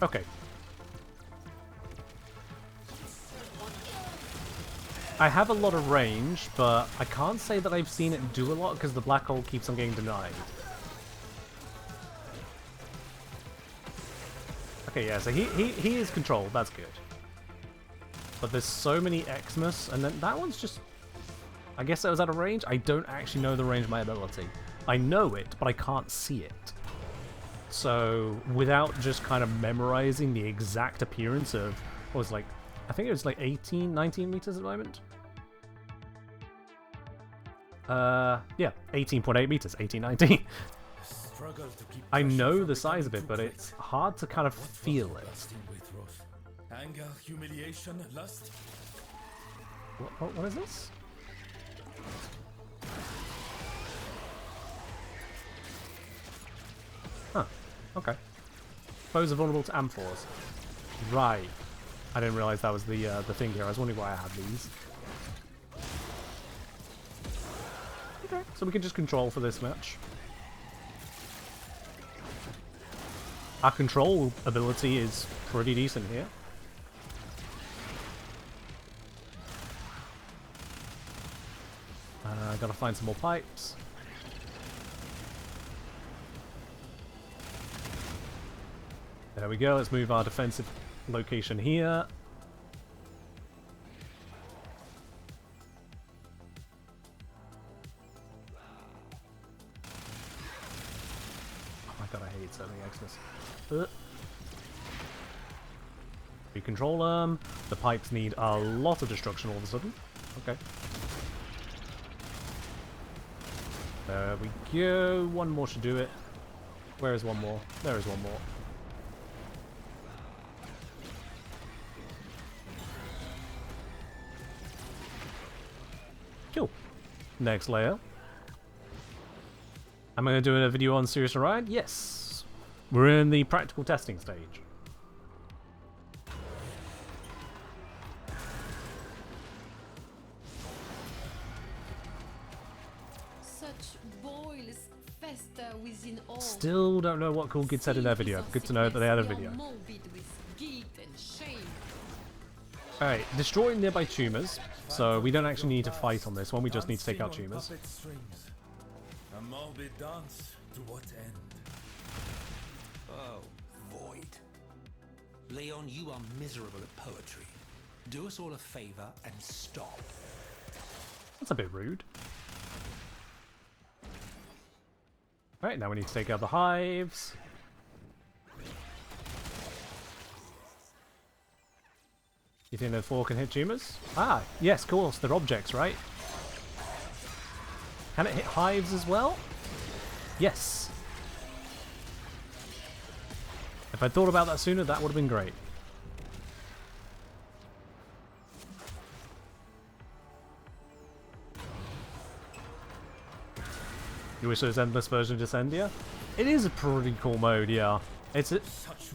Okay. I have a lot of range, but I can't say that I've seen it do a lot because the black hole keeps on getting denied. Okay, yeah, so he is controlled, that's good. But there's so many Xmas, and then that one's just... I guess that was out of range? I don't actually know the range of my ability. I know it, but I can't see it. So, without just kind of memorizing the exact appearance of, what was like, I think it was like 18, 19 meters at the moment? Yeah, 18.8 meters, 18, 19. I know the size of it, but it's hard to kind of feel it. Anger, humiliation, lust. What is this? Huh. Okay. Foes are vulnerable to amphors. Right. I didn't realize that was the thing here. I was wondering why I had these. Okay. So we can just control for this match. Our control ability is pretty decent here. Gotta find some more pipes. There we go, let's move our defensive location here. Oh my god, I hate so many Xmas. We control them. The pipes need a lot of destruction all of a sudden. Okay. There we go. One more should do it. Where is one more? There is one more. Cool. Next layer. Am I going to do a video on Sirius Orion? Yes. We're in the practical testing stage. Still don't know what Cool Kid said in their video. Good to know that they had a video. Alright, destroy nearby tumors. So we don't actually need to fight on this one, we just need to take out tumors. A morbid dance to what end? Oh, void. Leon, you are miserable at poetry. Do us all a favor and stop. That's a bit rude. Alright, now we need to take out the hives. You think the 4 can hit tumors? Ah, yes, of course, they're objects, right? Can it hit hives as well? Yes. If I'd thought about that sooner, that would have been great. You wish there was endless version of Descendia? It is a pretty cool mode, yeah. It's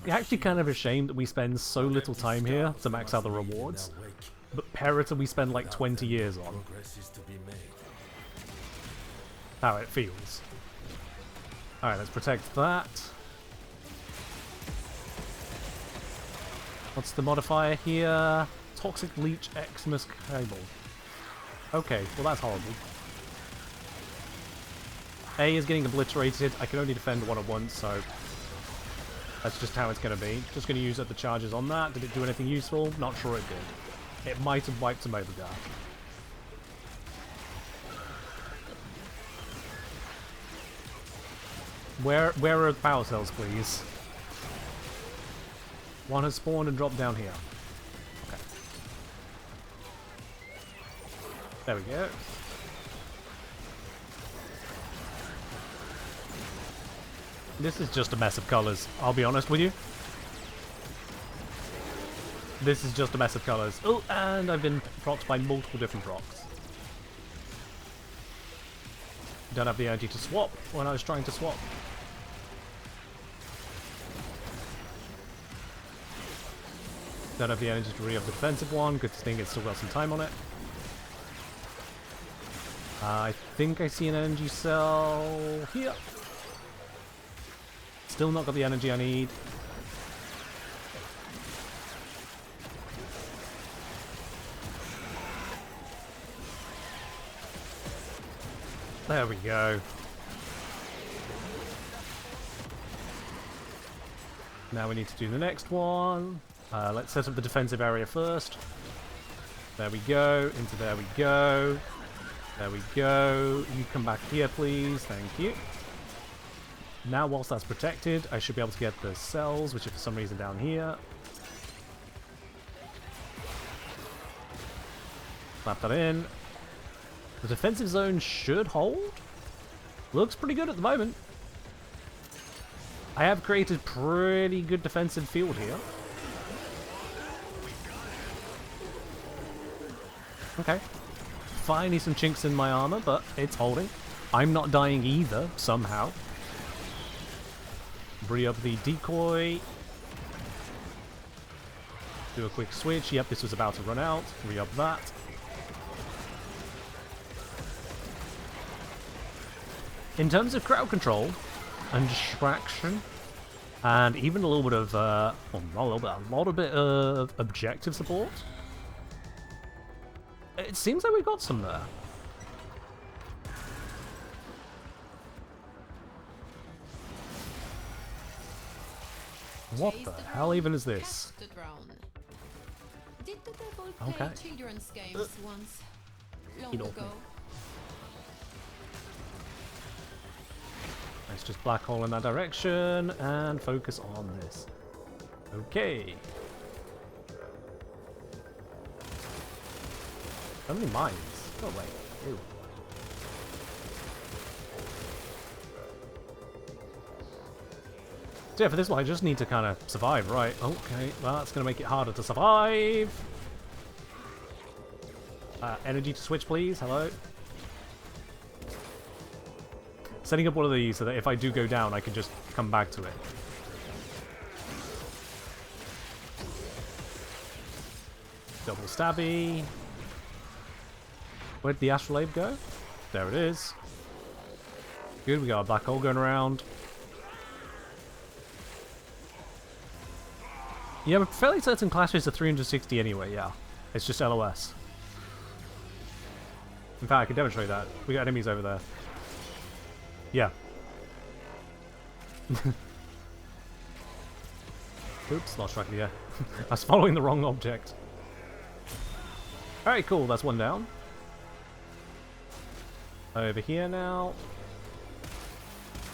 actually kind of a shame that we spend so little time here to max out the rewards, but Perita we spend like 20 years on. How it feels. Alright, let's protect that. What's the modifier here? Toxic Leech Xmas Cable. Okay, well that's horrible. A is getting obliterated. I can only defend one at once, so that's just how it's going to be. Just going to use up the charges on that. Did it do anything useful? Not sure it did. It might have wiped him over there. Where are the power cells, please? One has spawned and dropped down here. Okay. There we go. This is just a mess of colors, I'll be honest with you. This is just a mess of colors. Oh, and I've been procced by multiple different procs. Don't have the energy to swap when I was trying to swap. Don't have the energy to re-up the defensive one. Good thing it's still got some time on it. I think I see an energy cell here. Still not got the energy I need. There we go. Now we need to do the next one. Let's set up the defensive area first. There we go. Into there we go. There we go. You come back here, please. Thank you. Now, whilst that's protected, I should be able to get the cells, which are for some reason down here. Clap that in. The defensive zone should hold. Looks pretty good at the moment. I have created pretty good defensive field here. Okay. Finally some chinks in my armor, but it's holding. I'm not dying either, somehow. Re-up the decoy. Do a quick switch. Yep, this was about to run out. Re-up that. In terms of crowd control and distraction, and even a little bit of, a lot of objective support, it seems like we've got some there. What the hell even is this? Did the devil Okay. play children's games once? Long know. ago. Let's just black hole in that direction and focus on this. Okay. How many mines? Oh wait. Ew. So yeah, for this one I just need to kind of survive, right? Okay, well that's going to make it harder to survive. Energy to switch, please. Hello. Setting up one of these so that if I do go down, I can just come back to it. Double stabby. Where'd the astrolabe go? There it is. Good, we got a black hole going around. Yeah, I'm fairly certain clashes are 360 anyway, yeah. It's just LOS. In fact, I can demonstrate that. We got enemies over there. Yeah. Oops, lost track of the air. I was following the wrong object. Alright, cool, that's one down. Over here now.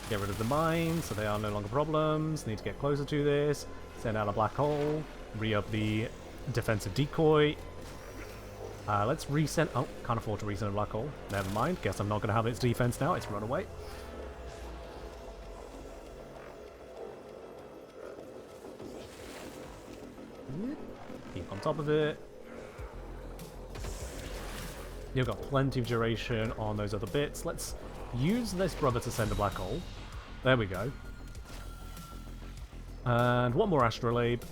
Get rid of the mines, so they are no longer problems. Need to get closer to this. Send out a black hole. Re-up the defensive decoy. Let's reset. Oh, can't afford to reset a black hole. Never mind. Guess I'm not going to have its defense now. It's run away. Keep on top of it. You've got plenty of duration on those other bits. Let's use this brother to send a black hole. There we go. And one more astrolabe.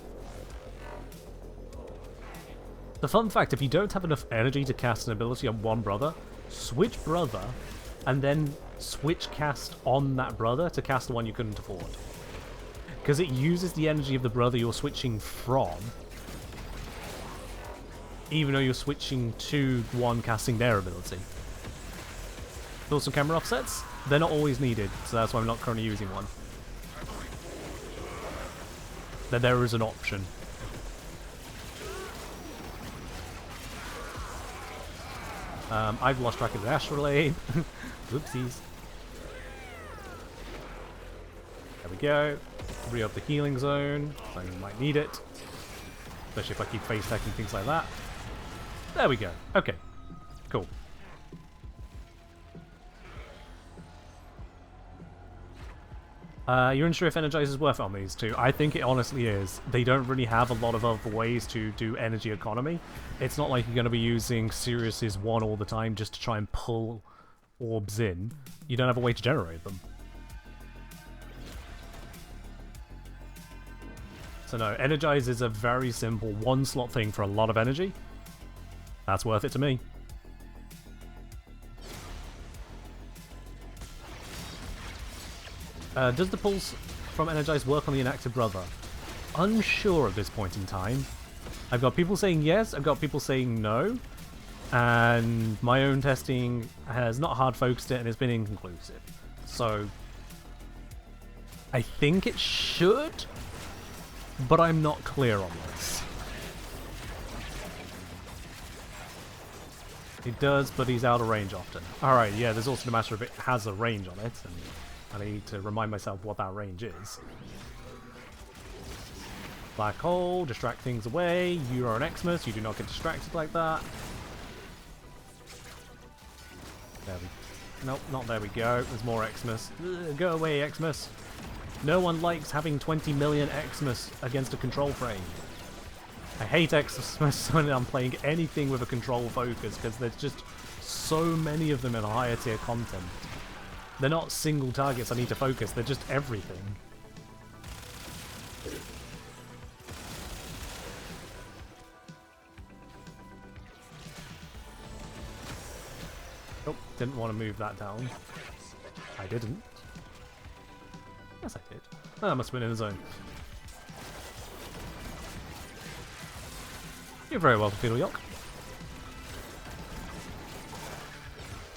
The fun fact, if you don't have enough energy to cast an ability on one brother, switch brother, and then switch cast on that brother to cast the one you couldn't afford. Because it uses the energy of the brother you're switching from, even though you're switching to one casting their ability. Build some camera offsets? They're not always needed, so that's why I'm not currently using one. Then there is an option. I've lost track of the astrolabe. Whoopsies. There we go. Re-up the healing zone. So you might need it. Especially if I keep face attacking things like that. There we go. Okay. Cool. You're unsure if Energize is worth it on these two. I think it honestly is. They don't really have a lot of other ways to do energy economy. It's not like you're going to be using Sirius's 1 all the time just to try and pull orbs in. You don't have a way to generate them. So no, Energize is a very simple 1-slot thing for a lot of energy. That's worth it to me. Does the pulse from Energize work on the inactive brother? Unsure at this point in time. I've got people saying yes, I've got people saying no. And my own testing has not hard focused it and it's been inconclusive. So I think it should, but I'm not clear on this. It does, but he's out of range often. Alright, yeah, there's also the matter of it has a range on it, and I need to remind myself what that range is. Black hole, distract things away. You are an Xmas, you do not get distracted like that. There we... Nope, not there we go. There's more Xmas. Ugh, go away, Xmas. No one likes having 20 million Xmas against a control frame. I hate Xmas when I'm playing anything with a control focus, because there's just so many of them in higher tier content. They're not single targets I need to focus, they're just everything. Oh, didn't want to move that down. I didn't. Yes, I did. Oh, I must have been in the zone. You're very welcome, Fiddle Yock.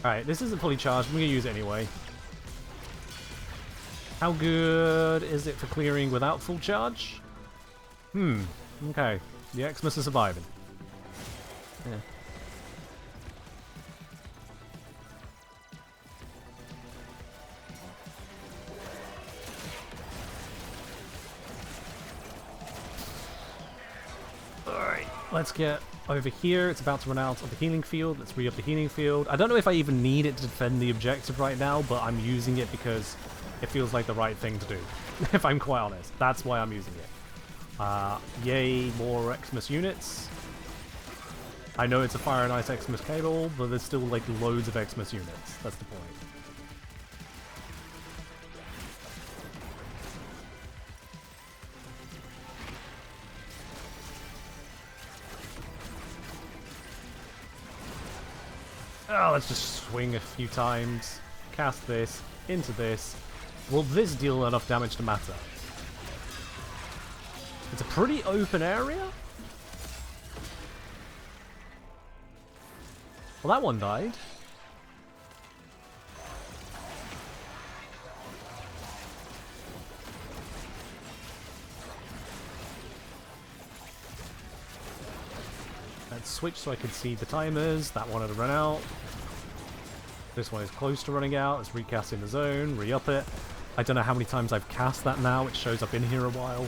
Alright, this isn't fully charged. I'm going to use it anyway. How good is it for clearing without full charge? Okay. The Xmas is surviving. Yeah. Alright, let's get over here. It's about to run out of the healing field. Let's re-up the healing field. I don't know if I even need it to defend the objective right now, but I'm using it because it feels like the right thing to do, if I'm quite honest. That's why I'm using it. Yay, more Xmas units. I know it's a Fire and Ice Xmas cable, but there's still like loads of Xmas units. That's the point. Oh, let's just swing a few times. Cast this into this. Will this deal enough damage to matter? It's a pretty open area. Well, that one died. Let's switch so I can see the timers. That one had run out. This one is close to running out. Let's recast in the zone, re-up it. I don't know how many times I've cast that now. It shows I've been here a while.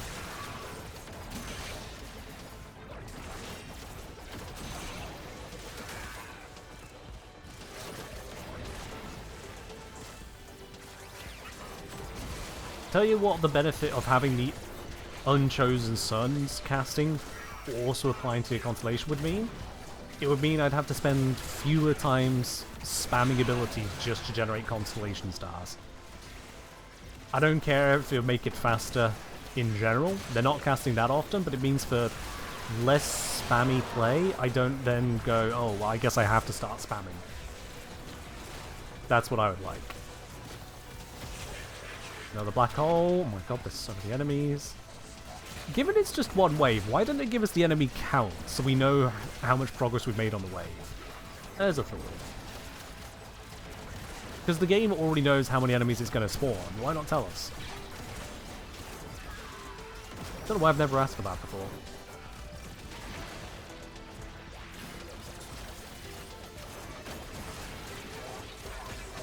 Tell you what the benefit of having the Unchosen Suns casting also applying to your constellation would mean. It would mean I'd have to spend fewer times spamming abilities just to generate constellation stars. I don't care if it'll make it faster in general. They're not casting that often, but it means for less spammy play, I don't then go, oh, well, I guess I have to start spamming. That's what I would like. Another black hole. Oh my god, there's so many enemies. Given it's just one wave, why don't they give us the enemy count so we know how much progress we've made on the wave? There's a thought. Because the game already knows how many enemies it's going to spawn. Why not tell us? Don't know why I've never asked for that before.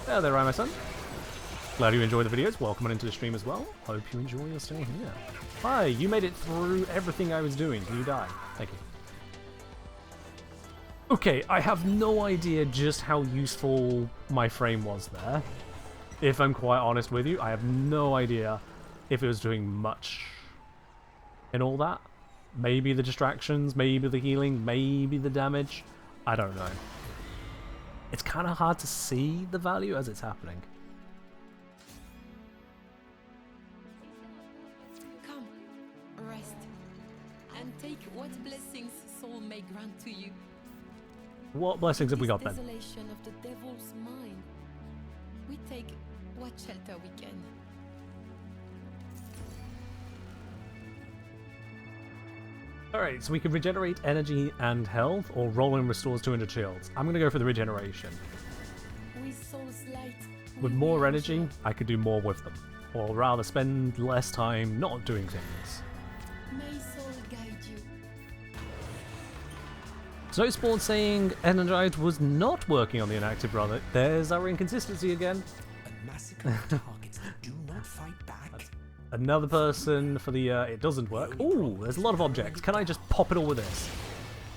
There, my son. Glad you enjoy the videos. Welcome on into the stream as well. Hope you enjoy your stay here. Hi, you made it through everything I was doing. Can you die? Thank you. Okay, I have no idea just how useful my frame was there. If I'm quite honest with you, I have no idea if it was doing much in all that. Maybe the distractions, maybe the healing, maybe the damage. I don't know. It's kind of hard to see the value as it's happening. Come, rest, and take what blessings soul may grant to you. What blessings have we got then? Desolation of the devil's mind. We take what shelter we can. Alright, so we can regenerate energy and health, or Roland restores 200 shields. I'm gonna go for the regeneration. With soul's light, With we more will energy, share. I could do more with them. Or rather, spend less time not doing things. May soul guide you. Snowspawn saying Energized was not working on the inactive brother. There's our inconsistency again. A massacre of targets that do not fight back. Another person for the, it doesn't work. Ooh, there's a lot of objects. Can I just pop it all with this?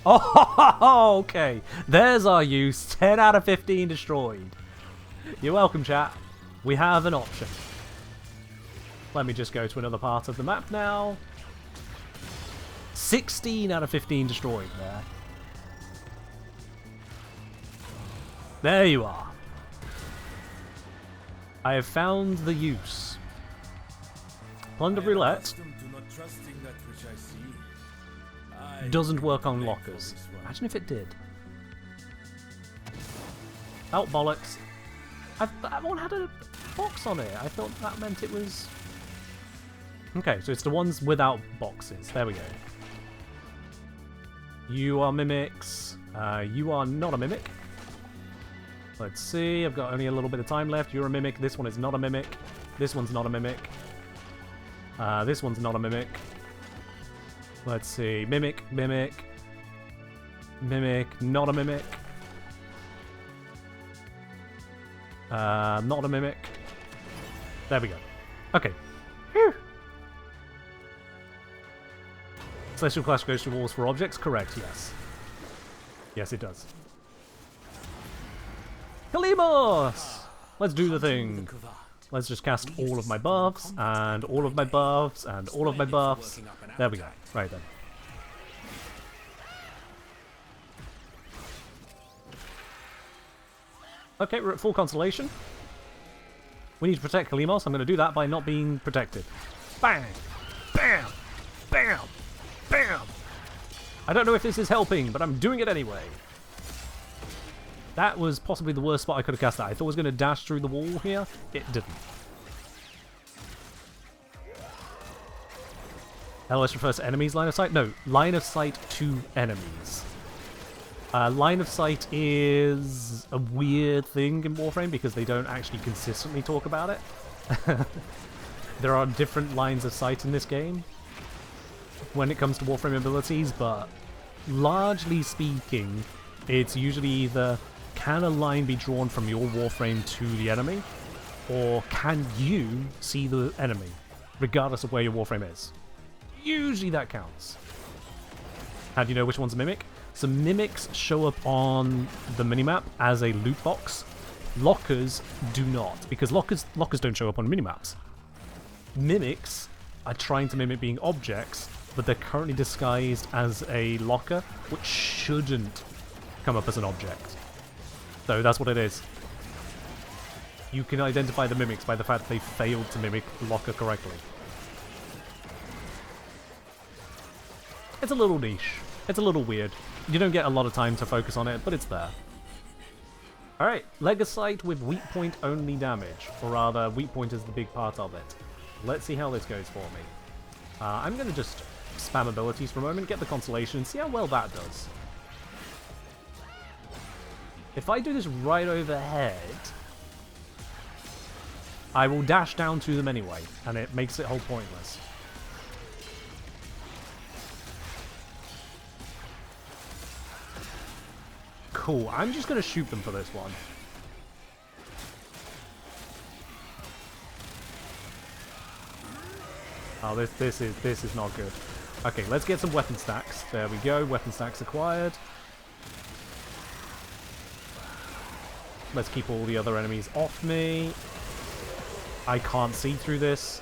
Oh, okay. There's our use. 10 out of 15 destroyed. You're welcome, chat. We have an option. Let me just go to another part of the map now. 16 out of 15 destroyed there. There you are. I have found the use. Plunder I am Roulette accustomed to not trusting that which I see. I doesn't work on pray for lockers. this one. Imagine if it did. Oh, bollocks. That one had a box on it. I thought that meant it was... Okay, so it's the ones without boxes. There we go. You are mimics. You are not a mimic. Let's see. I've got only a little bit of time left. You're a mimic. This one is not a mimic. This one's not a mimic. This one's not a mimic. Let's see. Mimic, mimic. Mimic, not a mimic. Not a mimic. There we go. Okay. Whew. Celestial Clash goes to walls for objects? Correct, yes. Yes, it does. Kalimos! Let's do the thing. Let's just cast all of my buffs, and all of my buffs, and all of my buffs. There we go. Right then. Okay, we're at full constellation. We need to protect Kalimos. I'm going to do that by not being protected. Bang! Bam! Bam! Bam! I don't know if this is helping, but I'm doing it anyway. That was possibly the worst spot I could have cast that. I thought I was going to dash through the wall here. It didn't. LS refers to enemies line of sight? No, line of sight to enemies. Line of sight is a weird thing in Warframe because they don't actually consistently talk about it. There are different lines of sight in this game when it comes to Warframe abilities, but largely speaking, it's usually either can a line be drawn from your Warframe to the enemy, or can you see the enemy, regardless of where your Warframe is. Usually that counts. How do you know which one's a mimic? So mimics show up on the minimap as a loot box. Lockers do not, because lockers don't show up on minimaps. Mimics are trying to mimic being objects, but they're currently disguised as a locker, which shouldn't come up as an object. So that's what it is. You can identify the mimics by the fact that they failed to mimic the locker correctly. It's a little niche. It's a little weird. You don't get a lot of time to focus on it, but it's there. Alright, Legacite with weak point only damage. Or rather, weak point is the big part of it. Let's see how this goes for me. I'm going to just spam abilities for a moment, get the constellation, and see how well that does. If I do this right overhead, I will dash down to them anyway, and it makes it whole pointless. Cool, I'm just going to shoot them for this one. Oh, this is not good. Okay, let's get some weapon stacks. There we go. Weapon stacks acquired. Let's keep all the other enemies off me. I can't see through this.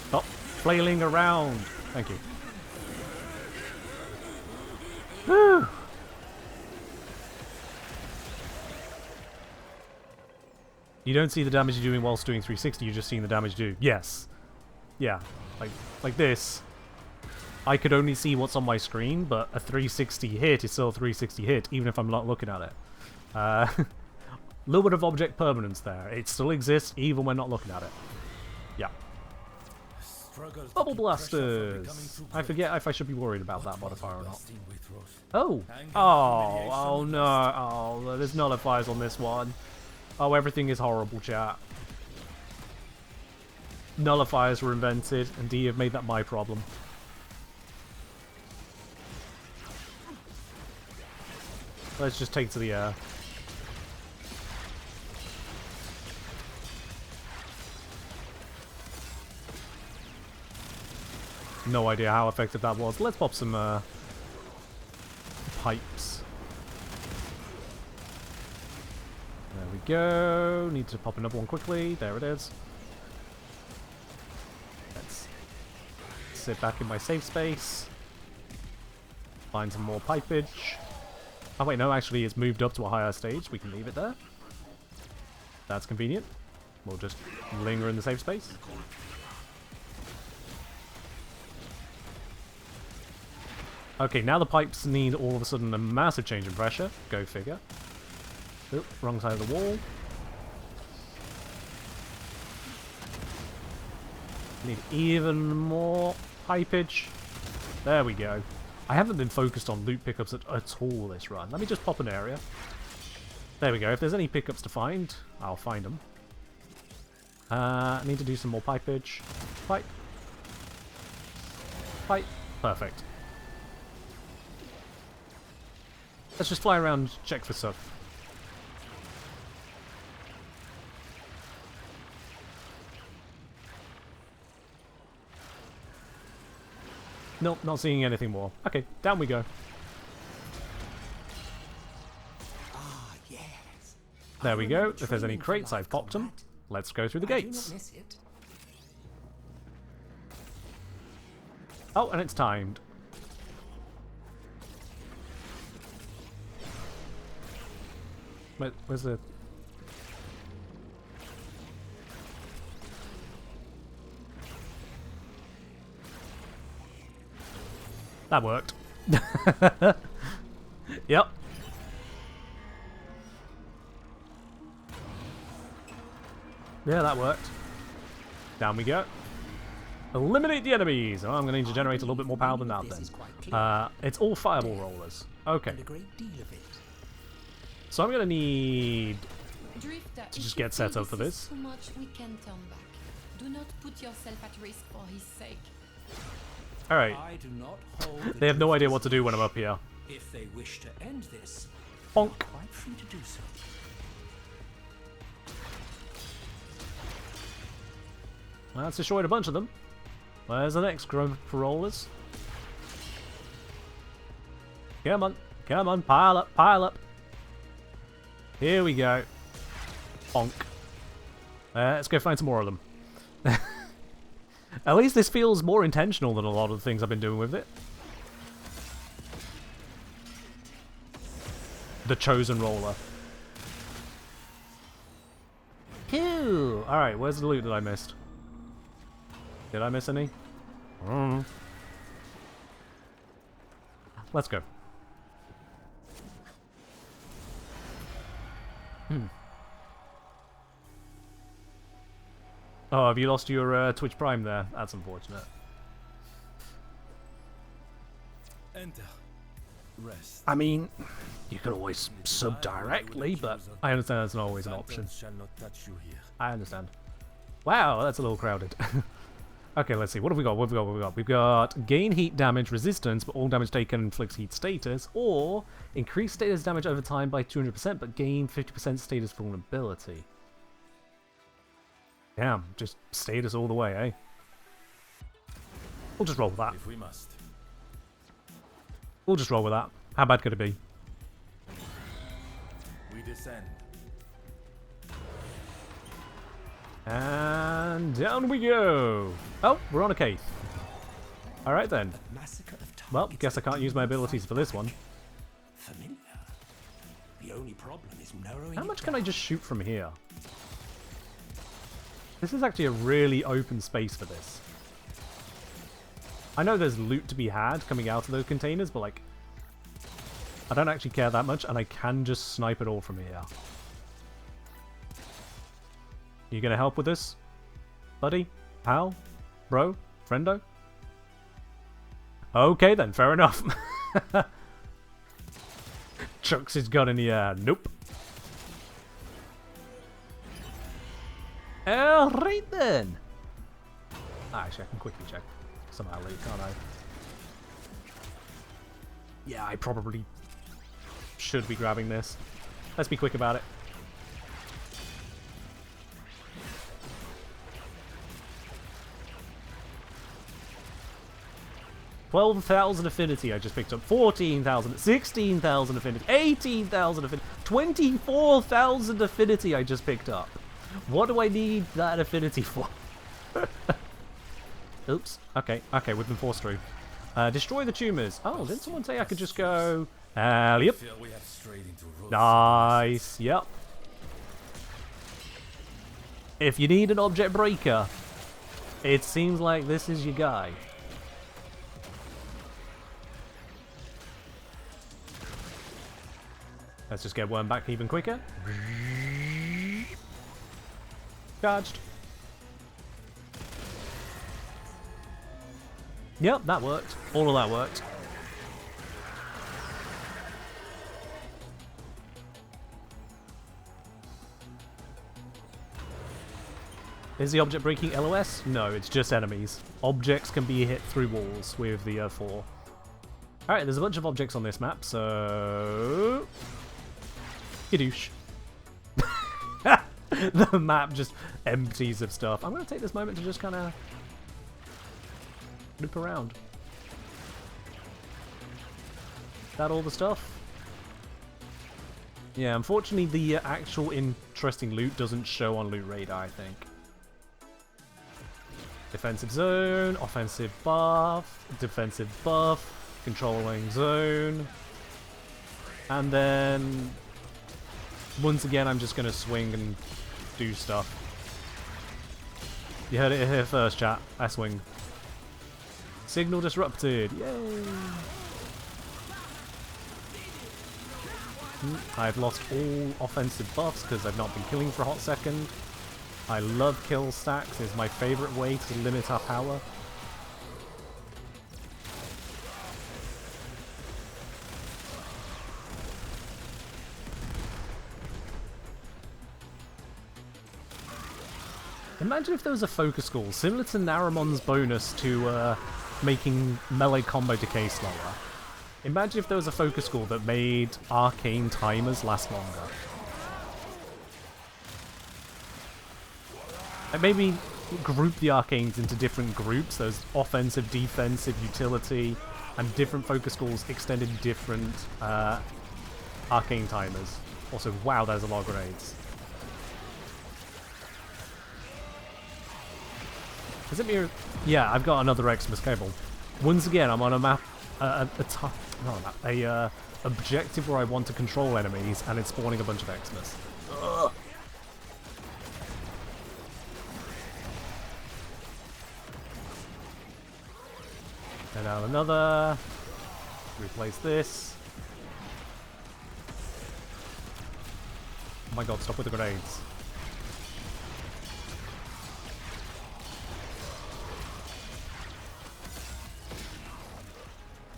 Stop flailing around. Thank you. Whew. You don't see the damage you're doing whilst doing 360, you're just seeing the damage do. Yes. Yeah. Like this. I could only see what's on my screen, but a 360 hit is still a 360 hit, even if I'm not looking at it. A little bit of object permanence there. It still exists, even when not looking at it. Yeah. Bubble blasters! I forget if I should be worried about that modifier or not. Oh! Oh no! Oh, there's nullifiers on this one. Oh, everything is horrible, chat. Nullifiers were invented, and D have made that my problem. Let's just take to the air. No idea how effective that was. Let's pop some pipes. There we go. Need to pop another one quickly. There it is. Let's sit back in my safe space. Find some more pipage. Oh wait, no, actually it's moved up to a higher stage. We can leave it there. That's convenient. We'll just linger in the safe space. Okay, now the pipes need all of a sudden a massive change in pressure. Go figure. Oop, wrong side of the wall. Need even more pipage. There we go. I haven't been focused on loot pickups at all this run. Let me just pop an area. There we go. If there's any pickups to find, I'll find them. I need to do some more pipage. Pipe. Pipe. Perfect. Let's just fly around, check for stuff. Nope, not seeing anything more. Okay, down we go. Ah, yes. There we go. If there's any crates, I've popped them. Let's go through the gates. Oh, and it's timed. Where's the... That worked. Yep. Yeah, that worked. Down we go. Eliminate the enemies! Oh, I'm going to need to generate a little bit more power than that then. It's all fireball rollers. Okay. So I'm going to need Drifter, to just get set up for this. Too much, we can turn back. Do not put yourself at risk for his sake. Alright. I do not hold They have no idea what to do when I'm up here. If they wish to end this, Bonk. quite free to do so. Well, that's destroyed a bunch of them. Where's the next group of rollers? Come on. Come on. Pile up. Pile up. Here we go. Bonk. Let's go find some more of them. At least this feels more intentional than a lot of the things I've been doing with it. The chosen roller. Cool. Alright, where's the loot that I missed? Did I miss any? Let's go. Oh, have you lost your Twitch Prime there? That's unfortunate. Enter. Rest. I mean, you could always sub directly, but I understand that's not always an option. Shall not touch you here. I understand. Wow, that's a little crowded. Okay, let's see. What have we got? What have we got? What have we got? We've got gain heat damage resistance, but all damage taken inflicts heat status, or increase status damage over time by 200%, but gain 50% status vulnerability. Damn, just stayed us all the way, eh? We'll just roll with that. If we must. We'll just roll with that. How bad could it be? We descend. And down we go. Oh, we're on a cave. Alright then. Massacre of Well, targets guess I can't use my abilities for this one. familiar. The only problem is narrowing. How much can I just shoot from here? This is actually a really open space for this. I know there's loot to be had coming out of those containers, but like, I don't actually care that much, and I can just snipe it all from here. You gonna help with this? Buddy? Pal? Bro? Friendo? Okay then, fair enough. Chucks his gun in the air. Nope. Alright then. Actually, I can quickly check somehow later, can't I? Yeah, I probably should be grabbing this. Let's be quick about it. $12,000 affinity I just picked up. 14,000, 16,000 affinity, 18,000 affinity, 24,000 affinity I just picked up. What do I need that affinity for? Oops. Okay, we've been forced through. Destroy the tumors. Oh, didn't someone say I could just go... yep. Feel we have strayed into roads. Nice. Yep. If you need an object breaker, it seems like this is your guy. Let's just get one back even quicker. Charged. Yep, that worked. All of that worked. Is the object breaking LOS? No, it's just enemies. Objects can be hit through walls with the 4. Alright, there's a bunch of objects on this map, so... Skadoosh. The map just empties of stuff. I'm going to take this moment to just kind of loop around. Is that all the stuff? Yeah, unfortunately the actual interesting loot doesn't show on Loot Radar, I think. Defensive zone, offensive buff, defensive buff, controlling zone. And then... once again, I'm just going to swing and do stuff. You heard it here first, chat. I swing. Signal disrupted. Yay! I've lost all offensive buffs because I've not been killing for a hot second. I love kill stacks. It's my favourite way to limit our power. Imagine if there was a focus school, similar to Naramon's bonus to making melee combo decay slower. Imagine if there was a focus school that made arcane timers last longer. And maybe group the arcanes into different groups, those offensive, defensive, utility, and different focus schools extended different arcane timers. Also, wow, there's a lot of grenades. Is it me? Yeah, I've got another Xmas cable. Once again, I'm on a map, a objective where I want to control enemies, and it's spawning a bunch of Xmas. Ugh. And now another. Replace this. Oh my god! Stop with the grenades.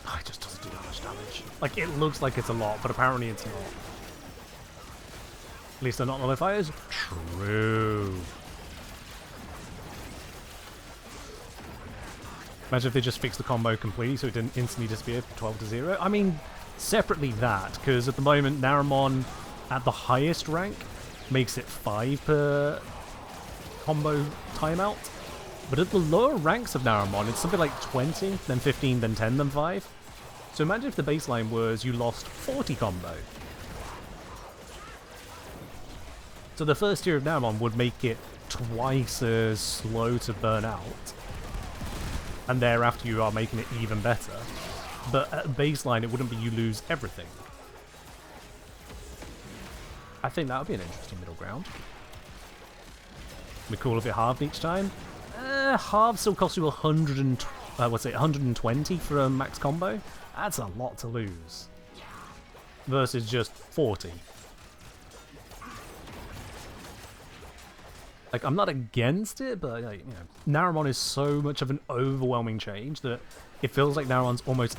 Oh, it just doesn't do that much damage. Like, it looks like it's a lot, but apparently it's not. At least they're not nullifiers. True. Imagine if they just fixed the combo completely so it didn't instantly disappear 12-0. I mean, separately that, because at the moment, Naramon at the highest rank makes it 5 per combo timeout. But at the lower ranks of Naramon, it's something like 20, then 15, then 10, then 5. So imagine if the baseline was you lost 40 combo. So the first tier of Naramon would make it twice as slow to burn out. And thereafter you are making it even better. But at baseline it wouldn't be you lose everything. I think that would be an interesting middle ground. Would be cool if it halved each time. Halve still costs you 120 for a max combo. That's a lot to lose. Versus just 40. Like, I'm not against it, but like, you know, Naramon is so much of an overwhelming change that it feels like Naramon's almost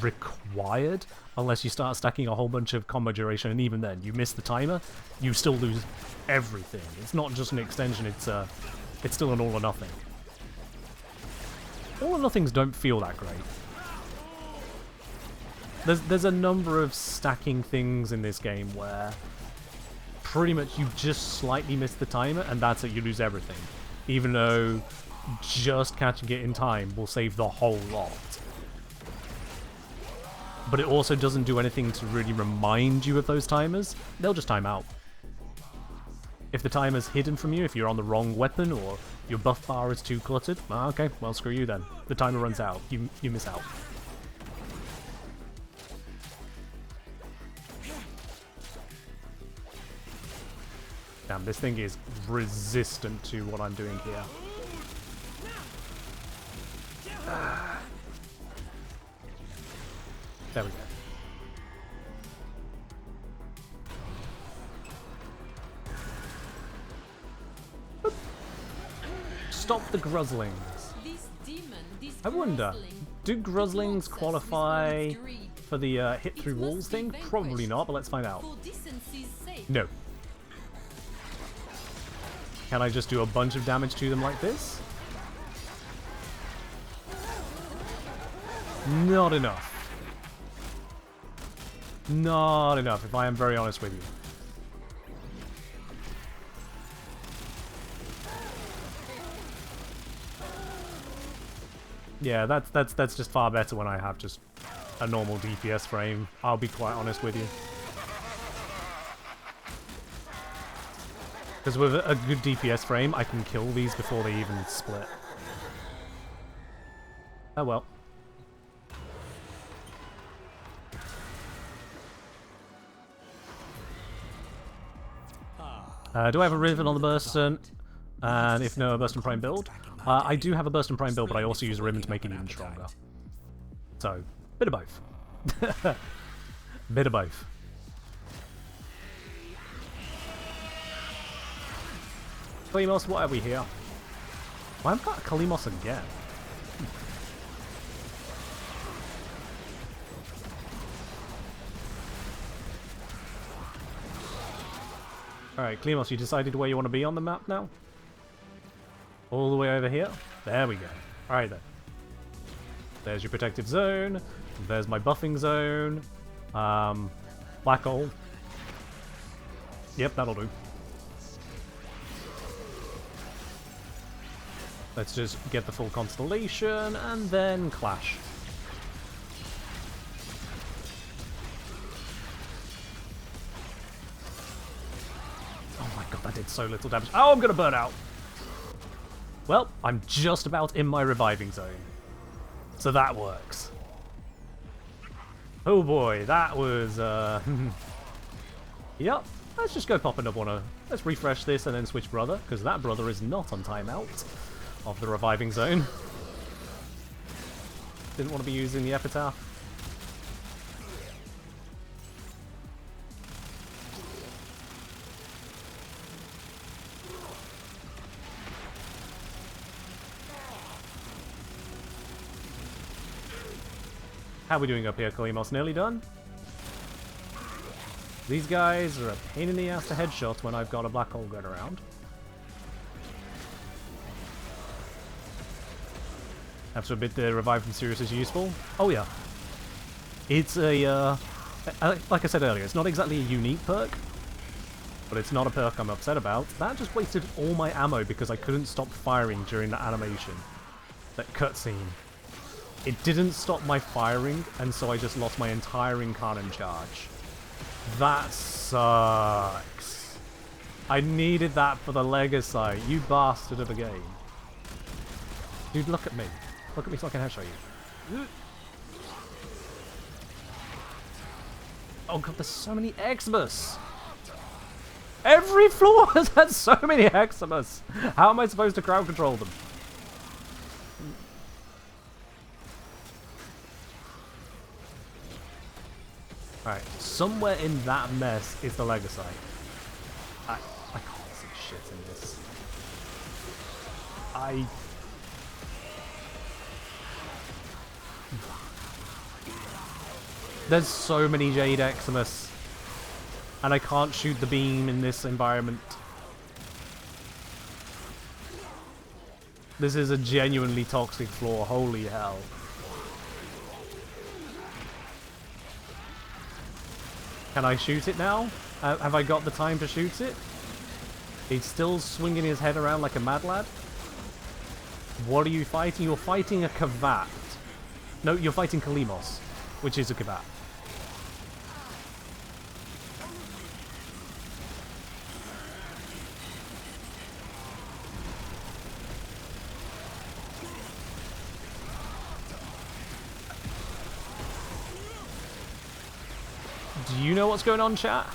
required unless you start stacking a whole bunch of combo duration, and even then, you miss the timer, you still lose everything. It's not just an extension, it's still an all or nothing. All or nothings don't feel that great. There's a number of stacking things in this game where pretty much you just slightly miss the timer and that's it, you lose everything. Even though just catching it in time will save the whole lot. But it also doesn't do anything to really remind you of those timers. They'll just time out. If the timer's hidden from you, if you're on the wrong weapon or your buff bar is too cluttered, okay, well screw you then. The timer runs out. You miss out. Damn, this thing is resistant to what I'm doing here. There we go. Stop the Gruzzlings. I wonder, do Gruzzlings qualify for the hit through walls thing? Probably not, but let's find out. No. Can I just do a bunch of damage to them like this? Not enough. Not enough, if I am very honest with you. Yeah, that's just far better when I have just a normal DPS frame. I'll be quite honest with you. Because with a good DPS frame, I can kill these before they even split. Oh well. Do I have a Riven on the Burston? And if no, a Burston Prime build? I do have a Burston Prime build, but I also use a Riven to make it even stronger. So, bit of both. Bit of both. Kalimos, what have we here? Well, I've got Kalimos again. Alright, Kalimos, you decided where you want to be on the map now? All the way over here? There we go. Alright then. There's your protective zone. There's my buffing zone. Black hole. Yep, that'll do. Let's just get the full constellation and then clash. Oh my god, that did so little damage. Oh, I'm gonna burn out. Well, I'm just about in my reviving zone. So that works. Oh boy, that was Yep, let's just go pop another one. Let's refresh this and then switch brother, because that brother is not on timeout of the reviving zone. Didn't want to be using the epitaph. How are we doing up here, Kalimos? Nearly done? These guys are a pain in the ass to headshot when I've got a black hole going around. Have to admit the revive from Sirius is useful. Oh yeah. It's a, like I said earlier, it's not exactly a unique perk. but it's not a perk I'm upset about. That just wasted all my ammo because I couldn't stop firing during that animation. That cutscene. It didn't stop my firing, and so I just lost my entire cannon charge. That sucks. I needed that for the legacy, you bastard of a game. Dude, look at me. Look at me so I can headshot you. Oh god, there's so many Xmas! Every floor has had so many Xmas! How am I supposed to crowd control them? Alright, somewhere in that mess is the legacy. I can't see shit in this. There's so many Jade Xmas. And I can't shoot the beam in this environment. This is a genuinely toxic floor, holy hell. Can I shoot it now? Have I got the time to shoot it? He's still swinging his head around like a mad lad. What are you fighting? You're fighting a Kavat. No, you're fighting Kalimos, which is a Kavat. Do you know what's going on, chat?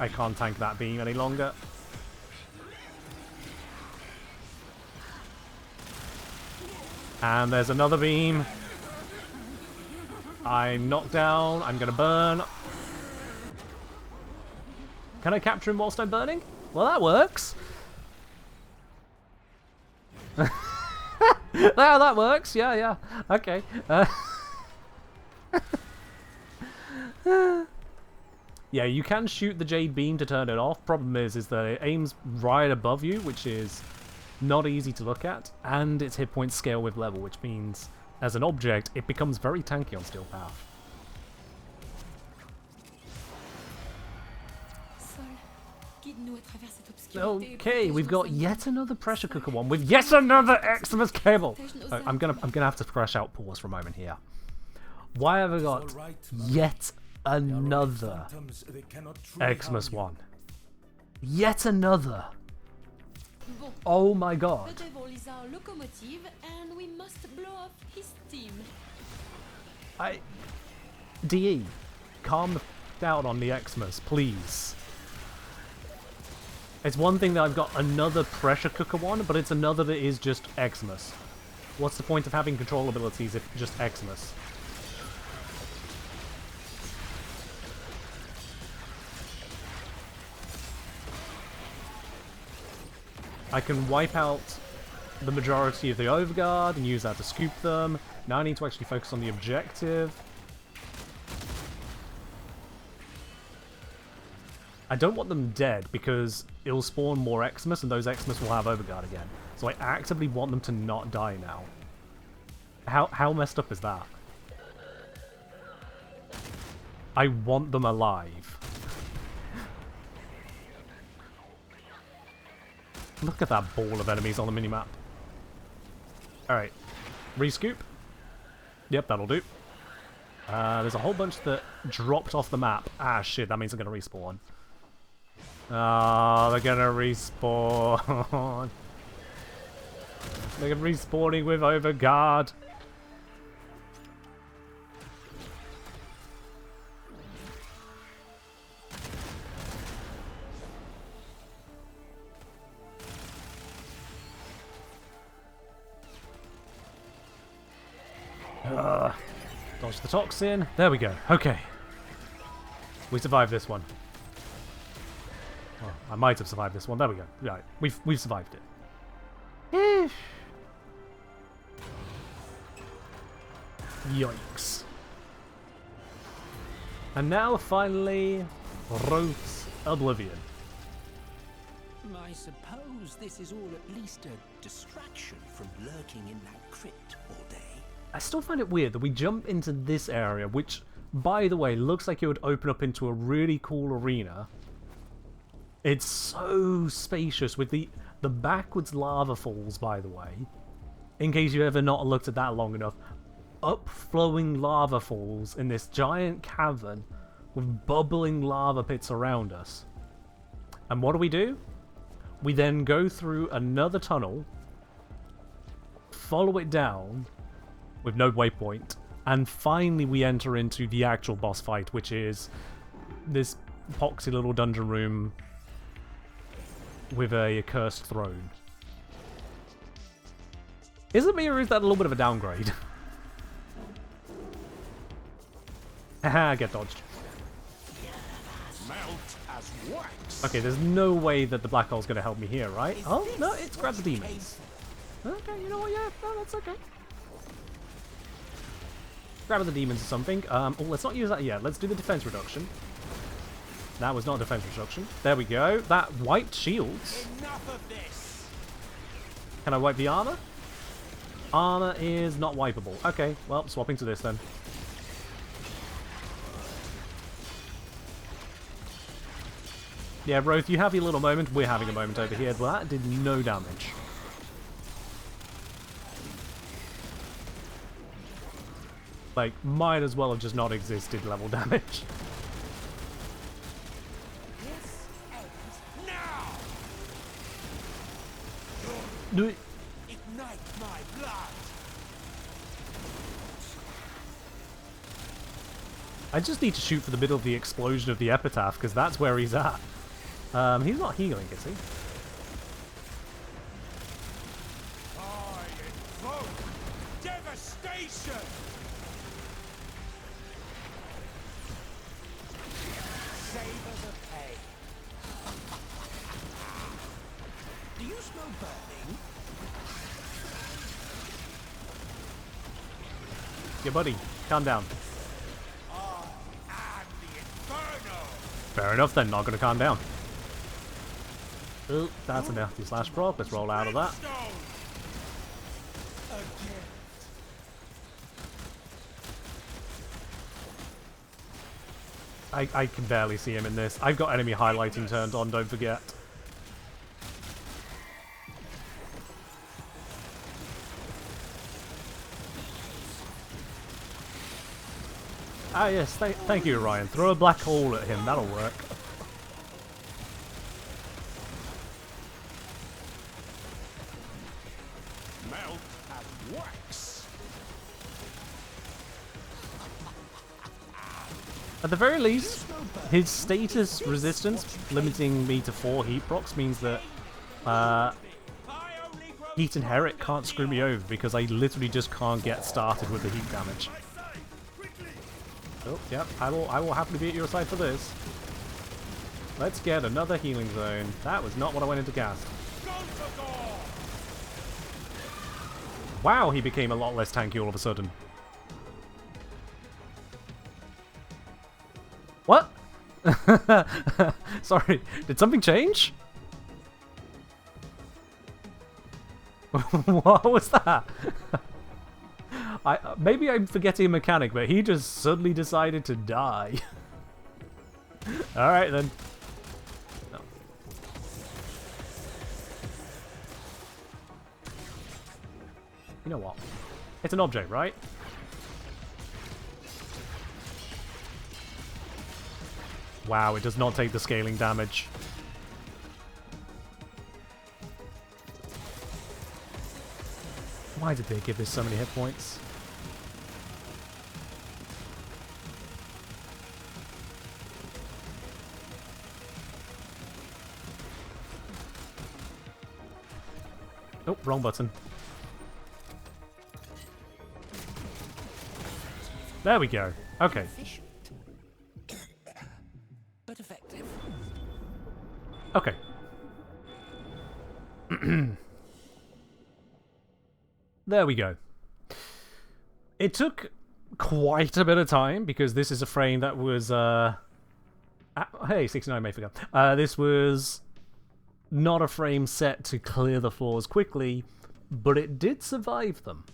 I can't tank that beam any longer. And there's another beam. I'm knocked down. I'm gonna burn. Can I capture him whilst I'm burning? Well, that works. That works. Yeah. Okay. Yeah, you can shoot the Jade Beam to turn it off. Problem is that it aims right above you, which is not easy to look at, and its hit points scale with level, which means, as an object, it becomes very tanky on Steel Path. Okay, we've got yet another pressure cooker one with yet another Xmas cable. I'm gonna have to crash out pause for a moment here. Why have I got yet another Xmas one? Yet another. Oh my god. The devil is our locomotive, and we must blow off his steam. DE, calm the down on the Xmas, please. It's one thing that I've got another pressure cooker one, but it's another that is just Xmas. What's the point of having control abilities if just Xmas? I can wipe out the majority of the Overguard and use that to scoop them. Now I need to actually focus on the objective. I don't want them dead because it'll spawn more Xmas and those Xmas will have Overguard again. So I actively want them to not die now. How messed up is that? I want them alive. Look at that ball of enemies on the minimap. Alright. Rescoop. Yep, that'll do. There's a whole bunch that dropped off the map. Ah, shit, that means they're going to respawn. Oh, they're going to respawn. They're respawning with Overguard. Dodge the toxin. There we go. Okay. We survived this one. Oh, I might have survived this one. There we go. Right. We've survived it. Yikes. And now finally Wraith's Oblivion. I suppose this is all at least a distraction from lurking in that crypt all day. I still find it weird that we jump into this area, which by the way, looks like it would open up into a really cool arena. It's so spacious with the backwards lava falls, by the way. In case you've ever not looked at that long enough. Upflowing lava falls in this giant cavern with bubbling lava pits around us. And what do? We then go through another tunnel, follow it down with no waypoint, and finally we enter into the actual boss fight, which is this poxy little dungeon room with a cursed throne. Is it me or is that a little bit of a downgrade? Haha, get dodged. Okay, there's no way that the black hole's going to help me here, right? Oh, no, it's grab the demons. Okay, you know what, yeah, no, that's okay. Grab the demons or something. Oh, let's not use that yet. Let's do the defense reduction. That was not a defense reduction. There we go. That wiped shields. Enough of this. Can I wipe the armor? Armor is not wipeable. Okay, well, swapping to this then. Yeah, Roth, you have your little moment. We're having a moment over here. Well, that did no damage. Like, might as well have just not existed level damage. This ends now. No. Ignite my blood. I just need to shoot for the middle of the explosion of the epitaph, because that's where he's at. He's not healing, is he? I invoke devastation. Savor the pain. Do you smell burning? Yeah, buddy, calm down. I am the Inferno. Fair enough then, not gonna calm down. Oh, that's a nasty slash proc. Let's roll out of that. Stone. Again. I can barely see him in this. I've got enemy highlighting turned on, don't forget. Ah yes, thank you, Orion. Throw a black hole at him, that'll work. Melt and wax. At the very least, his status resistance, limiting me to 4 heat procs, means that Heat and Herrick can't screw me over because I literally just can't get started with the heat damage. Oh, yep, I will happily be at your side for this. Let's get another healing zone. That was not what I wanted to cast. Wow, he became a lot less tanky all of a sudden. What? Sorry, did something change? What was that? Maybe I'm forgetting a mechanic, but he just suddenly decided to die. Alright then. No. You know what? It's an object, right? Wow, it does not take the scaling damage. Why did they give this so many hit points? Oh, wrong button. There we go. Okay. Efficient. But effective. Okay. There we go. It took quite a bit of time because this is a frame that was hey, 69 may forget. This was not a frame set to clear the floors quickly, but it did survive them.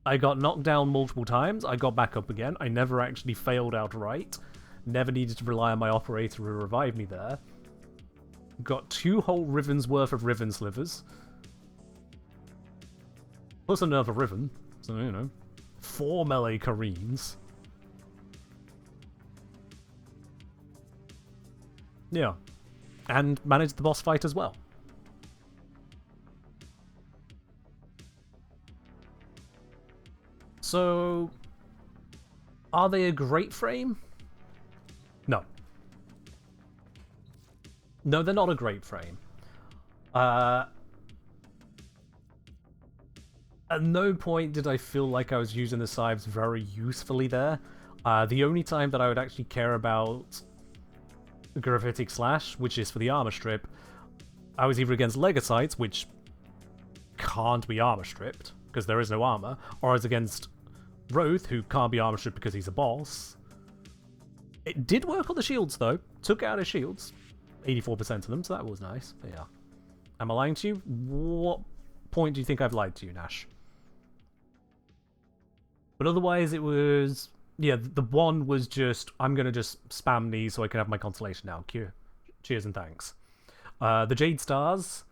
I got knocked down multiple times, I got back up again, I never actually failed outright, never needed to rely on my operator to revive me there. Got 2 whole Rivens worth of Riven slivers. Plus another Riven, so you know. 4 melee Kareens. Yeah. And managed the boss fight as well. So, are they a great frame? No. No, they're not a great frame. At no point did I feel like I was using the scythes very usefully there. The only time that I would actually care about Gravitic Slash, which is for the armor strip, I was either against Legocytes, which can't be armor stripped, because there is no armor, or I was against Roth, who can't be armor stripped because he's a boss. It did work on the shields, though. Took out his shields. 84% of them, so that was nice. But yeah. Am I lying to you? What point do you think I've lied to you, Nash? But otherwise, it was... Yeah, the one was just, I'm going to just spam these so I can have my constellation now. Cheers and thanks. The Jade Stars,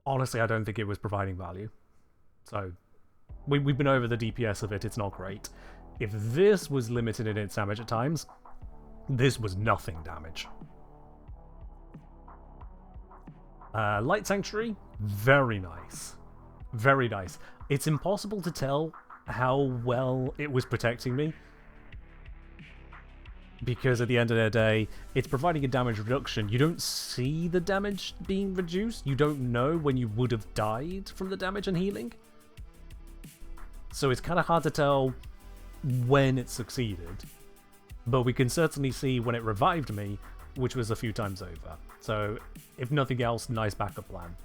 honestly, I don't think it was providing value. So, we've been over the DPS of it, it's not great. If this was limited in its damage at times, this was nothing damage. Light Sanctuary, very nice. Very nice. It's impossible to tell how well it was protecting me, because at the end of the day, it's providing a damage reduction. You don't see the damage being reduced. You don't know when you would have died from the damage and healing. So it's kind of hard to tell when it succeeded. But we can certainly see when it revived me, which was a few times over. So, if nothing else, nice backup plan.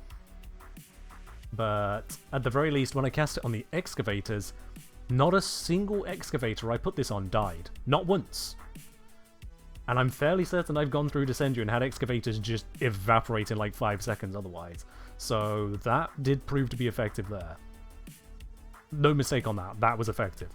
But at the very least, when I cast it on the excavators, not a single excavator I put this on died. Not once. And I'm fairly certain I've gone through Descendia and had excavators just evaporate in like 5 seconds otherwise. So that did prove to be effective there. No mistake on that. That was effective.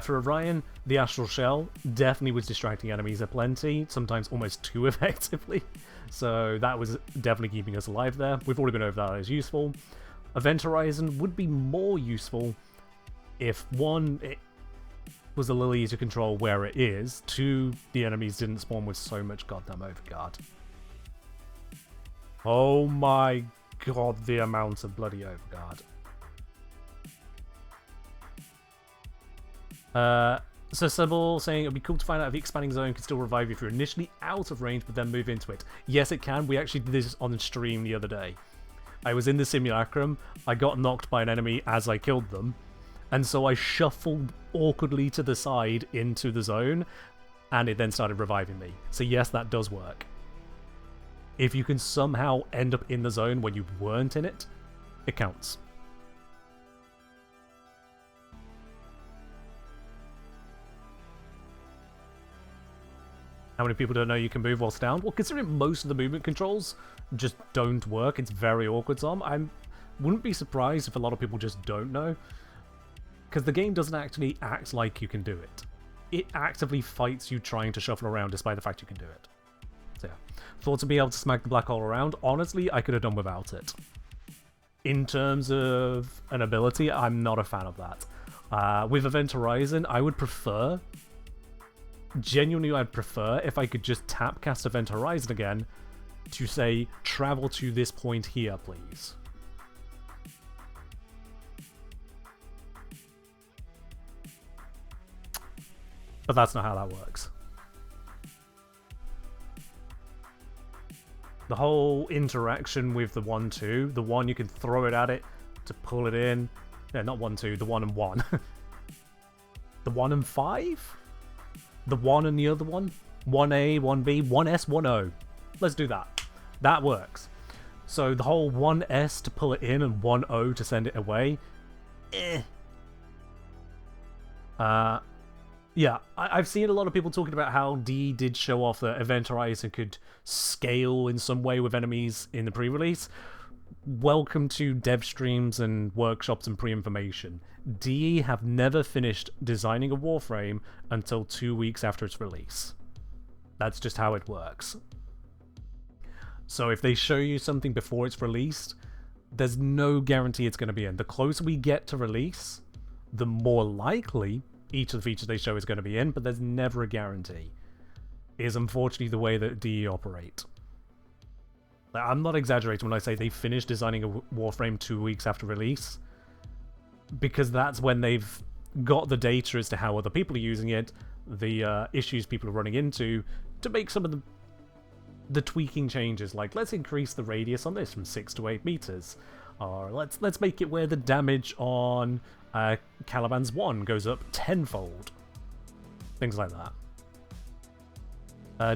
For Orion, the Astral Shell definitely was distracting enemies aplenty, sometimes almost too effectively. So that was definitely keeping us alive there. We've already been over that as useful. Event Horizon would be more useful if, one, it was a little easier to control where it is, two, the enemies didn't spawn with so much goddamn overguard. Oh my god, the amount of bloody overguard. So Sybil saying it'd be cool to find out if the expanding zone can still revive you if you're initially out of range but then move into it. Yes, it can. We actually did this on stream the other day. I was in the simulacrum, I got knocked by an enemy as I killed them, and so I shuffled awkwardly to the side into the zone, and it then started reviving me. So yes, that does work. If you can somehow end up in the zone when you weren't in it, it counts. How many people don't know you can move whilst down? Well, considering most of the movement controls just don't work, it's very awkward, Tom. I wouldn't be surprised if a lot of people just don't know, because the game doesn't actually act like you can do it. It actively fights you trying to shuffle around despite the fact you can do it. So yeah. Thought to be able to smack the black hole around, honestly, I could have done without it. In terms of an ability, I'm not a fan of that. With Event Horizon, I would prefer... Genuinely, I'd prefer if I could just tap cast Event Horizon again to say, travel to this point here, please. But that's not how that works. The whole interaction with the 1-2, the one you can throw it at it to pull it in. Yeah, not 1-2, the 1 and 1. The 1 and 5? The 1 and the other one? 1A, 1B, 1S, 1O. Let's do that. That works. So the whole 1S to pull it in and 1O to send it away. Yeah, I've seen a lot of people talking about how D did show off that Event Horizon could scale in some way with enemies in the pre-release. welcome to dev streams and workshops and pre-information. DE have never finished designing a Warframe until 2 weeks after its release. That's just how it works. So if they show you something before it's released, there's no guarantee it's going to be in. The closer we get to release, the more likely each of the features they show is going to be in, but there's never a guarantee. It is unfortunately the way that DE operate. Like, I'm not exaggerating when I say they finished designing a Warframe 2 weeks after release, because that's when they've got the data as to how other people are using it, the issues people are running into, to make some of the tweaking changes, like let's increase the radius on this from 6 to 8 meters, or let's make it where the damage on Caliban's 1 goes up tenfold. Things like that.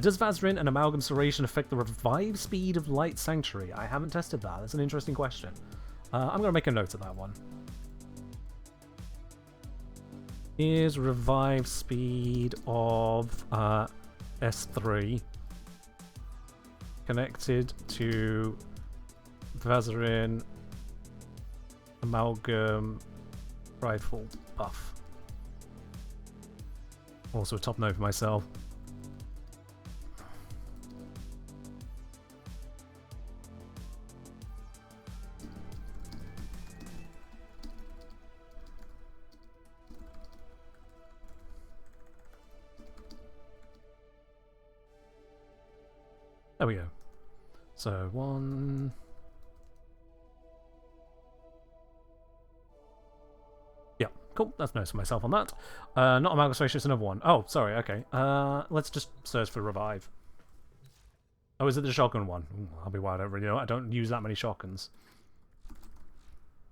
Does Vazarin and Amalgam Serration affect the revive speed of Light Sanctuary? I haven't tested that. That's an interesting question. I'm going to make a note of that one. Is revive speed of S3 connected to Vazarin Amalgam Rifle buff? Also a top note for myself. There we go. So, 1... Yeah, cool. That's notes for myself on that. Not Amalgam Serration, it's another one. Oh, sorry, okay. Let's just search for Revive. Oh, is it the shotgun one? Ooh, I'll be wild, I don't really know. I don't use that many shotguns.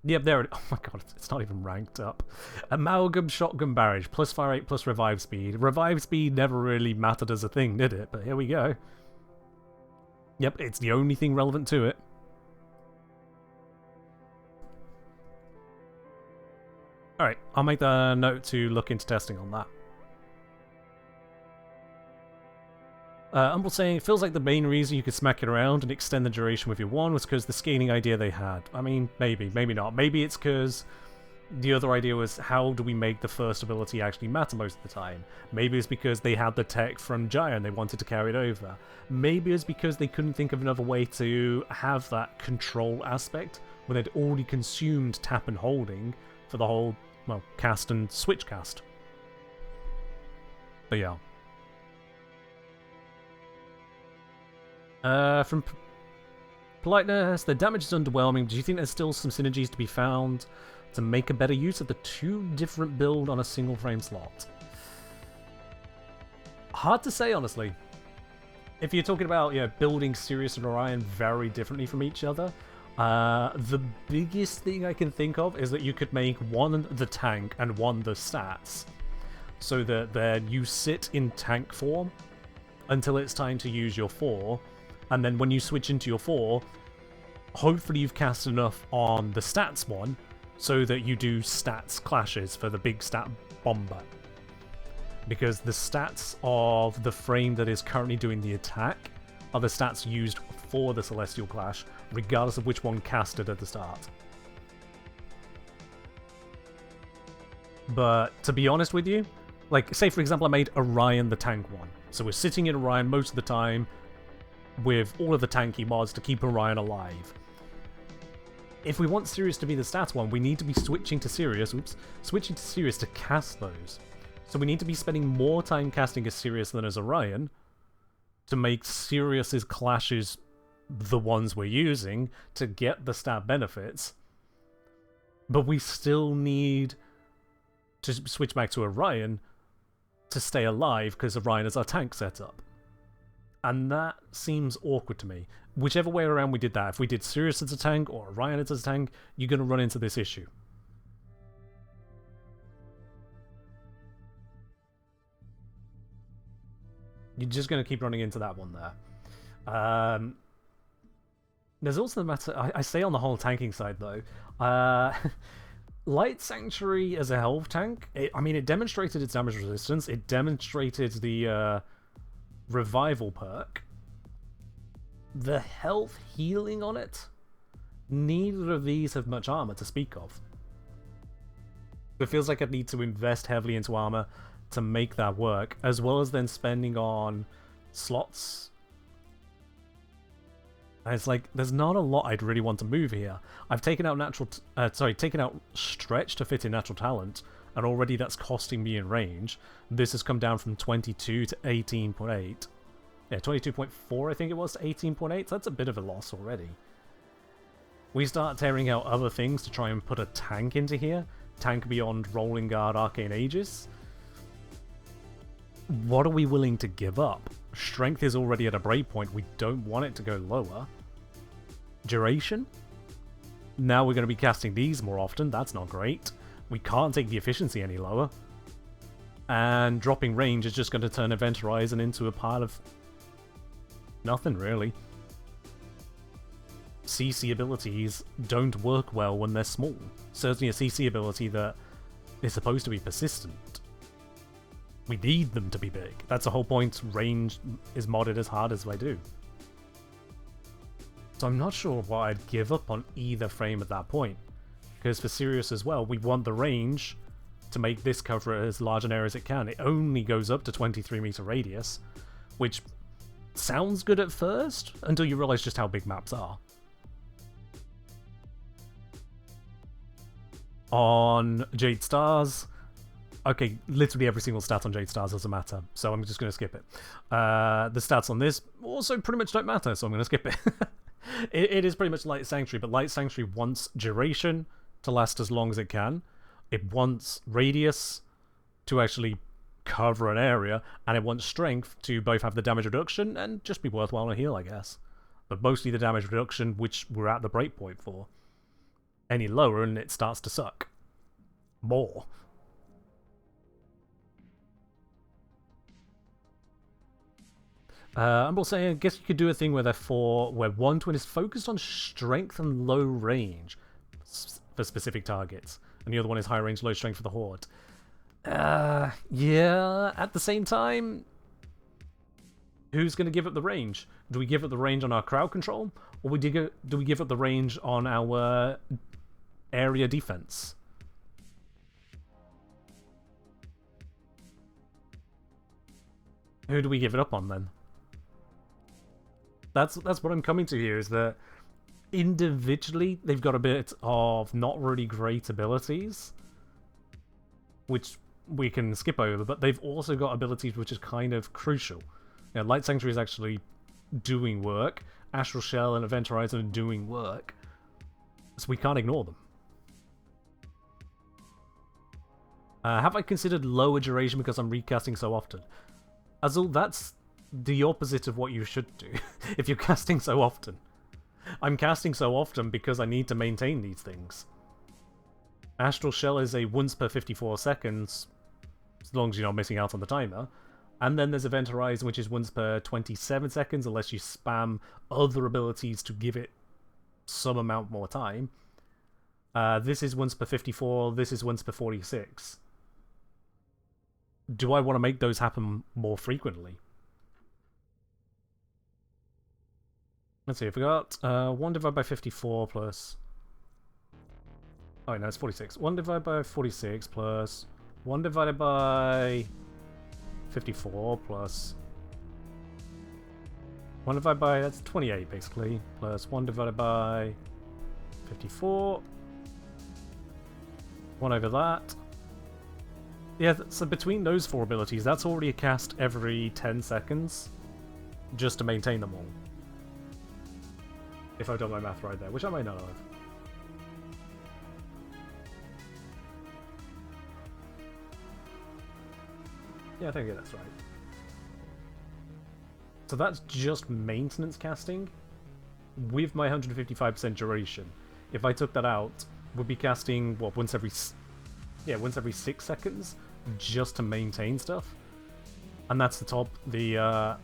Yep, there it is. Oh my god, it's not even ranked up. Amalgam Shotgun Barrage, plus fire rate, plus revive speed. Revive speed never really mattered as a thing, did it? But here we go. Yep, it's the only thing relevant to it. Alright, I'll make the note to look into testing on that. Umbral saying, it feels like the main reason you could smack it around and extend the duration with your one was because the scaling idea they had. I mean, maybe, maybe not. Maybe it's because the other idea was, how do we make the first ability actually matter most of the time? Maybe it's because they had the tech from Jaya and they wanted to carry it over. Maybe it's because they couldn't think of another way to have that control aspect when they'd already consumed tap and holding for the whole, well, cast and switch cast. But yeah. From Politeness, the damage is underwhelming. Do you think there's still some synergies to be found to make a better use of the two different build on a single frame slot? Hard to say, honestly. If you're talking about, you know, building Sirius and Orion very differently from each other, the biggest thing I can think of is that you could make one the tank and one the stats, so that then you sit in tank form until it's time to use your 4, and then when you switch into your 4, hopefully you've cast enough on the stats one so that you do stats clashes for the big stat bomber. Because the stats of the frame that is currently doing the attack are the stats used for the Celestial Clash, regardless of which one casted at the start. But to be honest with you, like, say for example I made Orion the tank one. So we're sitting in Orion most of the time with all of the tanky mods to keep Orion alive. If we want Sirius to be the stats one, we need to be switching to Sirius to cast those. So we need to be spending more time casting as Sirius than as Orion to make Sirius's clashes the ones we're using to get the stat benefits. But we still need to switch back to Orion to stay alive because Orion is our tank setup. And that seems awkward to me. Whichever way around we did that, if we did Sirius as a tank or Orion as a tank, you're going to run into this issue. You're just going to keep running into that one there. There's also the matter, I say on the whole tanking side though, Light Sanctuary as a health tank, I mean, it demonstrated its damage resistance, it demonstrated the revival perk. The health healing on it neither of these have much armor to speak of. It feels like I'd need to invest heavily into armor to make that work, as well as then spending on slots. And it's like, there's not a lot I'd really want to move here. I've taken out taken out stretch to fit in natural talent, and already that's costing me in range. This has come down from 22 to 18.8. Yeah, 22.4 I think it was to 18.8. That's a bit of a loss already. We start tearing out other things to try and put a tank into here. Tank beyond Rolling Guard, Arcane Aegis. What are we willing to give up? Strength is already at a breakpoint. We don't want it to go lower. Duration? Now we're going to be casting these more often. That's not great. We can't take the efficiency any lower. And dropping range is just going to turn Event Horizon into a pile of nothing, really. CC abilities don't work well when they're small. Certainly a CC ability that is supposed to be persistent. We need them to be big. That's the whole point. Range is modded as hard as they do. So I'm not sure what I'd give up on either frame at that point. Because for Sirius as well, we want the range to make this cover as large an area as it can. It only goes up to 23 meter radius, which sounds good at first, until you realize just how big maps are. On Jade Stars, okay, literally every single stat on Jade Stars doesn't matter, so I'm just going to skip it. The stats on this also pretty much don't matter, so I'm going to skip it. It is pretty much Light Sanctuary, but Light Sanctuary wants duration to last as long as it can. It wants radius to actually cover an area, and it wants strength to both have the damage reduction and just be worthwhile to heal, I guess. But mostly the damage reduction, which we're at the breakpoint for. Any lower and it starts to suck. More. I'm also saying, I guess you could do a thing where where one twin is focused on strength and low range for specific targets, and the other one is high range, low strength for the Horde. Yeah, at the same time, who's going to give up the range? Do we give up the range on our crowd control, or do we give up the range on our area defense? Who do we give it up on then? That's what I'm coming to here, is that individually they've got a bit of not really great abilities, which we can skip over, but they've also got abilities which is kind of crucial. You know, Light Sanctuary is actually doing work, Astral Shell and Event Horizon are doing work, so we can't ignore them. Have I considered lower duration because I'm recasting so often? Azul, that's the opposite of what you should do if you're casting so often. I'm casting so often because I need to maintain these things. Astral Shell is a once per 54 seconds, as long as you're not missing out on the timer. And then there's Event Horizon, which is once per 27 seconds, unless you spam other abilities to give it some amount more time. This is once per 54, this is once per 46. Do I want to make those happen more frequently? Let's see, if we got 1 divided by 54 plus... Oh, no, it's 46. 1 divided by 46 plus 1 divided by 54 plus 1 divided by... That's 28, basically. Plus 1 divided by 54. 1 over that. Yeah, so between those four abilities, that's already a cast every 10 seconds. Just to maintain them all. If I've done my math right there, which I might not have. Yeah, I think that's right. So that's just maintenance casting with my 155% duration. If I took that out, we'd be casting, what, once every 6 seconds just to maintain stuff. And that's the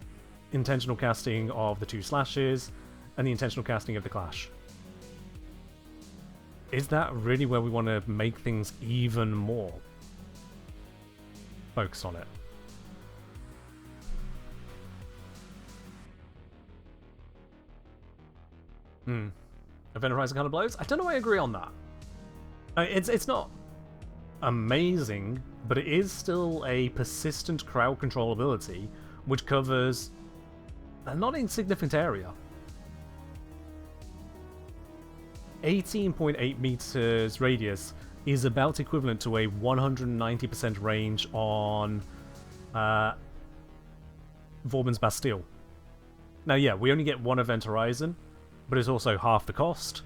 intentional casting of the 2 slashes and the intentional casting of the clash. Is that really where we want to make things even more focused on it? Event Horizon kind of blows. I don't know. I agree on that. It's not amazing, but it is still a persistent crowd control ability, which covers a not insignificant area. 18.8 meters radius is about equivalent to a 190% range on Vauban's Bastille. Now, yeah, we only get one Event Horizon, but it's also half the cost.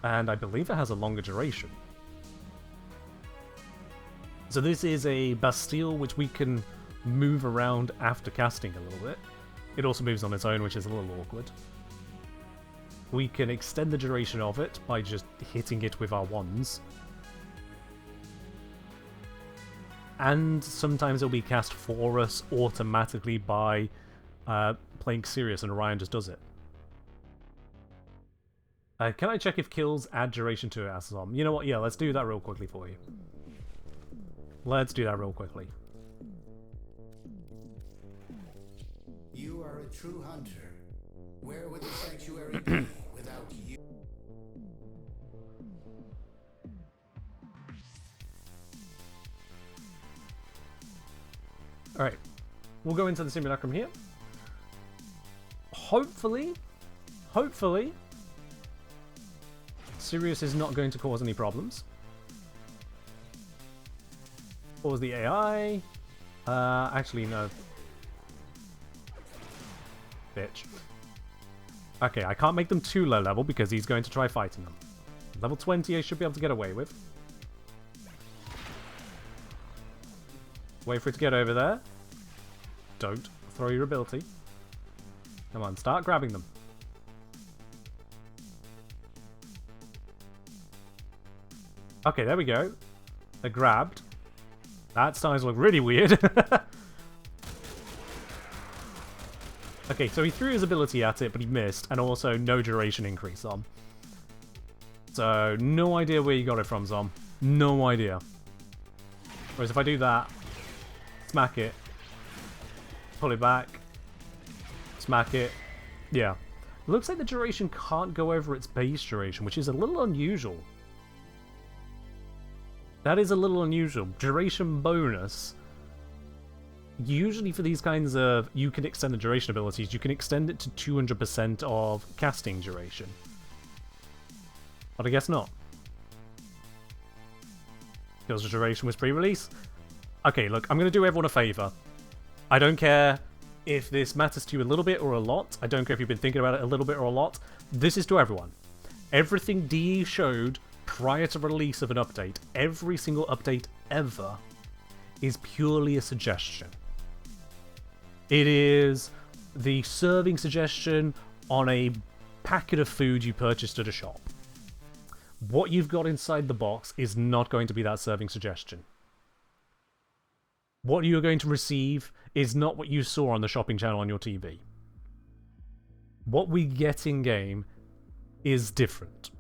And I believe it has a longer duration. So this is a Bastille which we can move around after casting a little bit. It also moves on its own, which is a little awkward. We can extend the duration of it by just hitting it with our wands. And sometimes it'll be cast for us automatically by playing Sirius, and Orion just does it. Can I check if kills add duration to it, Asom? You know what? Yeah, let's do that real quickly for you. Let's do that real quickly. You are a true hunter. Where would the sanctuary be without you? Alright. We'll go into the simulacrum here. Hopefully, Sirius is not going to cause any problems. What was the AI? Actually, no. Bitch. Okay, I can't make them too low level because he's going to try fighting them. Level 20 I should be able to get away with. Wait for it to get over there. Don't throw your ability. Come on, start grabbing them. Okay, there we go. They're grabbed. That starting to look really weird. Okay, so he threw his ability at it, but he missed, and also no duration increase on. So, no idea where you got it from, Zom. No idea. Whereas if I do that, smack it, pull it back, smack it, yeah. Looks like the duration can't go over its base duration, which is a little unusual. That is a little unusual. Duration bonus. Usually for these kinds of, you can extend the duration abilities, you can extend it to 200% of casting duration. But I guess not. Because the duration was pre-release. Okay, look, I'm going to do everyone a favour. I don't care if this matters to you a little bit or a lot. I don't care if you've been thinking about it a little bit or a lot. This is to everyone. Everything DE showed prior to release of an update, every single update ever, is purely a suggestion. It is the serving suggestion on a packet of food you purchased at a shop. What you've got inside the box is not going to be that serving suggestion. What you're going to receive is not what you saw on the shopping channel on your TV. What we get in-game is different.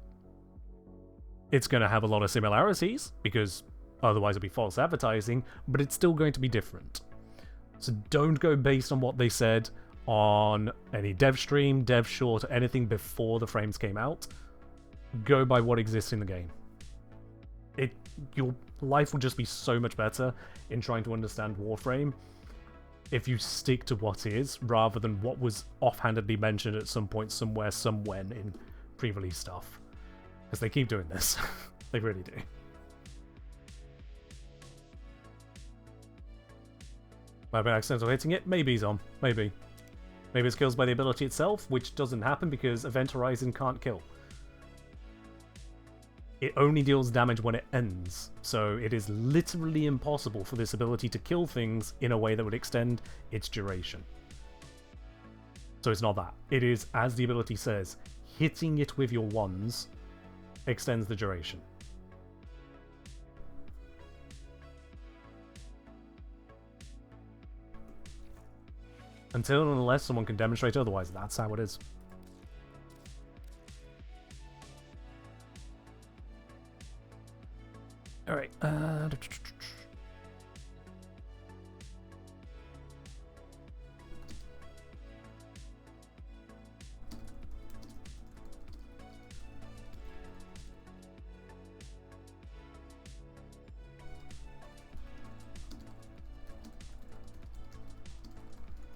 It's going to have a lot of similarities, because otherwise it'd be false advertising, but it's still going to be different. So don't go based on what they said on any dev stream, dev short, or anything before the frames came out. Go by what exists in the game. Your life will just be so much better in trying to understand Warframe if you stick to what is, rather than what was offhandedly mentioned at some point, somewhere, somewhen in pre-release stuff. Because they keep doing this. They really do. Might have been accidental hitting it? Maybe, Zom. Maybe. Maybe it's kills by the ability itself, which doesn't happen because Event Horizon can't kill. It only deals damage when it ends, so it is literally impossible for this ability to kill things in a way that would extend its duration. So it's not that. It is, as the ability says, hitting it with your wands extends the duration. Until and unless someone can demonstrate otherwise, that's how it is. Alright,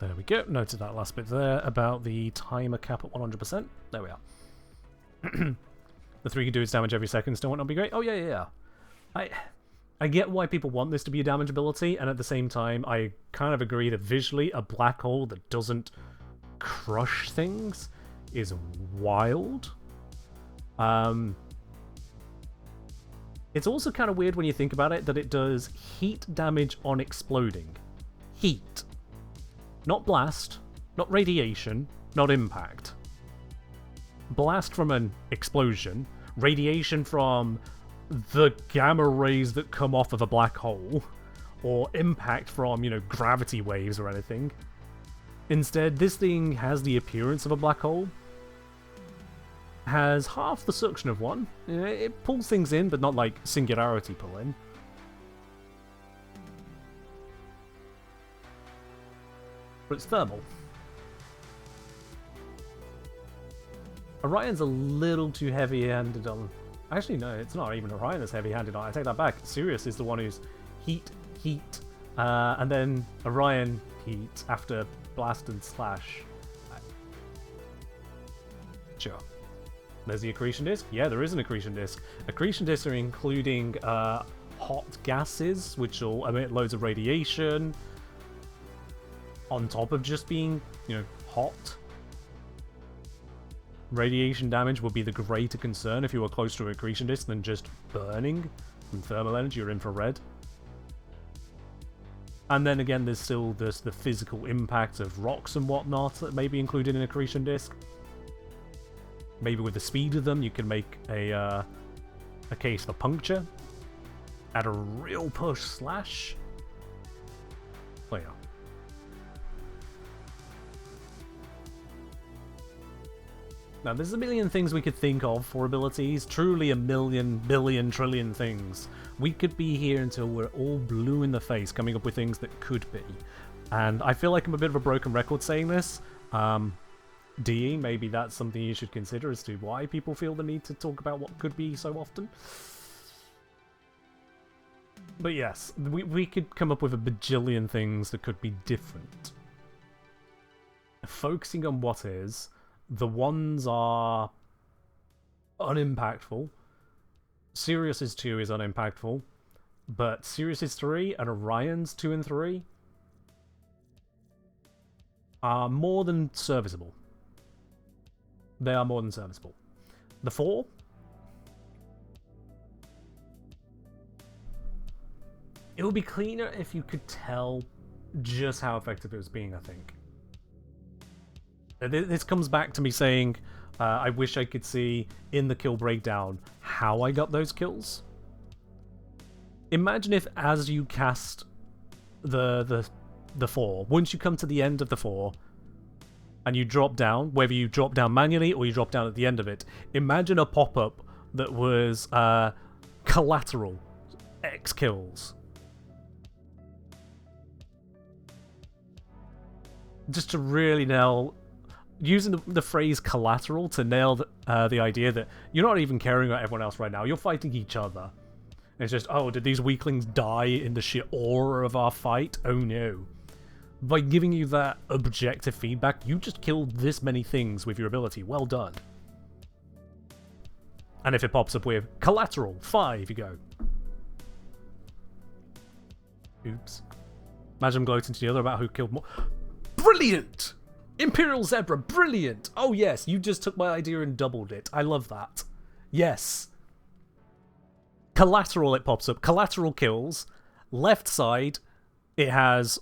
There we go. Noted that last bit there about the timer cap at 100%. There we are. The 3 can do its damage every second. Still might not be great. Oh, yeah. I get why people want this to be a damage ability, and at the same time, I kind of agree that visually, a black hole that doesn't crush things is wild. It's also kind of weird when you think about it that it does heat damage on exploding. Heat. Not blast, not radiation, not impact. Blast from an explosion, radiation from the gamma rays that come off of a black hole, or impact from, you know, gravity waves or anything. Instead, this thing has the appearance of a black hole, has half the suction of one. It pulls things in, but not like singularity pull in. But it's thermal. Orion's a little too heavy-handed on... Actually, no, it's not even Orion that's heavy-handed on. I take that back. Sirius is the one who's heat, and then Orion heat after blast and slash. Sure. There's the accretion disk. Yeah, there is an accretion disk. Accretion disks are including hot gases, which will emit loads of radiation, on top of just being, you know, hot. Radiation damage would be the greater concern if you were close to an accretion disk than just burning from thermal energy or infrared. And then again, there's still the physical impact of rocks and whatnot that may be included in an accretion disk. Maybe with the speed of them, you can make a case for puncture. Add a real push slash. Oh yeah. Now, there's a million things we could think of for abilities. Truly a million, billion, trillion things. We could be here until we're all blue in the face coming up with things that could be. And I feel like I'm a bit of a broken record saying this. DE, maybe that's something you should consider as to why people feel the need to talk about what could be so often. But yes, we could come up with a bajillion things that could be different. Focusing on what is, the ones are unimpactful. Sirius's 2 is unimpactful, but Sirius's 3 and Orion's 2 and 3 are more than serviceable. They are more than serviceable. The 4? It would be cleaner if you could tell just how effective it was being, I think. This comes back to me saying, I wish I could see in the kill breakdown how I got those kills. Imagine if as you cast the 4, once you come to the end of the 4, and you drop down, whether you drop down manually or you drop down at the end of it, imagine a pop-up that was collateral X kills. Just to really nail, using the phrase collateral to nail the idea that you're not even caring about everyone else right now, you're fighting each other. And it's just, oh, did these weaklings die in the sheer aura of our fight? Oh no. By giving you that objective feedback, you just killed this many things with your ability. Well done. And if it pops up with collateral 5, you go, oops. Imagine gloating to the other about who killed more. Brilliant! Imperial Zebra, brilliant! Oh yes, you just took my idea and doubled it. I love that. Yes. Collateral, it pops up. Collateral kills. Left side, it has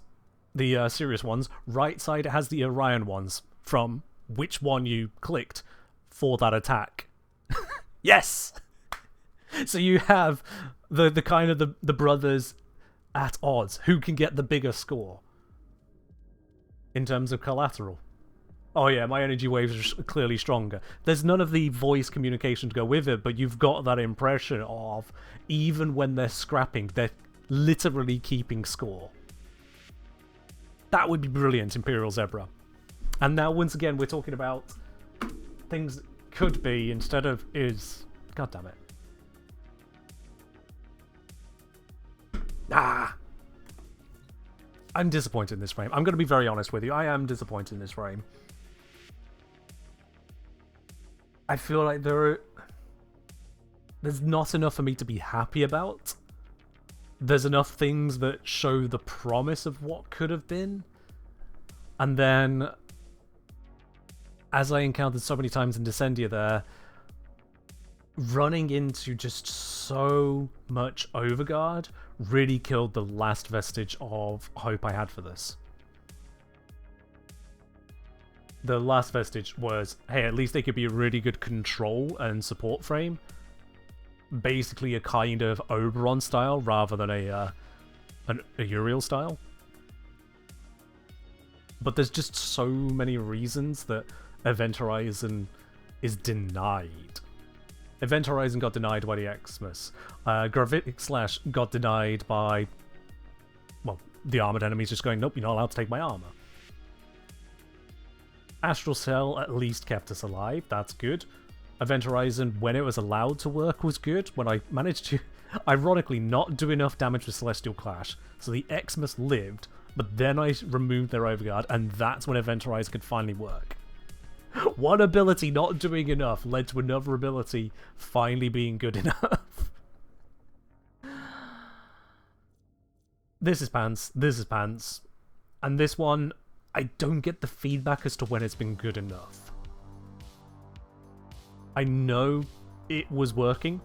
the Sirius ones. Right side, it has the Orion ones from which one you clicked for that attack. Yes! So you have the kind of the brothers at odds. Who can get the bigger score? In terms of collateral. Oh yeah, my energy waves are clearly stronger. There's none of the voice communication to go with it, but you've got that impression of, even when they're scrapping, they're literally keeping score. That would be brilliant, Imperial Zebra. And now, once again, we're talking about things that could be instead of is. God damn it. Ah! I'm disappointed in this frame. I'm going to be very honest with you. I am disappointed in this frame. I feel like there's not enough for me to be happy about. There's enough things that show the promise of what could have been. And then, as I encountered so many times in Descendia there, running into just so much overguard really killed the last vestige of hope I had for this. The last vestige was, hey, at least they could be a really good control and support frame. Basically a kind of Oberon style rather than a Uriel style. But there's just so many reasons that Event Horizon is denied. Event Horizon got denied by the Xmas. Gravitic Slash got denied by, well, the armored enemies just going, nope, you're not allowed to take my armor. Astral Cell at least kept us alive, that's good. Event Horizon, when it was allowed to work, was good. When I managed to, ironically, not do enough damage with Celestial Clash, so the Xmas lived, but then I removed their Overguard, and that's when Event Horizon could finally work. One ability not doing enough led to another ability finally being good enough. This is pants. This is pants. And this one, I don't get the feedback as to when it's been good enough. I know it was working.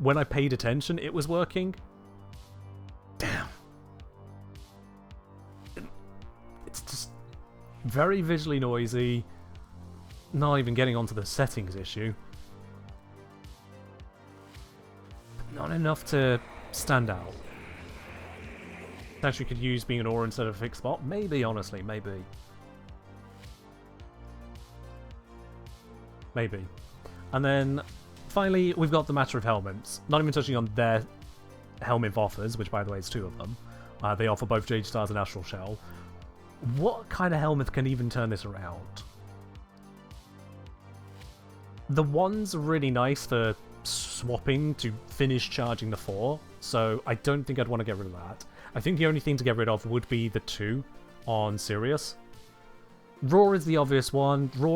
When I paid attention, it was working. Damn. It's just very visually noisy. Not even getting onto the settings issue. Not enough to stand out. Actually could use being an aura instead of a fixed spot. Maybe, honestly, maybe. Maybe. And then, finally, we've got the matter of helmets. Not even touching on their helmet offers, which, by the way, is 2 of them. They offer both Jade Stars and Astral Shell. What kind of helmet can even turn this around? The one's really nice for swapping to finish charging the 4, so I don't think I'd want to get rid of that. I think the only thing to get rid of would be the 2 on Sirius. Raw is the obvious one. Raw.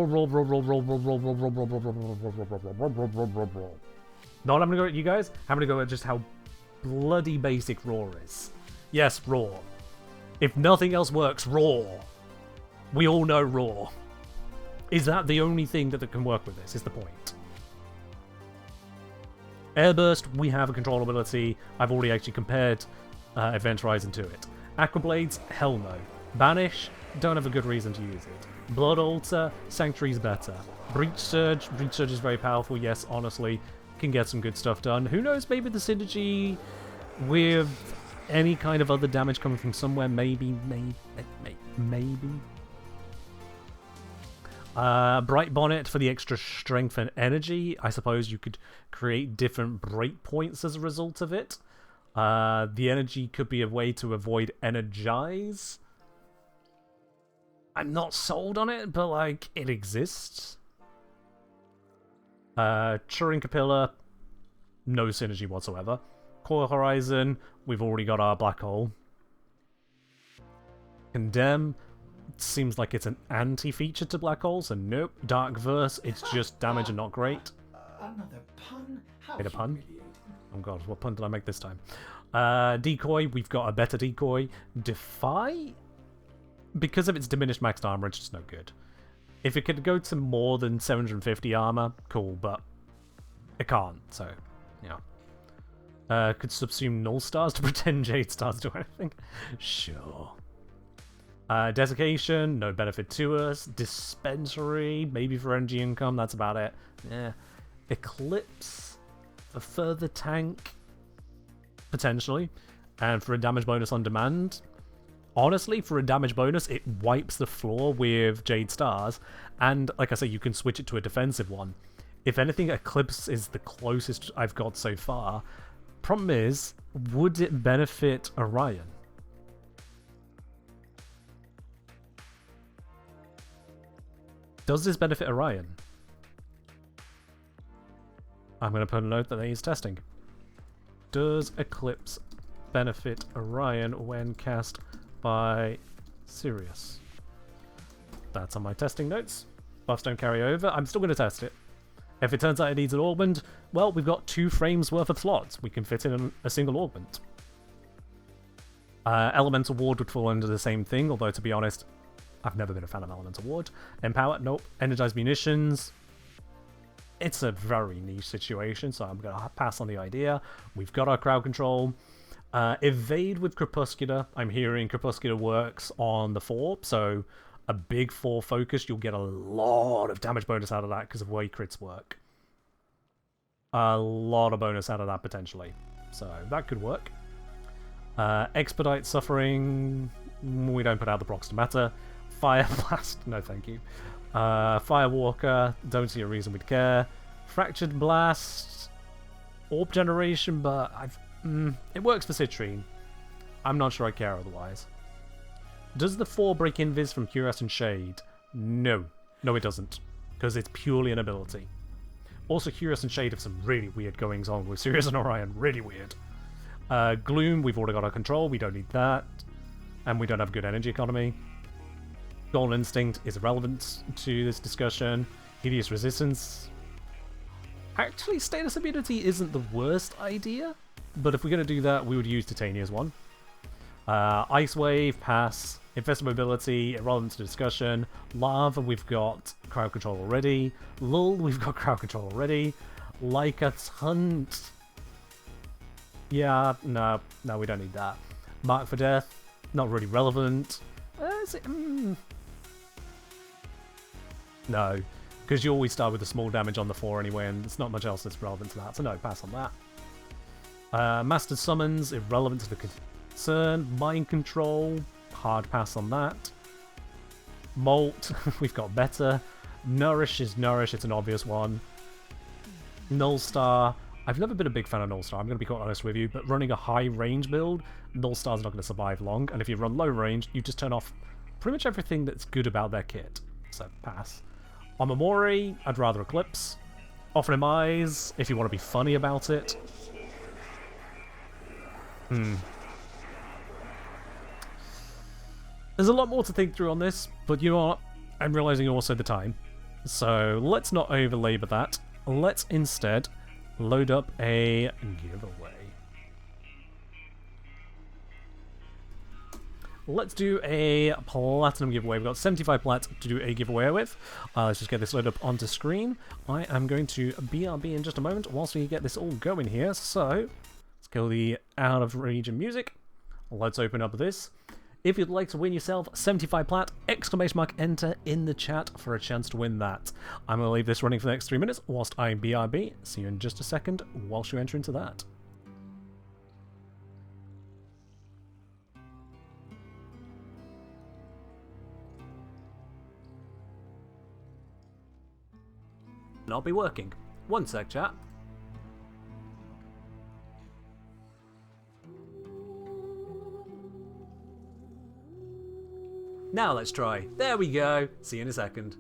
Not I'm gonna go at you guys. I'm gonna go at just how bloody basic Raw is. Yes, Raw. If nothing else works, Raw. We all know Raw. Is that the only thing that can work with this, is the point. Airburst, we have a control ability. I've already actually compared Event Horizon to it. Aquablades, hell no. Banish, don't have a good reason to use it. Blood Altar, Sanctuary's better. Breach Surge is very powerful, yes, honestly. Can get some good stuff done. Who knows, maybe the synergy with any kind of other damage coming from somewhere, maybe. Bright Bonnet for the extra strength and energy. I suppose you could create different breakpoints as a result of it. The energy could be a way to avoid energize. I'm not sold on it, but like, it exists. Turing Capilla, no synergy whatsoever. Core Horizon, we've already got our black hole. Condemn, seems like it's an anti-feature to black holes, and nope. Dark Verse, it's just damage and not great. Another pun? Made a pun? Oh god, what pun did I make this time? Decoy, we've got a better decoy. Defy? Because of its diminished maxed armor, it's just no good. If it could go to more than 750 armor, cool, but it can't, so, yeah. Could subsume Null Stars to pretend Jade Stars do anything? Sure. Desiccation, no benefit to us. Dispensary, maybe for energy income, that's about it. Yeah. Eclipse, for further tank, potentially. And for a damage bonus on demand. Honestly, for a damage bonus, it wipes the floor with Jade Stars. And, like I say, you can switch it to a defensive one. If anything, Eclipse is the closest I've got so far. Problem is, would it benefit Orion? Does this benefit Orion? I'm going to put a note that he's testing. Does Eclipse benefit Orion when cast by Sirius. That's on my testing notes. Buffs don't carry over. I'm still going to test it. If it turns out it needs an augment, well, we've got 2 frames worth of slots. We can fit in a single augment. Elemental Ward would fall under the same thing, although to be honest, I've never been a fan of Elemental Ward. Empower, nope. Energized Munitions. It's a very niche situation, so I'm going to pass on the idea. We've got our crowd control. Evade with Crepuscular. I'm hearing Crepuscular works on the 4, so a big 4 focus, you'll get a lot of damage bonus out of that because of the way crits work. A lot of bonus out of that potentially. So that could work. Expedite Suffering. We don't put out the procs to matter. Fire Blast. No thank you. Firewalker. Don't see a reason we'd care. Fractured Blast. Orb Generation, but it works for Citrine. I'm not sure I care otherwise. Does the 4 break invis from Cuirass and Shade? No. No, it doesn't. Because it's purely an ability. Also, Cuirass and Shade have some really weird goings on with Sirius and Orion. Really weird. Gloom, we've already got our control. We don't need that. And we don't have good energy economy. Golden Instinct is irrelevant to this discussion. Hideous Resistance. Actually, Status Immunity isn't the worst idea. But if we're going to do that, we would use Titania's one. Ice Wave, pass. Infested Mobility, irrelevant to discussion. Lava, we've got crowd control already. Lull, we've got crowd control already. Lycat's Hunt. Yeah, no, we don't need that. Mark for Death, not really relevant. Is it? No, because you always start with the small damage on the 4 anyway, and there's not much else that's relevant to that, so no, pass on that. Master Summons, irrelevant to the concern. Mind Control, hard pass on that. Molt, we've got better. Nourish is Nourish, it's an obvious one. Null Star, I've never been a big fan of Null Star, I'm going to be quite honest with you, but running a high range build, Null Star's not going to survive long, and if you run low range, you just turn off pretty much everything that's good about their kit. So, pass. On Mamori, I'd rather Eclipse. Offer him Eyes, if you want to be funny about it. There's a lot more to think through on this, but you know what? I'm realizing also the time. So let's not overlabor that. Let's instead load up a giveaway. Let's do a platinum giveaway. We've got 75 plat to do a giveaway with. Let's just get this loaded up onto screen. I am going to BRB in just a moment whilst we get this all going here. So let's kill the out of region music. Let's open up this. If you'd like to win yourself 75 plat, exclamation mark enter in the chat for a chance to win that. I'm going to leave this running for the next 3 minutes whilst I BRB. See you in just a second whilst you enter into that. And I'll be working. 1 sec, chat. Now let's try. There we go. See you in a second.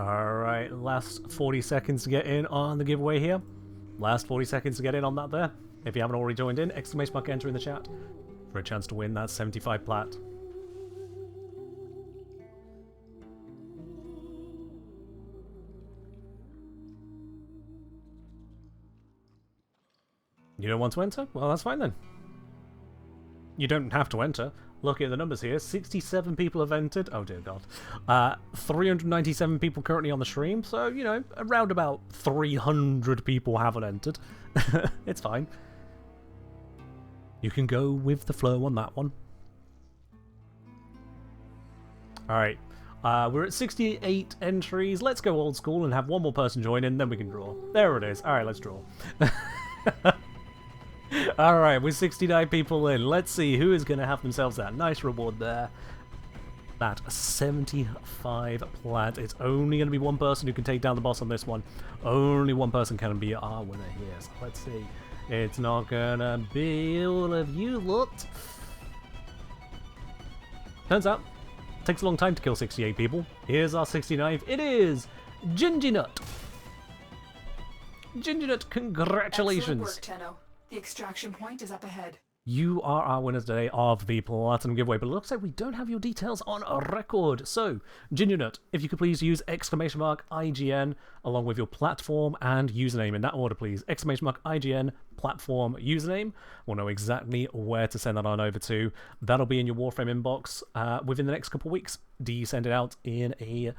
Alright, last 40 seconds to get in on the giveaway here. Last 40 seconds to get in on that there. If you haven't already joined in, exclamation mark enter in the chat for a chance to win that 75 plat. You don't want to enter? Well, that's fine then. You don't have to enter. Look at the numbers here. 67 people have entered. Oh dear God. 397 people currently on the stream. So, you know, around about 300 people haven't entered. It's fine. You can go with the flow on that one. Alright. We're at 68 entries. Let's go old school and have one more person join in, then we can draw. There it is. Alright, let's draw. Alright, with 69 people in, let's see who is going to have themselves that nice reward there. That 75 plat. It's only going to be one person who can take down the boss on this one. Only one person can be our winner here. So let's see. It's not going to be all of you lot. Turns out, it takes a long time to kill 68 people. Here's our 69th. It is Ginger Nut. Ginger Nut, congratulations. Excellent work, Tenno. The extraction point is up ahead. You are our winners today of the Platinum giveaway, but it looks like we don't have your details on a record. So, Ginger Nut, if you could please use exclamation mark IGN along with your platform and username in that order, please. Exclamation mark IGN, platform, username. We'll know exactly where to send that on over to. That'll be in your Warframe inbox within the next couple of weeks. Do you send it out in a...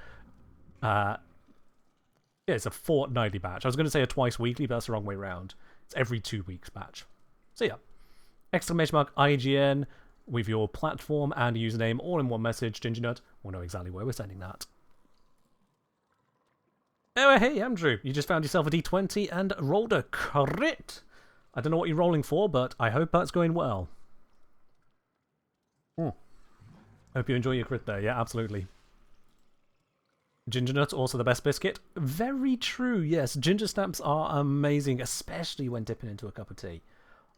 yeah, it's a fortnightly batch. I was going to say a twice weekly, but that's the wrong way around. It's every 2 weeks batch. So yeah. Exclamation mark IGN with your platform and username all in one message, GingerNut. We'll know exactly where we're sending that. Oh, hey, Andrew. You just found yourself a D20 and rolled a crit. I don't know what you're rolling for, but I hope that's going well. Hope you enjoy your crit there. Yeah, absolutely. Ginger Nut, also the best biscuit. Very true, yes. Ginger snaps are amazing, especially when dipping into a cup of tea.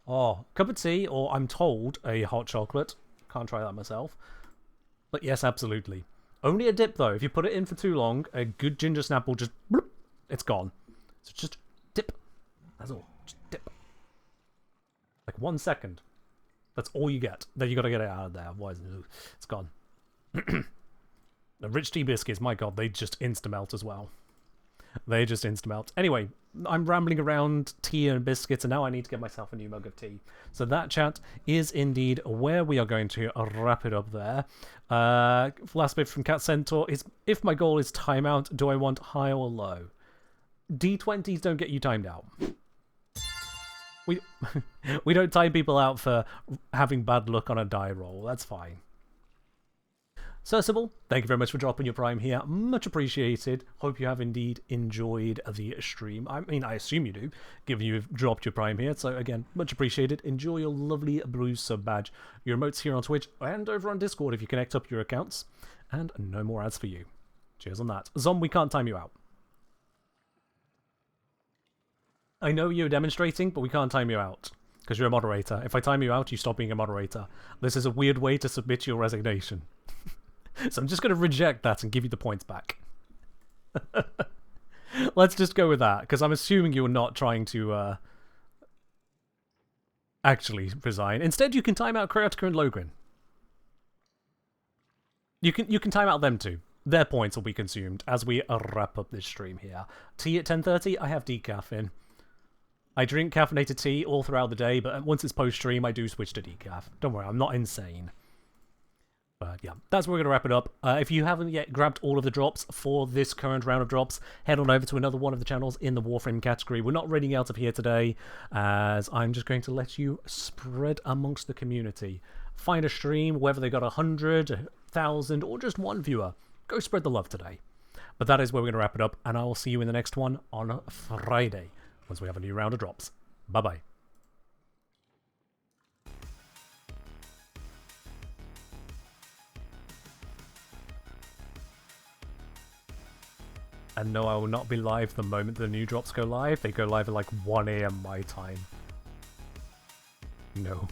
Oh, cup of tea, or I'm told, a hot chocolate. Can't try that myself. But yes, absolutely. Only a dip, though. If you put it in for too long, a good ginger snap will just... bloop, it's gone. So just dip. That's all. Just dip. Like 1 second. That's all you get. Then you got to get it out of there. Otherwise, it's gone. The rich tea biscuits, my god, they just insta-melt as well. They just insta-melt. Anyway, I'm rambling around tea and biscuits, and now I need to get myself a new mug of tea. So that, chat, is indeed where we are going to wrap it up there. Last bit from Cat Centaur is, if my goal is timeout, do I want high or low? D20s don't get you timed out. We don't time people out for having bad luck on a die roll. That's fine. So, Sybil, thank you very much for dropping your Prime here. Much appreciated. Hope you have indeed enjoyed the stream. I mean, I assume you do, given you've dropped your Prime here. So, again, much appreciated. Enjoy your lovely blue sub badge. Your emotes here on Twitch and over on Discord if you connect up your accounts. And no more ads for you. Cheers on that. Zom, we can't time you out. I know you're demonstrating, but we can't time you out. Because you're a moderator. If I time you out, you stop being a moderator. This is a weird way to submit your resignation. So I'm just going to reject that and give you the points back. Let's just go with that, because I'm assuming you're not trying to actually resign. Instead, you can time out Cryotica and Logrin. You can time out them too. Their points will be consumed as we wrap up this stream here. Tea at 10:30, I have decaf in. I drink caffeinated tea all throughout the day, but once it's post-stream, I do switch to decaf. Don't worry, I'm not insane. But yeah, that's where we're going to wrap it up. If you haven't yet grabbed all of the drops for this current round of drops, head on over to another one of the channels in the Warframe category. We're not running out of here today, as I'm just going to let you spread amongst the community. Find a stream, whether they got 100, 1,000, or just one viewer. Go spread the love today. But that is where we're going to wrap it up, and I will see you in the next one on Friday, once we have a new round of drops. Bye-bye. And no, I will not be live the moment the new drops go live. They go live at like 1 AM my time. No.